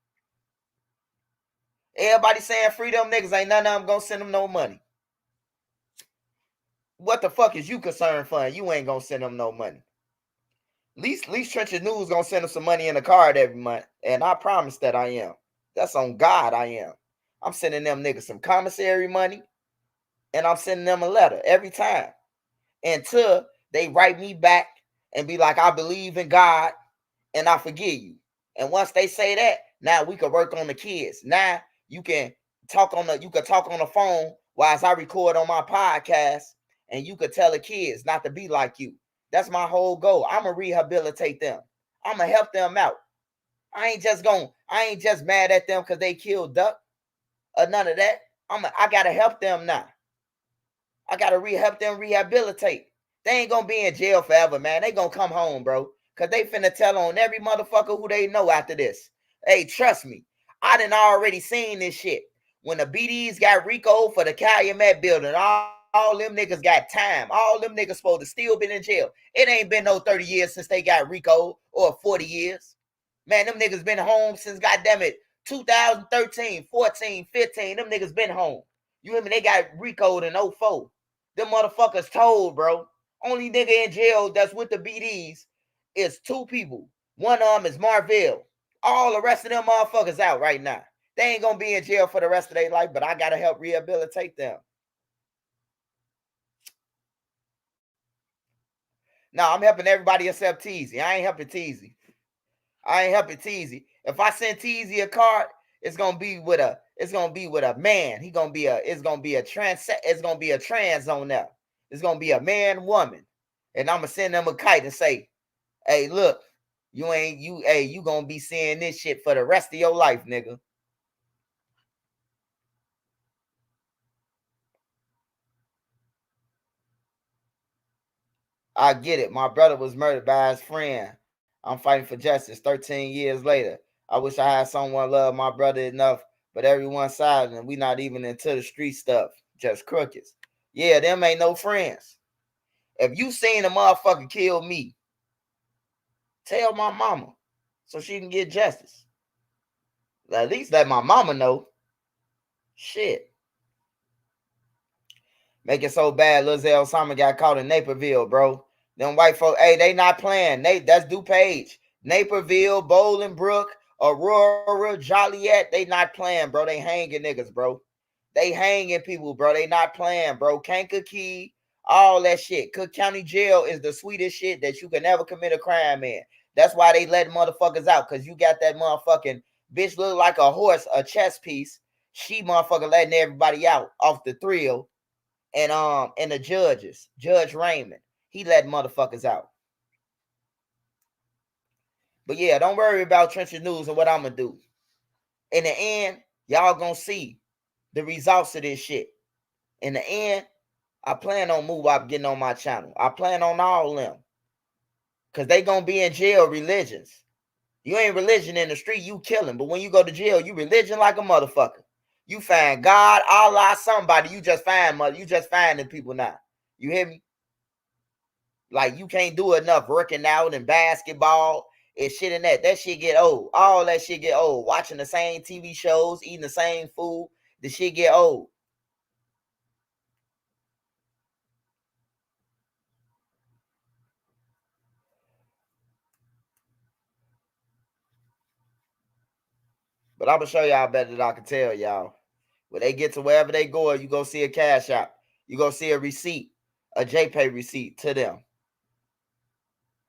Everybody saying free them niggas, ain't none of them gonna send them no money. What the fuck is you concerned for? You ain't gonna send them no money. At least Trenches News gonna send them some money in a card every month, and I promise that I am. That's on God I am. I'm sending them niggas some commissary money, and I'm sending them a letter every time until they write me back and be like, I believe in God and I forgive you. And once they say that, now we can work on the kids. Now you can talk on the phone while I record on my podcast, and you could tell the kids not to be like you. That's my whole goal. I'm gonna rehabilitate them. I'm gonna help them out. I ain't just mad at them because they killed Duck or none of that. I gotta help them now. I gotta help them rehabilitate. They ain't gonna be in jail forever, man. They gonna come home, bro. Cause they finna tell on every motherfucker who they know after this. Hey, trust me. I done already seen this shit. When the BDs got Rico for the Calumet building, all them niggas got time. All them niggas supposed to still been in jail. It ain't been no 30 years since they got Rico, or 40 years. Man, them niggas been home since, goddamn it, 2013, 14, 15. Them niggas been home. You hear me? They got Rico'd in 04. Them motherfuckers told, bro. Only nigga in jail that's with the BDs is 2 people. One of them is Marvell. All the rest of them motherfuckers out right now. They ain't gonna be in jail for the rest of their life, but I gotta help rehabilitate them. No, I'm helping everybody except Teezy. I ain't helping Teezy. If I send Teezy a card, it's gonna be with a man. It's gonna be a trans on there. It's gonna be a man, woman. And I'm gonna send them a kite and say, hey, look, you gonna be seeing this shit for the rest of your life, nigga. I get it. My brother was murdered by his friend. I'm fighting for justice 13 years later. I wish I had someone love my brother enough, but everyone's silent and we not even into the street stuff. Just crookeds. Yeah, them ain't no friends. If you seen a motherfucker kill me, tell my mama so she can get justice. At least let my mama know. Shit. Make it so bad, Lil Osama got caught in Naperville, bro. Them white folks, hey, they not playing. That's DuPage. Naperville, Bolingbrook, Aurora, Joliet, they not playing, bro. They hanging niggas, bro. They hanging people, bro. They not playing, bro. Kankakee, all that shit. Cook County Jail is the sweetest shit that you can ever commit a crime in. That's why they let motherfuckers out, because you got that motherfucking bitch look like a horse, a chess piece. She motherfucker letting everybody out off the thrill. And the judges, Judge Raymond, he let motherfuckers out. But yeah, don't worry about Trenchard News and what I'm gonna do. In the end, y'all gonna see the results of this shit. In the end, I plan on Move Up getting on my channel. I plan on all them. Because they gonna be in jail religions. You ain't religion in the street, you killing. But when you go to jail, you religion like a motherfucker. You find God, Allah, somebody. You just finding people now. You hear me? Like you can't do enough working out and basketball and shit and that. That shit get old. All that shit get old. Watching the same TV shows, eating the same food. The shit get old. But I'm gonna show y'all better than I can tell y'all. When they get to wherever they go, you go see a cash out. You go see a receipt, a JPay receipt to them.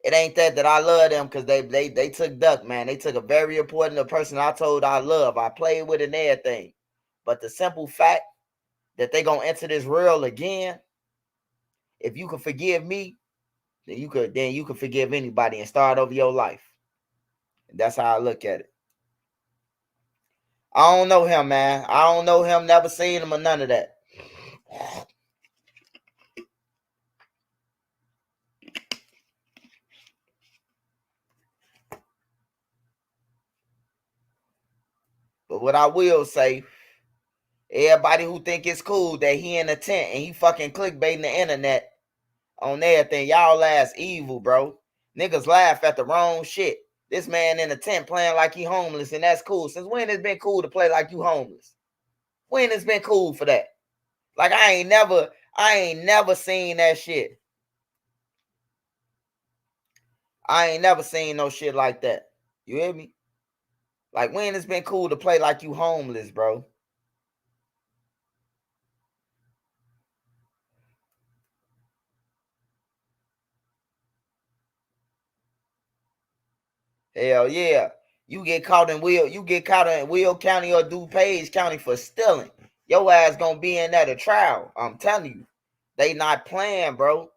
It ain't that I love them because they took Duck, man. They took a very important person I told I love. I played with and everything. But the simple fact that they gonna enter this world again, if you can forgive me, then you could forgive anybody and start over your life. And that's how I look at it. I don't know him, man. I don't know him, never seen him or none of that. But what I will say, everybody who think it's cool that he in a tent and he fucking clickbaiting the internet on everything, y'all ass evil, bro. Niggas laugh at the wrong shit. This man in a tent playing like he homeless, and that's cool. Since when it's been cool to play like you homeless? When it's been cool for that? Like I ain't never seen that shit. I ain't never seen no shit like that. You hear me? Like when it's been cool to play like you homeless, bro. Hell yeah. You get caught in Will County or DuPage County for stealing. Your ass gonna be in at a trial. I'm telling you. They not playing, bro.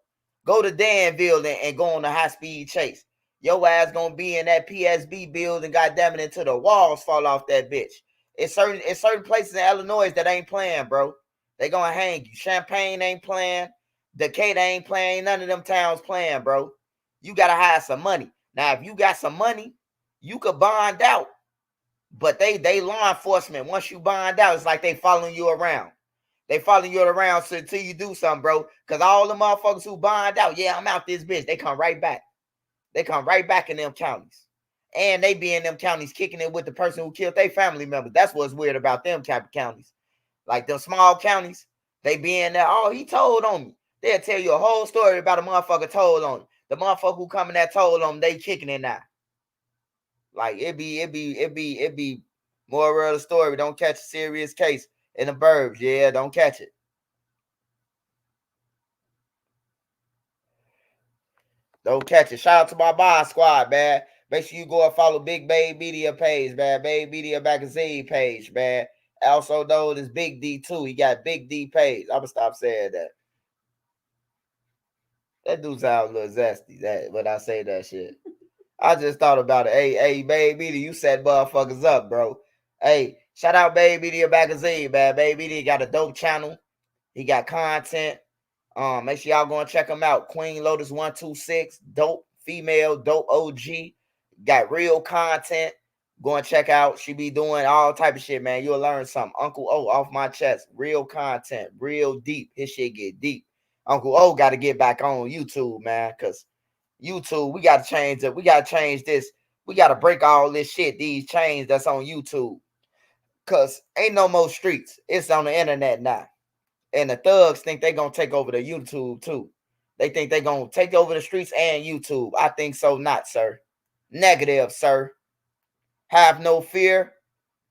Go to Danville and go on a high-speed chase. Your ass gonna be in that PSB building, goddamn it, until the walls fall off that bitch. It's certain places in Illinois that ain't playing, bro. They gonna hang you. Champaign ain't playing. Decatur ain't playing. None of them towns playing, bro. You gotta hide some money. Now, if you got some money, you could bond out. But they law enforcement, once you bond out, it's like they following you around. They following you around until you do something, bro. Because all the motherfuckers who bond out, yeah, I'm out this bitch. They come right back. They come right back in them counties. And they be in them counties kicking it with the person who killed their family members. That's what's weird about them type of counties. Like them small counties, they be in there, oh, he told on me. They'll tell you a whole story about a motherfucker told on him. The motherfucker who coming that told on him, they kicking it now. Like it be moral of the story. Don't catch a serious case in the burbs. Yeah, don't catch it. Don't catch it. Shout out to my boss squad, man. Make sure you go and follow Big Babe Media page, man. Babe Media Magazine page, man. Also known as Big D too. He got Big D page. I'm gonna stop saying that. That dude sound a little zesty. That when I say that shit. I just thought about it. Hey, Babe Media, you set motherfuckers up, bro. Hey, shout out Babe Media Magazine, man. Babe Media got a dope channel. He got content. Make sure y'all go and check him out. Queen Lotus 126, dope female, dope OG. Got real content. Go and check out. She be doing all type of shit, man. You'll learn something. Uncle O off my chest. Real content, real deep. His shit get deep. Uncle O got to get back on YouTube, man, because YouTube, we got to change it. We got to change this. We got to break all this shit, these chains that's on YouTube. Because ain't no more streets. It's on the internet now. And the thugs think they going to take over the YouTube too. They think they going to take over the streets and YouTube. I think so not, sir. Negative, sir. Have no fear.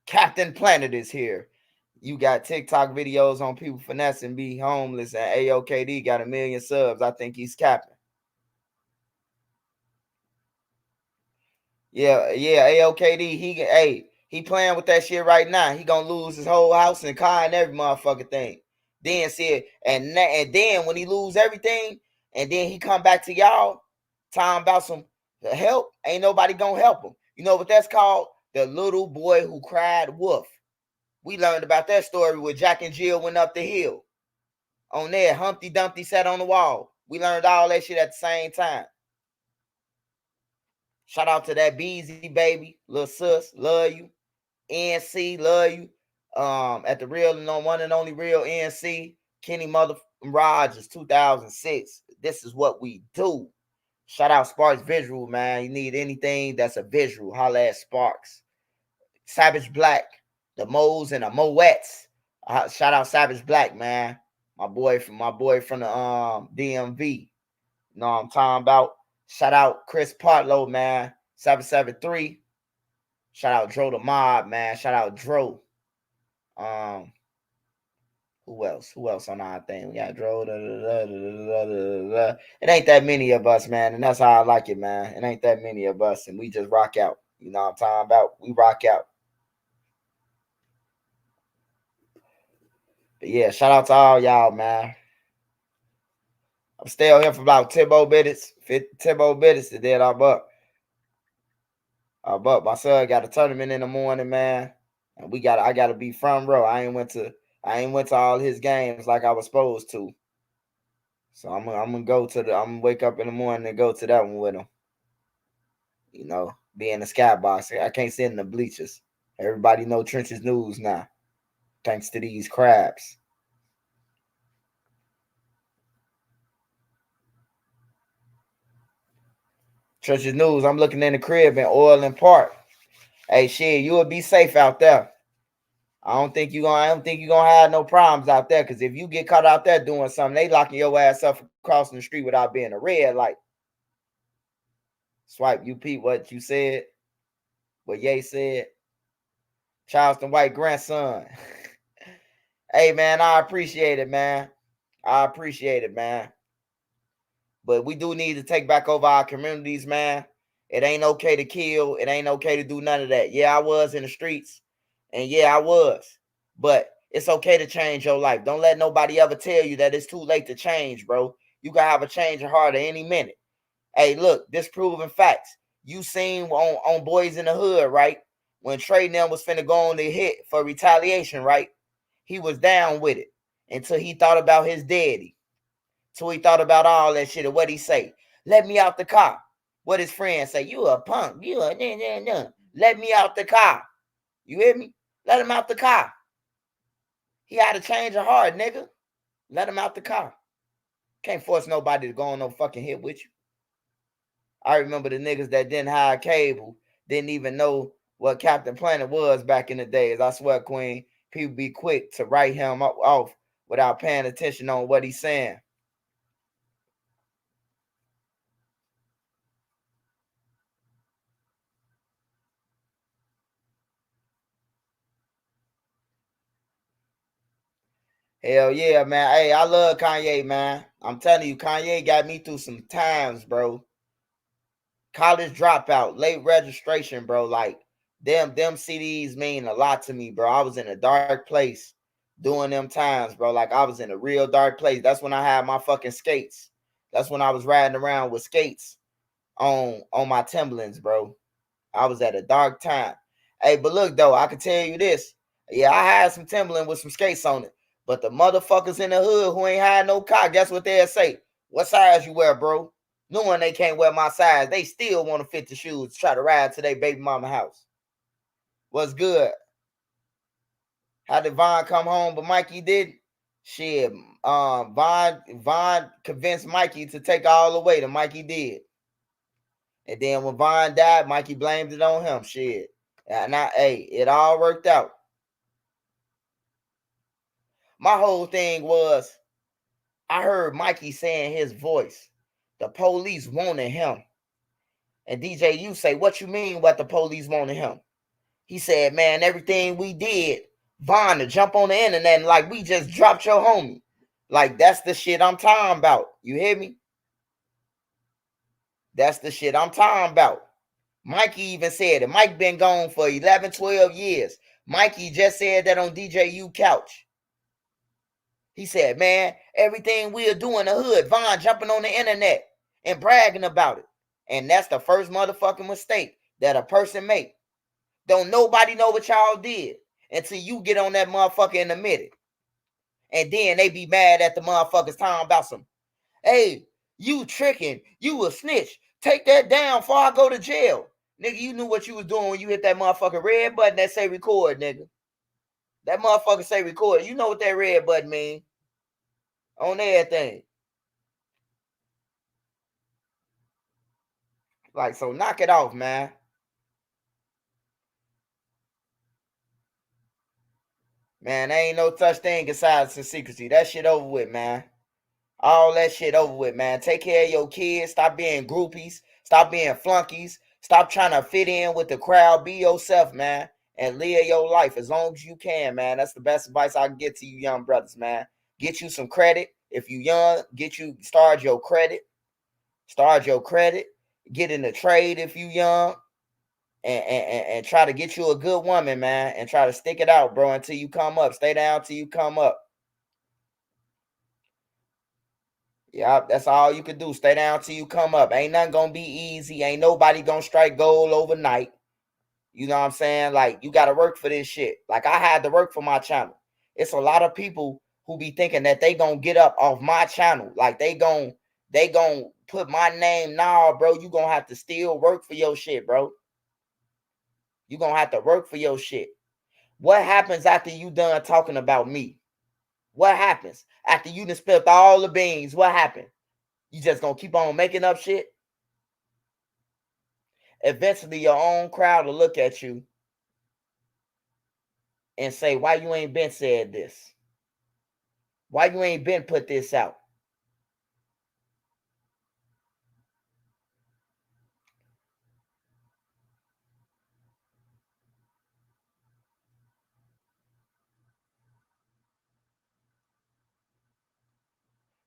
Captain Planet is here. You got TikTok videos on people finessing, be homeless, and AOKD got 1 million subs. I think he's capping. Yeah, AOKD, he playing with that shit right now. He gonna lose his whole house and car and every motherfucking thing. Then said, and then when he lose everything, and then he come back to y'all, talking about some help, ain't nobody gonna help him. You know what that's called? The little boy who cried wolf. We learned about that story where Jack and Jill went up the hill. On there, Humpty Dumpty sat on the wall. We learned all that shit at the same time. Shout out to that Beezy baby, little sis, love you. NC, love you. At the real and one and only real NC, Kenny Mother Rogers, 2006. This is what we do. Shout out Sparks Visual, man. You need anything that's a visual, holla at Sparks. Savage Black, the Moes and the Moettes. Shout out Savage Black, man. My boy from the DMV. You know what I'm talking about? Shout out Chris Partlow, man. 773. Shout out Dro the Mob, man. Shout out Dro. Who else on our thing? We got Dro. It ain't that many of us, man. And that's how I like it, man. It ain't that many of us. And we just rock out. You know what I'm talking about? We rock out. But yeah, shout out to all y'all, man. I'm still here for about 10 more minutes. 10 more minutes, and then I'm up. But my son got a tournament in the morning, man. And I gotta be front row. I ain't went to all his games like I was supposed to. So I'm gonna wake up in the morning and go to that one with him. You know, be in the skybox. I can't sit in the bleachers. Everybody know Trenches News now. Thanks to these crabs. Trenches News, I'm looking in the crib in Orland Park. Hey, shit, you will be safe out there. I don't think you're gonna have no problems out there, because if you get caught out there doing something, they locking your ass up crossing the street without being a red light. Swipe, you peep what you said, what Ye said. Charleston White grandson. Hey, man, I appreciate it, man. But we do need to take back over our communities, man. It ain't okay to kill. It ain't okay to do none of that. Yeah, I was in the streets. And yeah, I was. But it's okay to change your life. Don't let nobody ever tell you that it's too late to change, bro. You can have a change of heart at any minute. Hey, look, disproven facts. You seen on Boys in the Hood, right? When Trey Nam was finna go on the hit for retaliation, right? He was down with it until he thought about his daddy. Till he thought about all that shit. And what he say? Let me out the car. What his friends say? You a punk. You a nah. Let me out the car. You hear me? Let him out the car. He had to change of heart, nigga. Let him out the car. Can't force nobody to go on no fucking hit with you. I remember the niggas that didn't have cable, didn't even know what Captain Planet was back in the days. I swear, Queen, people be quick to write him off without paying attention on what he's saying. Hell yeah, man. Hey, I love Kanye, man. I'm telling you, Kanye got me through some times, bro. College dropout, late registration, bro. Like, them CDs mean a lot to me, bro. I was in a dark place during them times, bro. Like, I was in a real dark place. That's when I had my fucking skates. That's when I was riding around with skates on my Timberlands, bro. I was at a dark time. Hey, but look, though, I can tell you this. Yeah, I had some Timberland with some skates on it. But the motherfuckers in the hood who ain't had no car, guess what they'll say? What size you wear, bro? Knowing they can't wear my size, they still want to fit the shoes, try to ride to their baby mama house. What's good? How did Vaughn come home, but Mikey didn't? Shit, Vaughn convinced Mikey to take all the weight, and Mikey did. And then when Vaughn died, Mikey blamed it on him. Shit. And it all worked out. My whole thing was, I heard Mikey saying his voice. The police wanted him. And DJ, you say, what you mean what the police wanted him? He said, man, everything we did, Vaughn to jump on the internet and like we just dropped your homie. Like, that's the shit I'm talking about. You hear me? That's the shit I'm talking about. Mikey even said it. Mike been gone for 11, 12 years. Mikey just said that on DJU couch. He said, man, everything we'll do in the hood, Vaughn jumping on the internet and bragging about it. And that's the first motherfucking mistake that a person make. Don't nobody know what y'all did until you get on that motherfucker and admit it. And then they be mad at the motherfuckers talking about some, hey, you tricking, you a snitch. Take that down before I go to jail. Nigga, you knew what you was doing when you hit that motherfucking red button that say record, nigga. That motherfucker say record. You know what that red button mean. On everything. Like, so knock it off, man. Man, there ain't no such thing as silence and secrecy. That shit over with, man. All that shit over with, man. Take care of your kids. Stop being groupies. Stop being flunkies. Stop trying to fit in with the crowd. Be yourself, man. And live your life as long as you can, man. That's the best advice I can get to you young brothers, man. Get you some credit. If you young, start your credit. Start your credit. Get in the trade if you young. And try to get you a good woman, man. And try to stick it out, bro, until you come up. Stay down till you come up. Yeah, that's all you can do. Stay down till you come up. Ain't nothing gonna be easy. Ain't nobody gonna strike gold overnight. You know what I'm saying? Like, you gotta work for this shit. Like, I had to work for my channel. It's a lot of people who be thinking that they gonna get up off my channel. Like, they gonna put my name. Nah, bro, you gonna have to still work for your shit, bro. You gonna have to work for your shit. What happens after you done talking about me? What happens after you done spilled all the beans? What happened? You just gonna keep on making up shit? Eventually, your own crowd will look at you and say, why you ain't been said this? Why you ain't been put this out?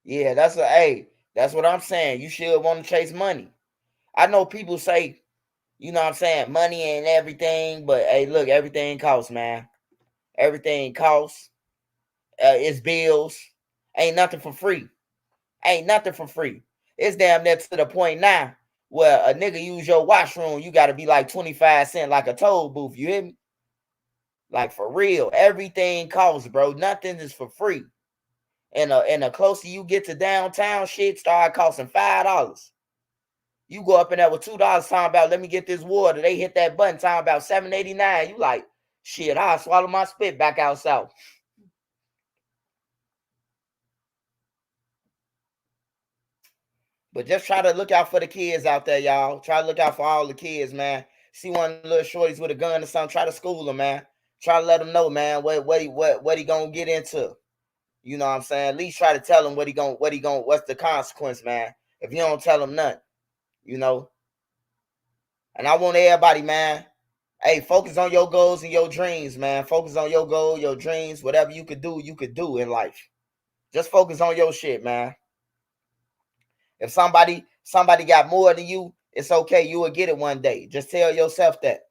Yeah, that's what I'm saying. You should want to chase money. I know people say, you know what I'm saying, money ain't everything, but hey, look, everything costs, man. Everything costs. It's bills. Ain't nothing for free. Ain't nothing for free. It's damn near to the point now where a nigga use your washroom, you got to be like 25 cents like a toll booth. You hear me? Like for real, everything costs, bro. Nothing is for free. And the closer you get to downtown, shit start costing $5. You go up in there with $2 talking about, let me get this water. They hit that button talking about $7.89. You like, shit, I'll swallow my spit back out south. But just try to look out for the kids out there, y'all. Try to look out for all the kids, man. See one little shorties with a gun or something, try to school them, man. Try to let them know, man, what he gonna get into. You know what I'm saying? At least try to tell him what's the consequence, man. If you don't tell him nothing, you know. And I want everybody, man. Hey, focus on your goals and your dreams, man. Focus on your goal, your dreams, whatever you could do in life. Just focus on your shit, man. If somebody got more than you, it's okay. You will get it one day. Just tell yourself that.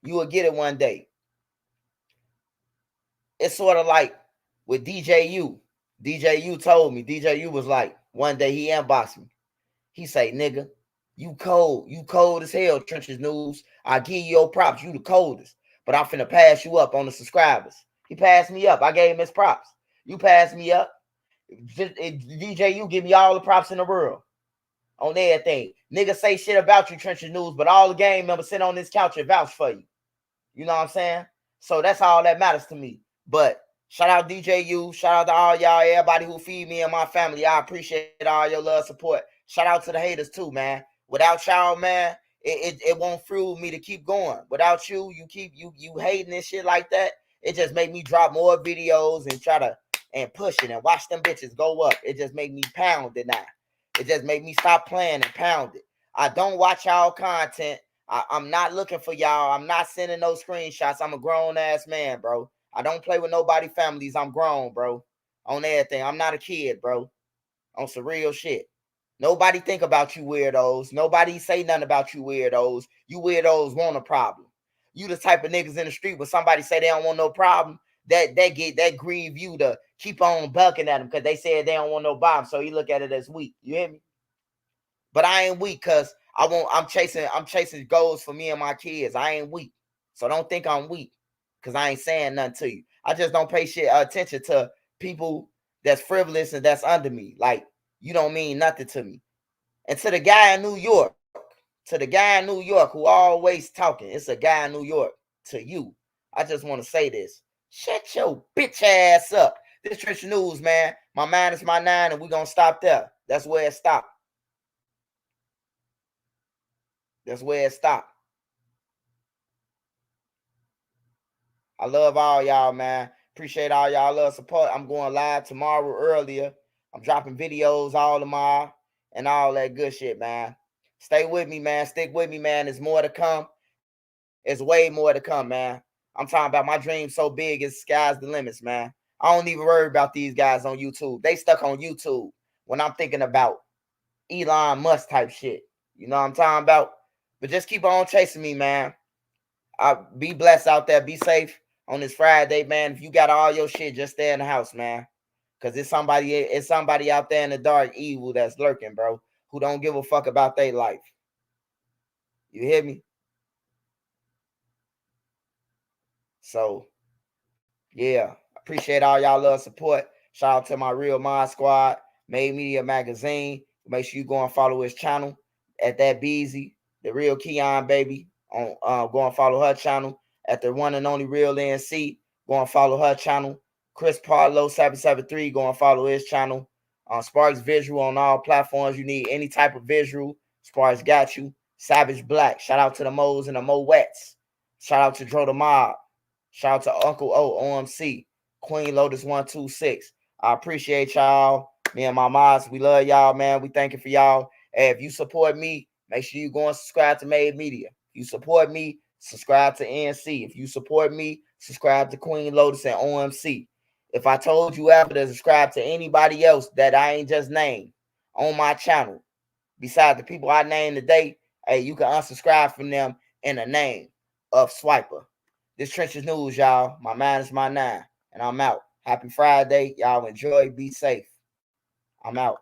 You will get it one day. It's sort of like with DJU. DJU told me. DJU was like, one day he inboxed me. He say, nigga, you cold. You cold as hell, Trenches News. I give you your props. You the coldest. But I'm finna pass you up on the subscribers. He passed me up. I gave him his props. You passed me up. DJU give me all the props in the world. On everything. Niggas say shit about you, Trenches News, but all the game members sit on this couch and vouch for you. You know what I'm saying? So that's all that matters to me. But shout out DJU. Shout out to all y'all, everybody who feed me and my family. I appreciate all your love, support. Shout out to the haters too, man. Without y'all, man, it won't fuel me to keep going. Without you, you hating and shit like that. It just make me drop more videos and try to and push it and watch them bitches go up. It just make me pound it now. It just make me stop playing and pound it. I don't watch y'all content. I'm not looking for y'all. I'm not sending no screenshots. I'm a grown-ass man, bro. I don't play with nobody families. I'm grown, bro. On everything. I'm not a kid, bro. On some real shit. Nobody think about you weirdos. Nobody say nothing about you weirdos. You weirdos want a problem. You the type of niggas in the street when somebody say they don't want no problem, that grieve you to keep on bucking at them because they said they don't want no bomb. So you look at it as weak. You hear me? But I ain't weak because I'm chasing goals for me and my kids. I ain't weak. So don't think I'm weak because I ain't saying nothing to you. I just don't pay attention to people that's frivolous and that's under me. Like, you don't mean nothing to me. And to the guy in New York, who always talking, it's a guy in New York, to you, I just want to say this. Shut your bitch ass up. This Trench News, man. My 9 is my 9, and we're going to stop there. That's where it stopped. That's where it stopped. I love all y'all, man. Appreciate all y'all love support. I'm going live tomorrow earlier. I'm dropping videos all tomorrow and all that good shit, man. Stay with me, man. Stick with me, man. There's more to come. There's way more to come, man. I'm talking about my dream so big, it's sky's the limits, man. I don't even worry about these guys on YouTube. They stuck on YouTube when I'm thinking about Elon Musk type shit. You know what I'm talking about? But just keep on chasing me, man. Be blessed out there. Be safe on this Friday, man. If you got all your shit, just stay in the house, man. Because it's somebody out there in the dark evil that's lurking, bro, who don't give a fuck about their life. You hear me? So, yeah. Appreciate all y'all love support. Shout out to my Real Mod Squad, Made Media Magazine. Make sure you go and follow his channel at that Beezy, the Real Keon, baby. Go and follow her channel at the one and only Real NC. Go and follow her channel. Chris Parlow 773. Go and follow his channel. Sparks Visual on all platforms. You need any type of visual, Sparks got you. Savage Black. Shout out to the Mo's and the Moettes. Shout out to Dro the Mob. Shout out to Uncle O, OMC. Queen Lotus 126. I appreciate y'all. Me and my mods, we love y'all, man. We thank you for y'all. Hey, if you support me, make sure you go and subscribe to Made Media. If you support me, subscribe to NC. If you support me, subscribe to Queen Lotus and OMC. If I told you ever to subscribe to anybody else that I ain't just named on my channel, besides the people I named today, hey, you can unsubscribe from them in the name of Swiper. This Trenches News, y'all. My 9 is my 9, and I'm out. Happy Friday. Y'all enjoy. Be safe. I'm out.